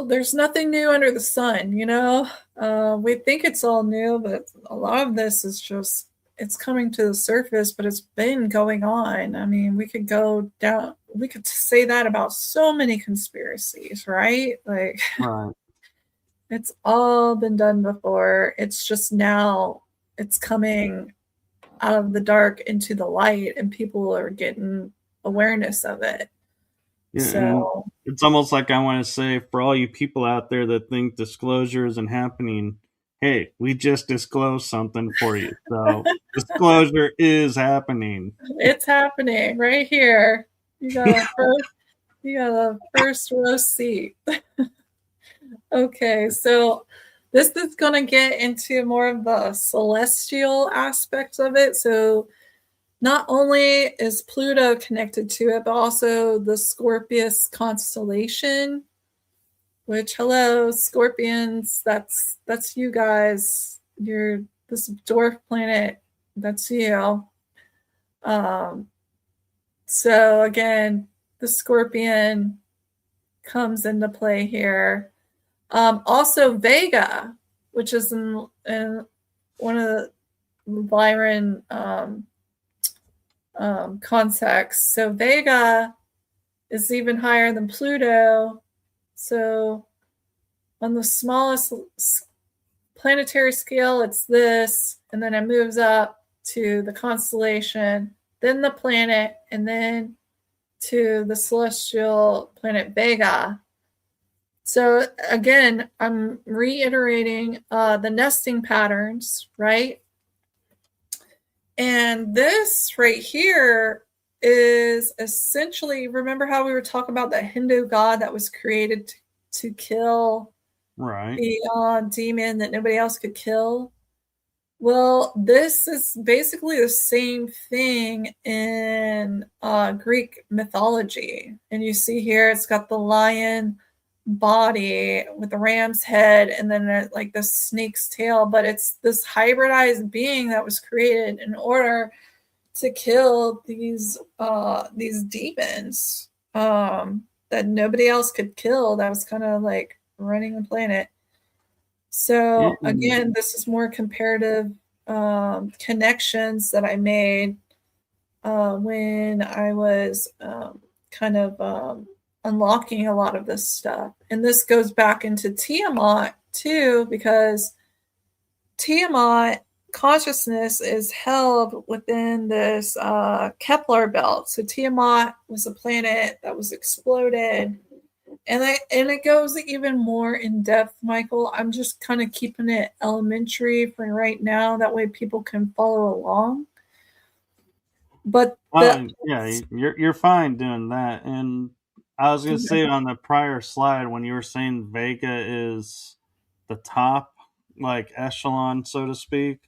there's nothing new under the sun. We think it's all new, but a lot of this is just, it's coming to the surface, but it's been going on. I mean, we could say that about so many conspiracies, right? Like, Right. it's all been done before. It's just now it's coming out of the dark into the light, and people are getting awareness of it. Yeah, and So, it's almost like I want to say, for all you people out there that think disclosure isn't happening, hey, we just disclosed something for you. So disclosure is happening. it's happening right here. You got a first row seat. Okay, so this is going to get into more of the celestial aspects of it. So not only is Pluto connected to it, but also the Scorpius constellation. Which, hello, Scorpions. That's you guys. You're this dwarf planet. That's you. Um, so again, the Scorpion comes into play here. Also, Vega, which is in one of the Byron contexts. So Vega is even higher than Pluto. So on the smallest planetary scale, it's this, and then it moves up to the constellation, then the planet, and then to the celestial planet Vega. So again, I'm reiterating the nesting patterns, right? And this right here is essentially, remember how we were talking about that Hindu god that was created to kill Right. the demon that nobody else could kill? Well, this is basically the same thing in Greek mythology. And you see here, it's got the lion body with the ram's head and then like the snake's tail, but it's this hybridized being that was created in order to kill these demons that nobody else could kill. That was kind of like running the planet. So And again, this is more comparative connections that I made when I was kind of unlocking a lot of this stuff. And this goes back into Tiamat too, because Tiamat consciousness is held within this Kepler belt. So Tiamat was a planet that was exploded. And it goes even more in depth, Michael. I'm just kind of keeping it elementary for right now. That way people can follow along. But well, yeah, you're fine doing that. And I was gonna say on the prior slide when you were saying Vega is the top, like echelon, so to speak.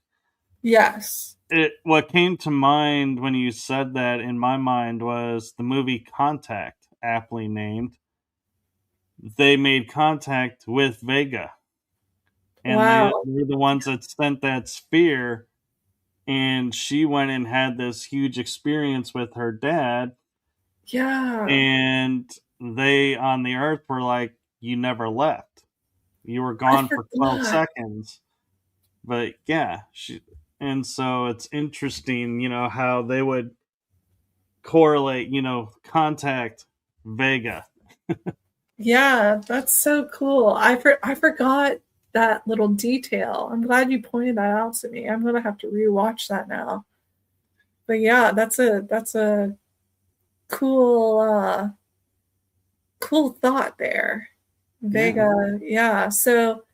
yes. What came to mind when you said that in my mind was the movie Contact, aptly named. They made contact with Vega, and Wow. they're the ones that sent that sphere. And she went and had this huge experience with her dad, Yeah. and they on the Earth were like, "You never left. You were I gone for 12 forgot. seconds." But yeah, and so it's interesting, how they would correlate, contact Vega. Yeah, that's so cool. I forgot that little detail. I'm glad you pointed that out to me. I'm gonna have to rewatch that now. But yeah, that's a cool cool thought there. Yeah, Vega, yeah. So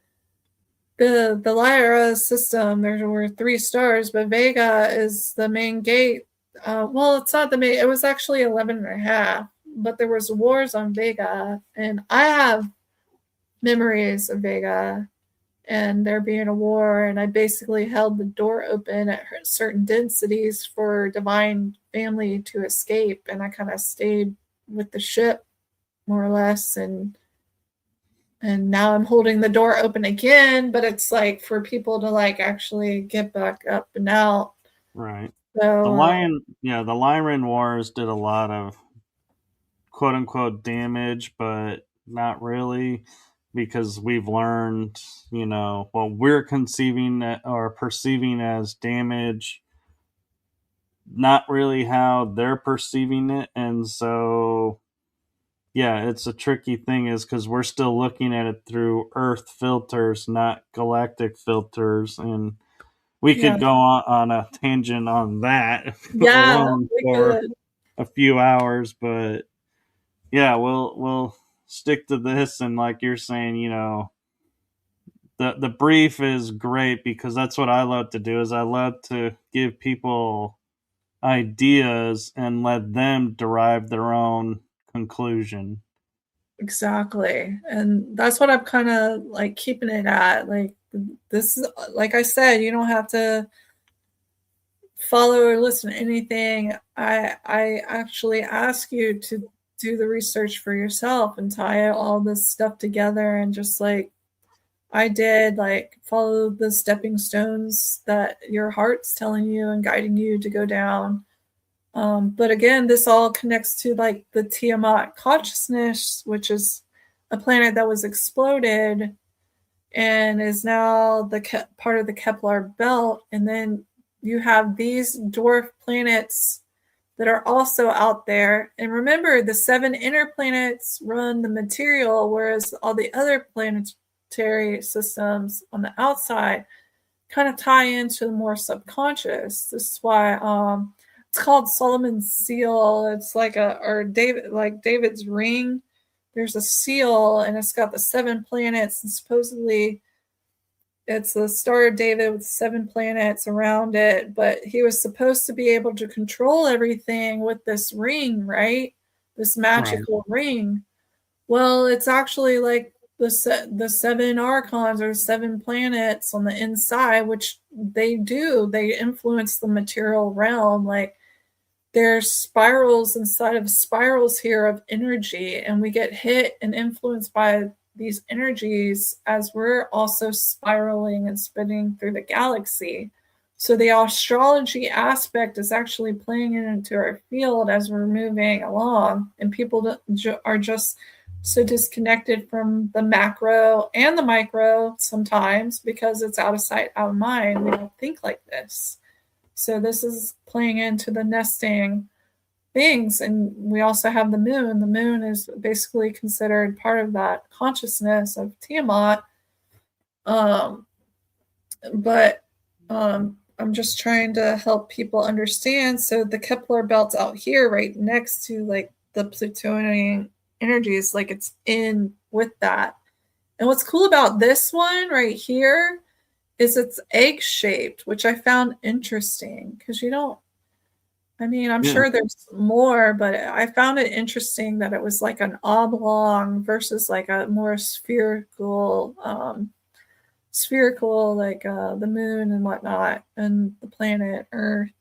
the Lyra system, there were 3 stars, but Vega is the main gate. Well, it's not the main, it was actually 11 and a half, but there was wars on Vega, and I have memories of Vega and there being a war, and I basically held the door open at certain densities for divine family to escape, and I kind of stayed with the ship more or less, and now I'm holding the door open again, but it's like for people to like actually get back up and out. right. The So Lion, yeah, the Lyran Wars did a lot of quote unquote damage, but not really, because we've learned, what we're conceiving or perceiving as damage, not really how they're perceiving it. And so, yeah, it's a tricky thing, is because we're still looking at it through Earth filters, not galactic filters. And we yeah, could go on a tangent on that yeah, alone we for could. a few hours, but yeah, we'll stick to this. And like you're saying, the brief is great, because that's what I love to do. Is I love to give people ideas and let them derive their own conclusion. Exactly. And that's what I'm kind of like keeping it at. Like this is, like I said, you don't have to follow or listen to anything. I actually ask you to do the research for yourself and tie all this stuff together, and just like I did, like follow the stepping stones that your heart's telling you and guiding you to go down. But again, this all connects to like the Tiamat consciousness, which is a planet that was exploded and is now the part of the Kepler belt. And then you have these dwarf planets that are also out there. And remember, the 7 inner planets run the material, whereas all the other planets planetary systems on the outside kind of tie into the more subconscious. This is why it's called Solomon's seal. It's like David's ring. There's a seal and it's got the 7 planets, and supposedly it's the Star of David with 7 planets around it, but he was supposed to be able to control everything with this ring, right? This magical ring. Well, it's actually like the 7 archons or 7 planets on the inside, which they influence the material realm. Like there's spirals inside of spirals here of energy, and we get hit and influenced by these energies as we're also spiraling and spinning through the galaxy. So the astrology aspect is actually playing into our field as we're moving along, and people are just so disconnected from the macro and the micro sometimes because it's out of sight, out of mind. We don't think like this. So this is playing into the nesting things. And we also have the moon. The moon is basically considered part of that consciousness of Tiamat. But I'm just trying to help people understand. So the Kepler belt's out here right next to like the Plutonian energies, like it's in with that. And what's cool about this one right here is it's egg shaped, which I found interesting because I'm sure there's more, but I found it interesting that it was like an oblong versus like a more spherical, like the moon and whatnot, and the planet Earth.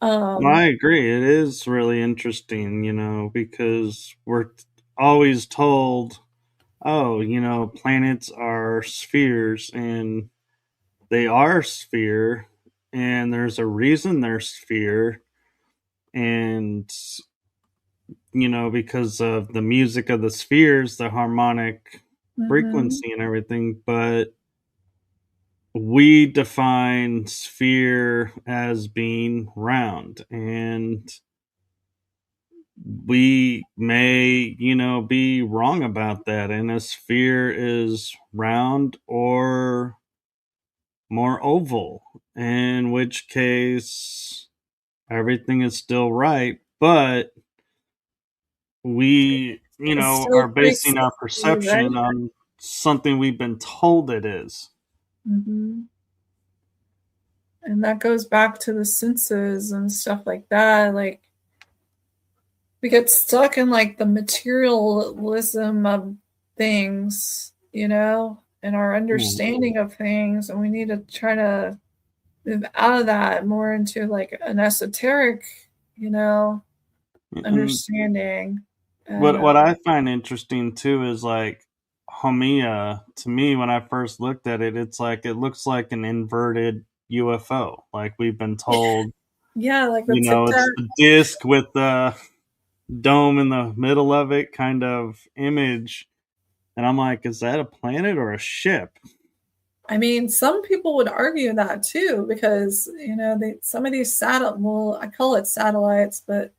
I agree. It is really interesting, because we're always told, oh, planets are spheres, and they are sphere, and there's a reason they're sphere, and because of the music of the spheres, the harmonic frequency and everything. But we define sphere as being round, and we may be wrong about that, and a sphere is round or more oval, in which case everything is still right, but we are basing our perception on something we've been told it is. And that goes back to the senses and stuff like that. Like we get stuck in like the materialism of things, and our understanding of things, and we need to try to move out of that more into like an esoteric, understanding. What I find interesting too is like Haumea. To me, when I first looked at it, it looks like an inverted UFO. Like we've been told, like it's the disc with the dome in the middle of it, kind of image. And I'm like, is that a planet or a ship? Some people would argue that too, because some of these I call it satellites, but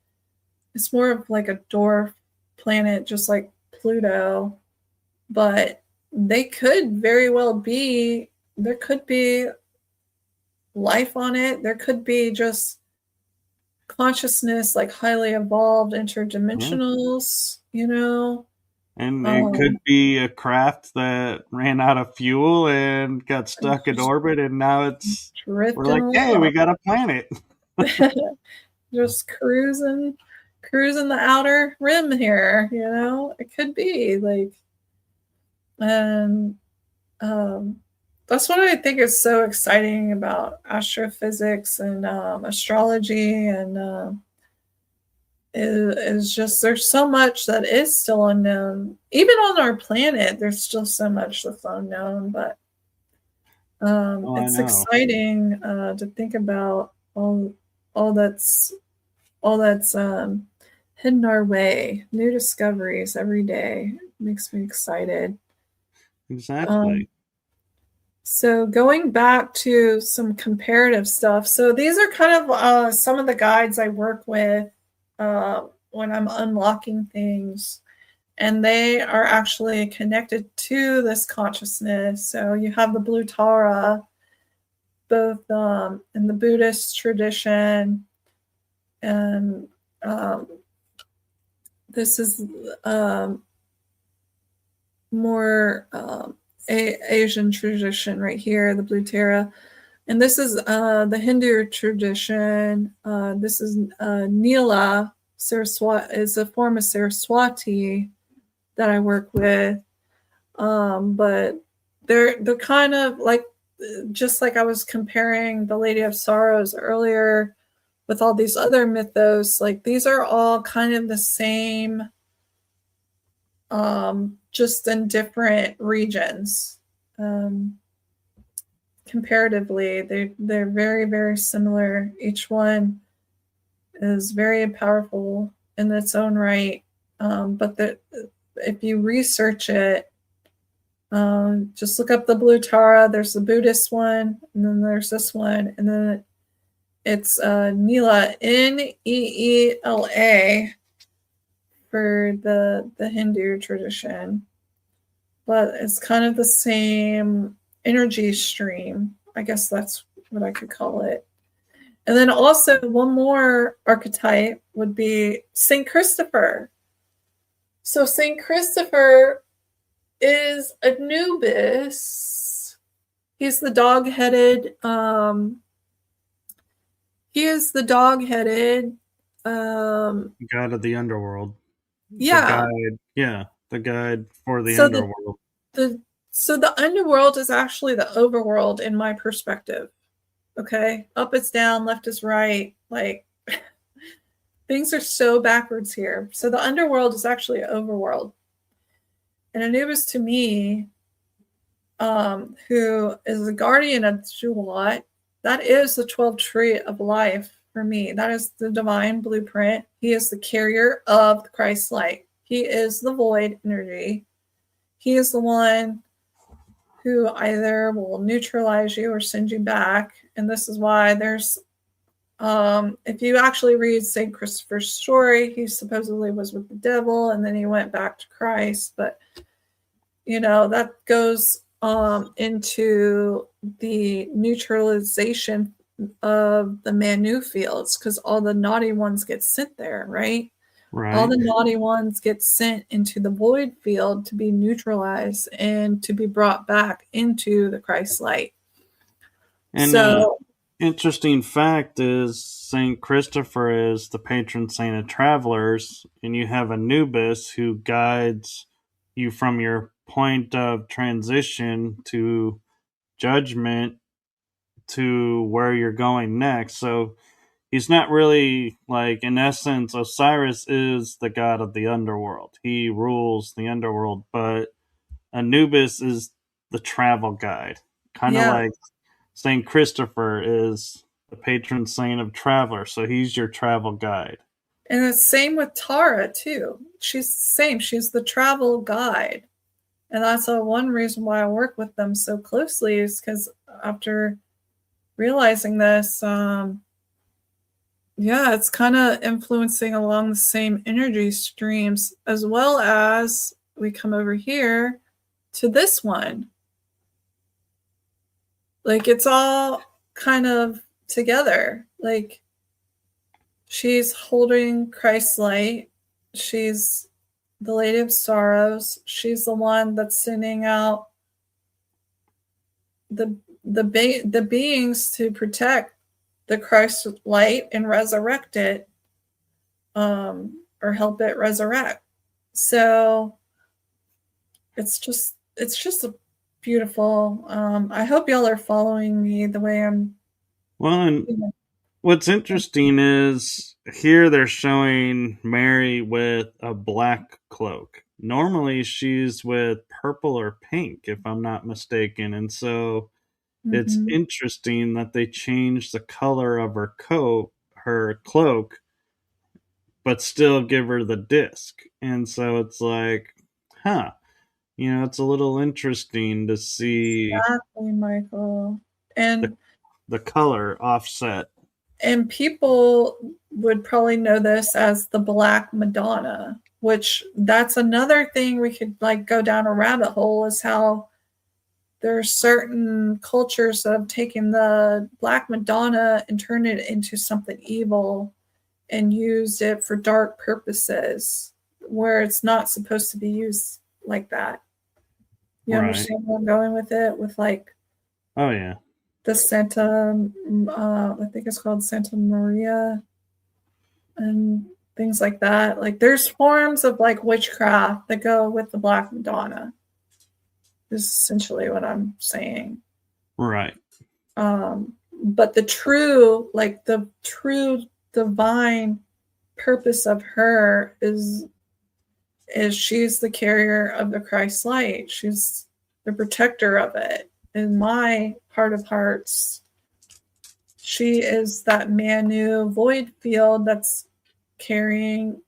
it's more of like a dwarf planet, just like Pluto. But they could very well be. There could be life on it. There could be just consciousness, like highly evolved interdimensionals. And it could be a craft that ran out of fuel and got stuck in orbit, and now we're like, hey, we got a planet. Just cruising the outer rim here, it could be like, and that's what I think is so exciting about astrophysics and astrology, and is just there's so much that is still unknown. Even on our planet, there's still so much that's unknown, but it's exciting to think about all that's hidden our way. New discoveries every day. It makes me excited. Exactly. So going back to some comparative stuff. So these are kind of some of the guides I work with when I'm unlocking things. and they are actually connected to this consciousness. So you have the blue Tara, both in the Buddhist tradition, and this is more Asian tradition right here, the blue Tara. And this is the Hindu tradition. This is Nila Saraswati, is a form of Saraswati that I work with. But they're kind of like, just like I was comparing the Lady of Sorrows earlier with all these other mythos, like these are all kind of the same, just in different regions. Comparatively, they're very, very similar. Each one is very powerful in its own right. But if you research it, just look up the blue Tara. There's the Buddhist one, and then there's this one, and then it's Neela, Neela, for the Hindu tradition. But it's kind of the same energy stream. I guess that's what I could call it. And then also one more archetype would be Saint Christopher. So Saint Christopher is Anubis. He's the dog-headed. He is the dog-headed. God of the underworld. Yeah. The guide for the underworld. So the underworld is actually the overworld in my perspective. Okay, up is down, left is right. Like things are so backwards here. So the underworld is actually an overworld. And Anubis to me, who is the guardian of Shulat, that is the 12 tree of life for me. That is the divine blueprint. He is the carrier of the Christ light. He is the void energy. He is the one who either will neutralize you or send you back. And this is why there's, if you actually read St. Christopher's story, he supposedly was with the devil and then he went back to Christ. But, that goes into the neutralization of the Manu fields, because all the naughty ones get sent there, right? Right. All the naughty ones get sent into the void field to be neutralized and to be brought back into the Christ light. And so, interesting fact is Saint Christopher is the patron saint of travelers, and you have Anubis who guides you from your point of transition to judgment to where you're going next. So he's not really, like, in essence, Osiris is the god of the underworld. He rules the underworld, but Anubis is the travel guide. Kind of like St. Christopher is the patron saint of travelers, so he's your travel guide. And the same with Tara, too. She's the same. She's the travel guide. And that's one reason why I work with them so closely, is because after realizing this, it's kind of influencing along the same energy streams, as well as we come over here to this one. Like it's all kind of together. Like she's holding Christ's light. She's the Lady of Sorrows. She's the one that's sending out the beings to protect the Christ light and resurrect it, or help it resurrect. So it's just a beautiful. I hope y'all are following me the way I'm. Well, and what's interesting is here they're showing Mary with a black cloak. Normally she's with purple or pink, if I'm not mistaken. And so it's interesting that they changed the color of her cloak, but still give her the disc. And so it's like, it's a little interesting to see Exactly, Michael. And the color offset. And people would probably know this as the Black Madonna. which that's another thing we could like go down a rabbit hole, is how there's certain cultures that have taken the Black Madonna and turned it into something evil and used it for dark purposes where it's not supposed to be used like that. You Right. understand where I'm going with it? With like Oh yeah. the Santa, I think it's called Santa Maria and things like that. Like there's forms of like witchcraft that go with the Black Madonna. Is essentially what I'm saying. Right. But the true divine purpose of her is she's the carrier of the Christ light. She's the protector of it. In my heart of hearts, she is that Manu void field that's carrying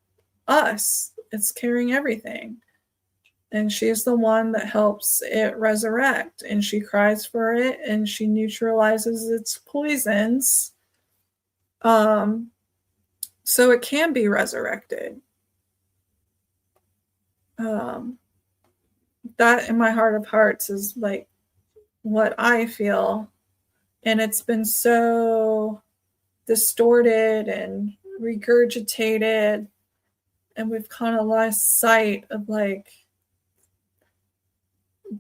us. It's carrying everything. And she's the one that helps it resurrect. And she cries for it and she neutralizes its poisons. So it can be resurrected. That in my heart of hearts is like what I feel. And it's been so distorted and regurgitated. And we've kind of lost sight of like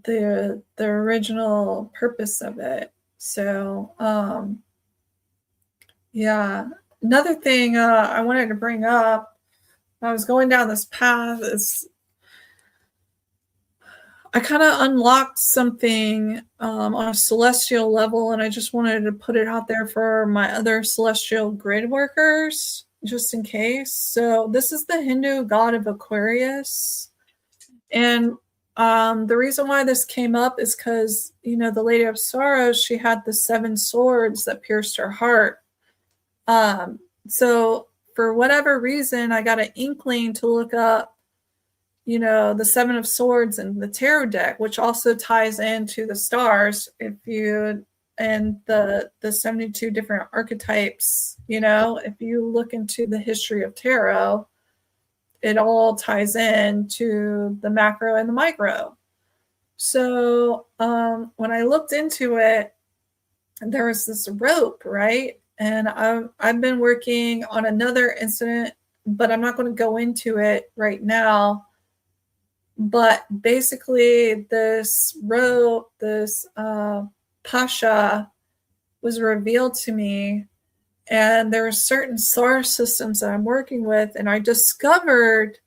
the original purpose of it. So yeah. Another thing I wanted to bring up, I was going down this path, is I kind of unlocked something on a celestial level, and I just wanted to put it out there for my other celestial grid workers, just in case. So this is the Hindu god of Aquarius. And the reason why this came up is because, you know, the Lady of Sorrows, she had the 7 swords that pierced her heart. So for whatever reason, I got an inkling to look up, you know, the 7 of Swords and the tarot deck, which also ties into the stars. If you and the 72 different archetypes, you know, if you look into the history of tarot, it all ties in to the macro and the micro. So when I looked into it, there was this rope, right? And I've been working on another incident, but I'm not going to go into it right now. But basically, this rope, this pasha, was revealed to me, and there are certain star systems that I'm working with, and I discovered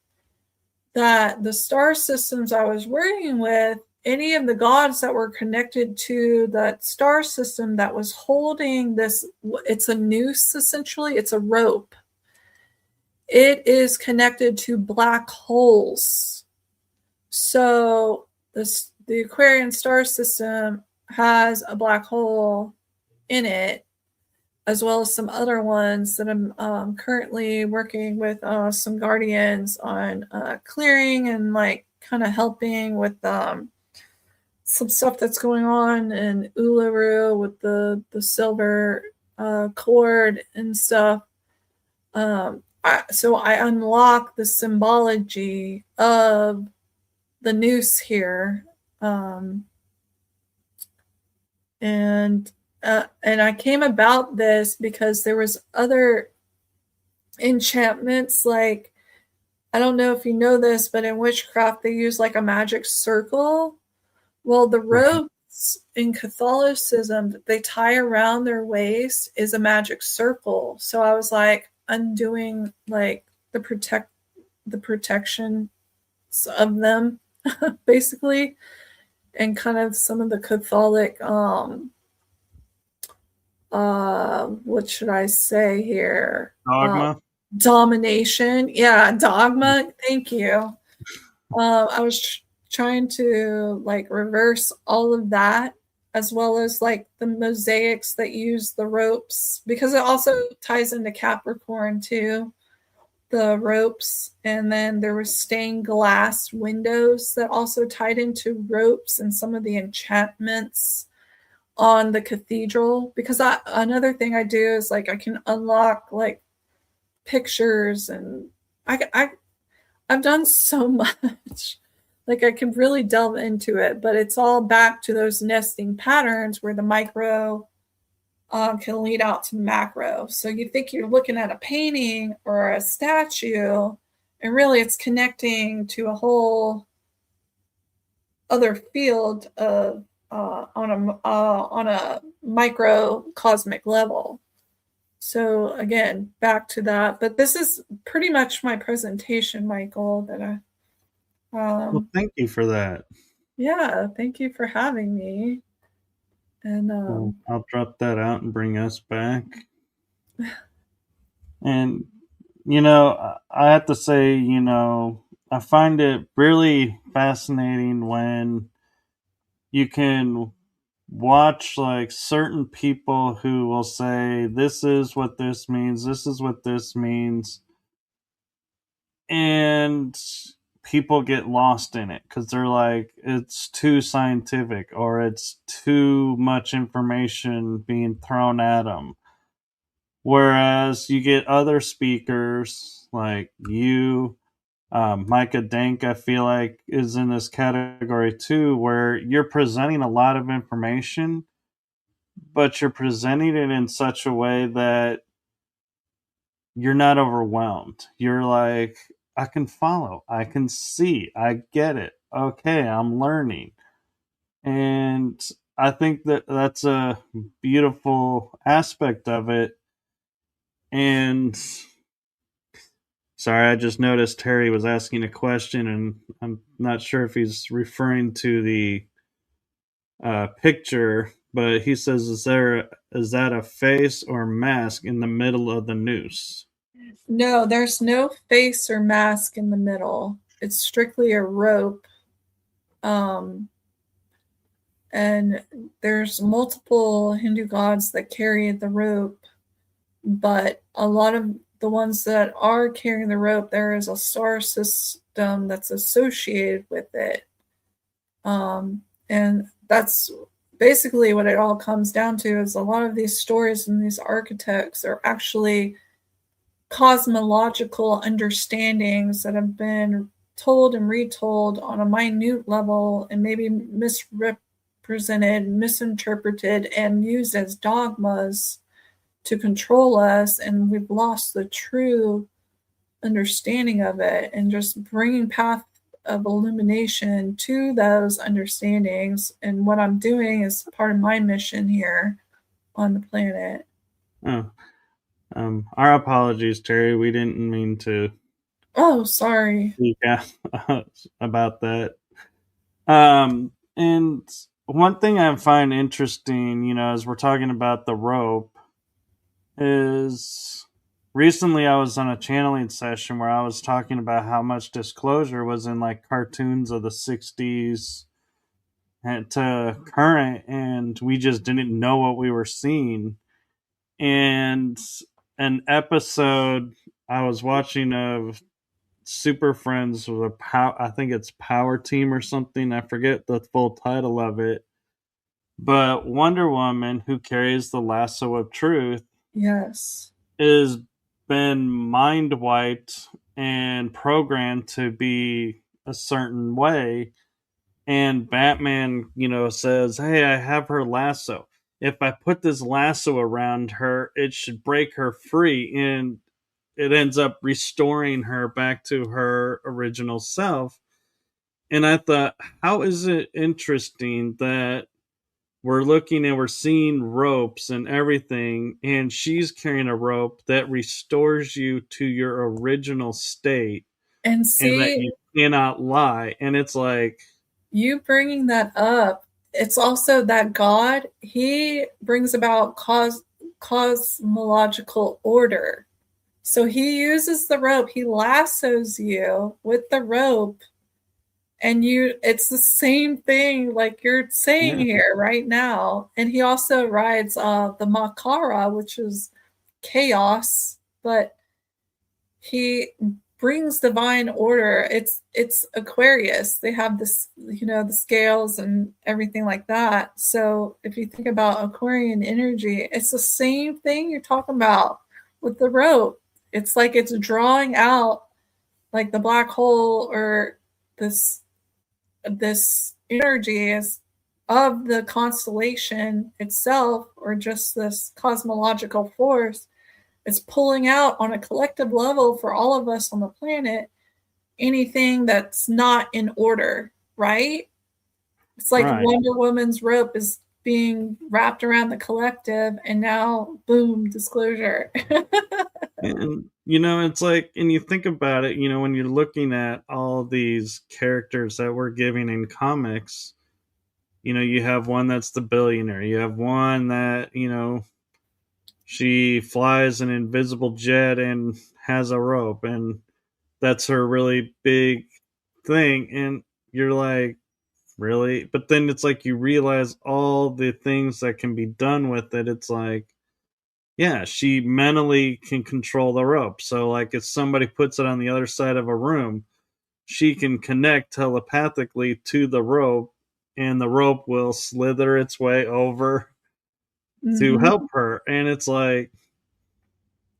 that the star systems I was working with, any of the gods that were connected to that star system that was holding this, it's a noose essentially, it's a rope. It is connected to black holes. So the Aquarian star system has a black hole in it, as well as some other ones that I'm currently working with some guardians on clearing and like kind of helping with some stuff that's going on in Uluru with the silver cord and stuff. So I unlock the symbology of the noose here, and I came about this because there was other enchantments. Like, I don't know if you know this, but in witchcraft they use like a magic circle. Well, the ropes in Catholicism that they tie around their waist is a magic circle. So I was like undoing like the protection of them basically, and kind of some of the Catholic what should I say here? Dogma. Domination. Yeah, dogma. Thank you. I was trying to like reverse all of that, as well as like the mosaics that use the ropes, because it also ties into Capricorn too, the ropes. And then there was stained glass windows that also tied into ropes and some of the enchantments on the cathedral. Because another thing I do is like I can unlock like pictures, and I've done so much. Like I can really delve into it, but it's all back to those nesting patterns where the micro can lead out to macro. So you think you're looking at a painting or a statue, and really it's connecting to a whole other field of on a microcosmic level. So again, back to that. But this is pretty much my presentation, Michael. That Well, thank you for that. yeah, thank you for having me. And Well, I'll drop that out and bring us back. And, I have to say, I find it really fascinating when you can watch like certain people who will say, this is what this means, this is what this means. And people get lost in it because they're like, it's too scientific or it's too much information being thrown at them. Whereas you get other speakers like you, Micah Dank, I feel like is in this category too, where you're presenting a lot of information, but you're presenting it in such a way that you're not overwhelmed. You're like, I can follow, I can see, I get it. Okay, I'm learning. And I think that that's a beautiful aspect of it. And sorry, I just noticed Terry was asking a question, and I'm not sure if he's referring to the picture, but he says, is that a face or mask in the middle of the noose?" no, there's no face or mask in the middle. It's strictly a rope. Um, and there's multiple Hindu gods that carry the rope, but a lot of the ones that are carrying the rope, there is a star system that's associated with it. And that's basically what it all comes down to is a lot of these stories and these architects are actually cosmological understandings that have been told and retold on a minute level and maybe misrepresented, misinterpreted, and used as dogmas to control us. And we've lost the true understanding of it, and just bringing path of illumination to those understandings. And what I'm doing is part of my mission here on the planet. Oh, our apologies, Terry. We didn't mean to Oh, sorry. speak out about that. And one thing I find interesting, as we're talking about the rope, is recently I was on a channeling session where I was talking about how much disclosure was in like cartoons of the 60s and to current, and we just didn't know what we were seeing. And an episode I was watching of Super Friends with I think it's Power Team or something. I forget the full title of it. But Wonder Woman, who carries the lasso of truth, Yes. is been mind wiped and programmed to be a certain way. And Batman, says, "Hey, I have her lasso. If I put this lasso around her, it should break her free." And it ends up restoring her back to her original self. And I thought, how is it interesting that we're looking and we're seeing ropes and everything, and she's carrying a rope that restores you to your original state And and that see, you cannot lie. And it's like, you bringing that up, it's also that God, he brings about cosmological order. So he uses the rope, he lassos you with the rope, and it's the same thing like you're saying yeah, here right now. And he also rides the Makara, which is chaos, but he brings divine order. It's Aquarius. They have this, the scales and everything like that. So if you think about Aquarian energy, it's the same thing you're talking about with the rope. It's like it's drawing out like the black hole or this energy is of the constellation itself, or just this cosmological force, it's pulling out on a collective level for all of us on the planet anything that's not in order, right? It's like Right. Wonder Woman's rope is being wrapped around the collective, and now, boom, disclosure. And it's like, and you think about it, when you're looking at all these characters that we're giving in comics, you have one that's the billionaire, you have one that, she flies an invisible jet and has a rope, and that's her really big thing. And you're like, really? But then it's like you realize all the things that can be done with it. It's like, yeah, she mentally can control the rope. So, like, if somebody puts it on the other side of a room, she can connect telepathically to the rope, and the rope will slither its way over to Mm-hmm. help her. And it's like,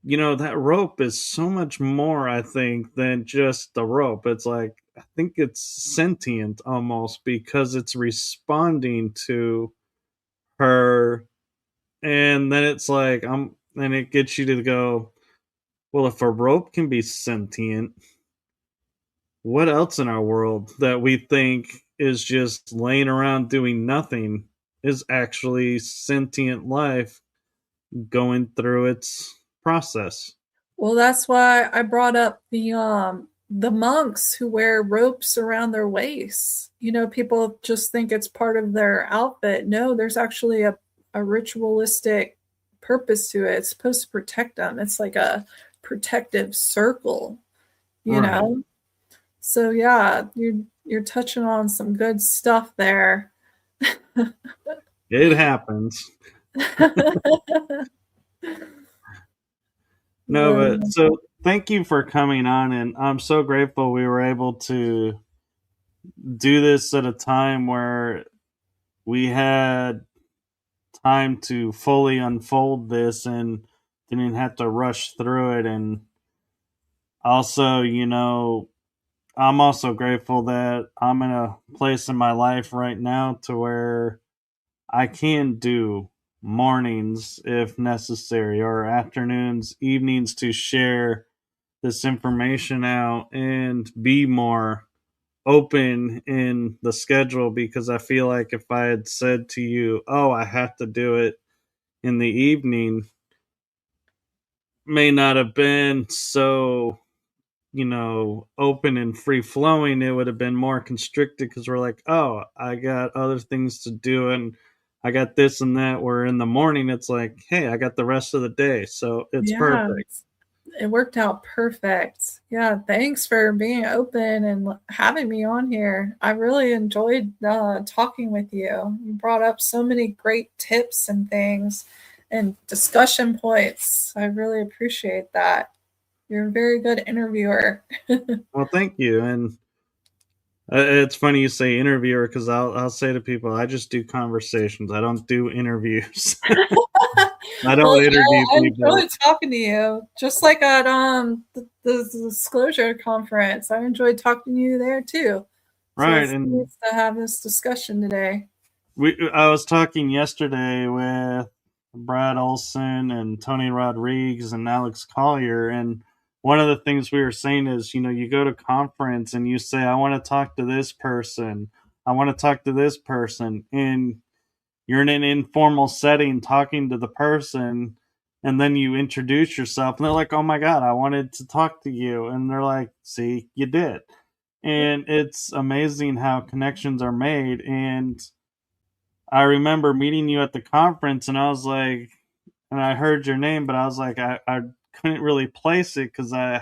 that rope is so much more, I think, than just the rope. It's like, I think it's sentient almost, because it's responding to her. And then it's like, and it gets you to go, well, if a rope can be sentient, what else in our world that we think is just laying around doing nothing is actually sentient life going through its process? Well, that's why I brought up the monks who wear ropes around their waists. You know, people just think it's part of their outfit. No, there's actually a ritualistic purpose to it. It's supposed to protect them. It's like a protective circle, you Right. know? So yeah, you're touching on some good stuff there. It happens. No, but But so thank you for coming on, and I'm so grateful we were able to do this at a time where we had time to fully unfold this and didn't have to rush through it. And also, I'm also grateful that I'm in a place in my life right now to where I can do mornings if necessary, or afternoons, evenings, to share this information out and be more open in the schedule. Because I feel like if I had said to you, oh, I have to do it in the evening, may not have been so, open and free flowing. It would have been more constricted, because we're like, oh, I got other things to do, and I got this and that. Where in the morning, it's like, hey, I got the rest of the day. So it's yeah, perfect. it worked out perfect. Yeah, thanks for being open and having me on here. I really enjoyed talking with you. You brought up so many great tips and things and discussion points. I really appreciate that. You're a very good interviewer. Well, thank you. And it's funny you say interviewer, because I'll say to people, I just do conversations. I don't do interviews. I Well, don't interview I people. enjoyed talking to you, just like at the disclosure conference. I enjoyed talking to you there too. So Right. it's And nice to have this discussion today. I was talking yesterday with Brad Olson and Tony Rodriguez and Alex Collier, and one of the things we were saying is, you go to conference and you say, I want to talk to this person, I want to talk to this person, and you're in an informal setting talking to the person, and then you introduce yourself, and they're like, oh my god, I wanted to talk to you, and they're like, see, you did. And it's amazing how connections are made. And I remember meeting you at the conference, and I was like, and I heard your name, but I was like, I couldn't really place it because I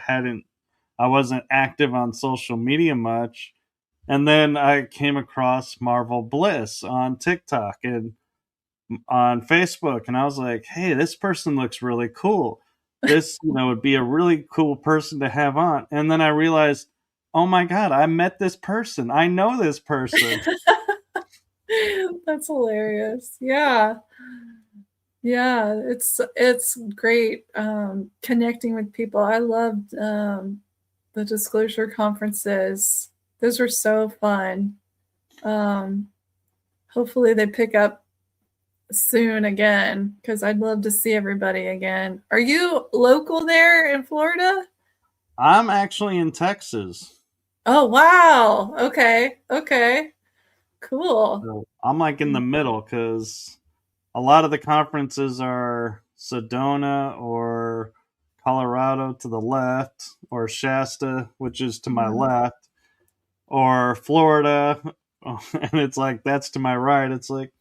wasn't active on social media much. And then I came across Marvel Bliss on TikTok and on Facebook, and I was like, hey, this person looks really cool. This, would be a really cool person to have on. And then I realized, oh my God, I met this person. I know this person. That's hilarious. Yeah. Yeah, it's great connecting with people. I loved the disclosure conferences. Those were so fun. Hopefully they pick up soon again because I'd love to see everybody again. Are you local there in Florida? I'm actually in Texas. Oh, wow. Okay. Okay. Cool. So I'm like in the middle because a lot of the conferences are Sedona or Colorado to the left, or Shasta, which is to my left, or Florida. And it's like, that's to my right. It's like,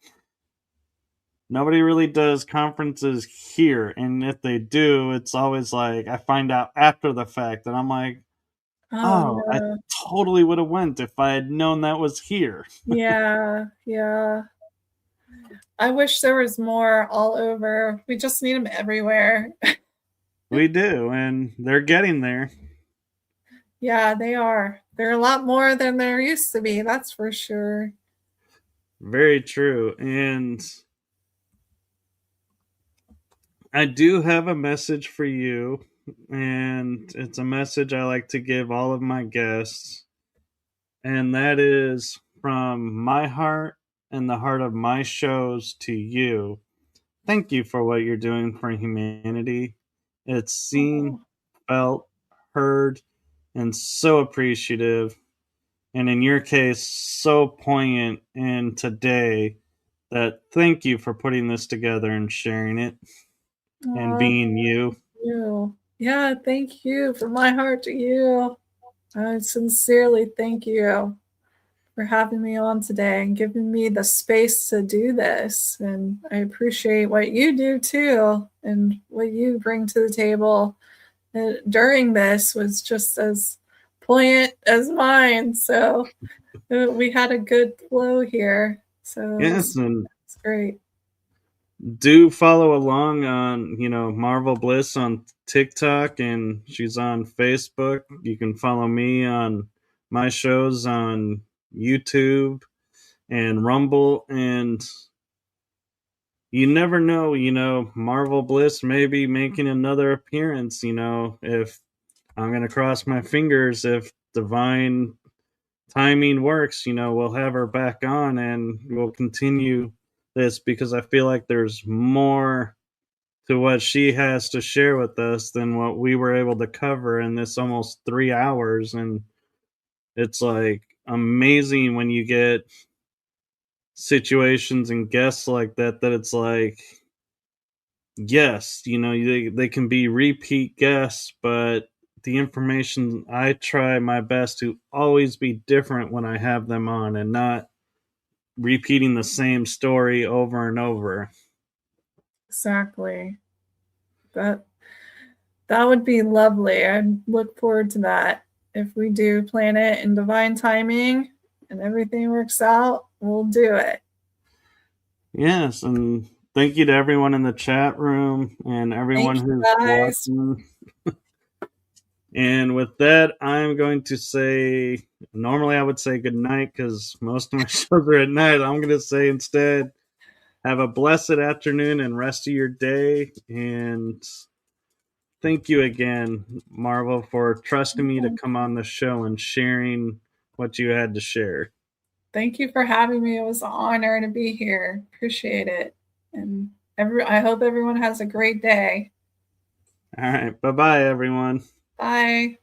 nobody really does conferences here. And if they do, it's always like, I find out after the fact. And I'm like, Oh, oh, I no. totally would have went if I had known that was here. Yeah. Yeah. I wish there was more all over. We just need them everywhere. We do. And they're getting there. Yeah, they are. They're a lot more than there used to be. That's for sure. Very true. And I do have a message for you, and it's a message I like to give all of my guests, and that is from my heart and the heart of my shows to you. Thank you for what you're doing for humanity. It's seen, Oh, felt, heard, and so appreciative. And in your case, so poignant in today that thank you for putting this together and sharing it and oh, being you. thank you. Yeah, thank you from my heart to you. I sincerely thank you for having me on today and giving me the space to do this. And I appreciate what you do too and what you bring to the table. During this was just as poignant as mine. So we had a good flow here. So Yes, and it's great. do follow along on, Marvel Bliss on TikTok, and she's on Facebook. You can follow me on my shows on YouTube and Rumble, and you never know, Marvel Bliss may be making another appearance, if I'm going to cross my fingers if divine timing works, we'll have her back on and we'll continue this because I feel like there's more to what she has to share with us than what we were able to cover in this almost 3 hours. And it's like amazing when you get situations and guests like that, that it's like, yes, they can be repeat guests, but the information, I try my best to always be different when I have them on and not repeating the same story over and over. Exactly. That that would be lovely. I look forward to that. If we do plan it in divine timing and everything works out, we'll do it. Yes, and thank you to everyone in the chat room and everyone Thank you who's guys. watching. And with that, I'm going to say, normally I would say good night because most of my shows are at night. I'm going to say instead, have a blessed afternoon and rest of your day. And thank you again, Marvel, for trusting me to come on the show and sharing what you had to share. Thank you for having me. It was an honor to be here. Appreciate it. And I hope everyone has a great day. All right. Bye bye, everyone. Bye.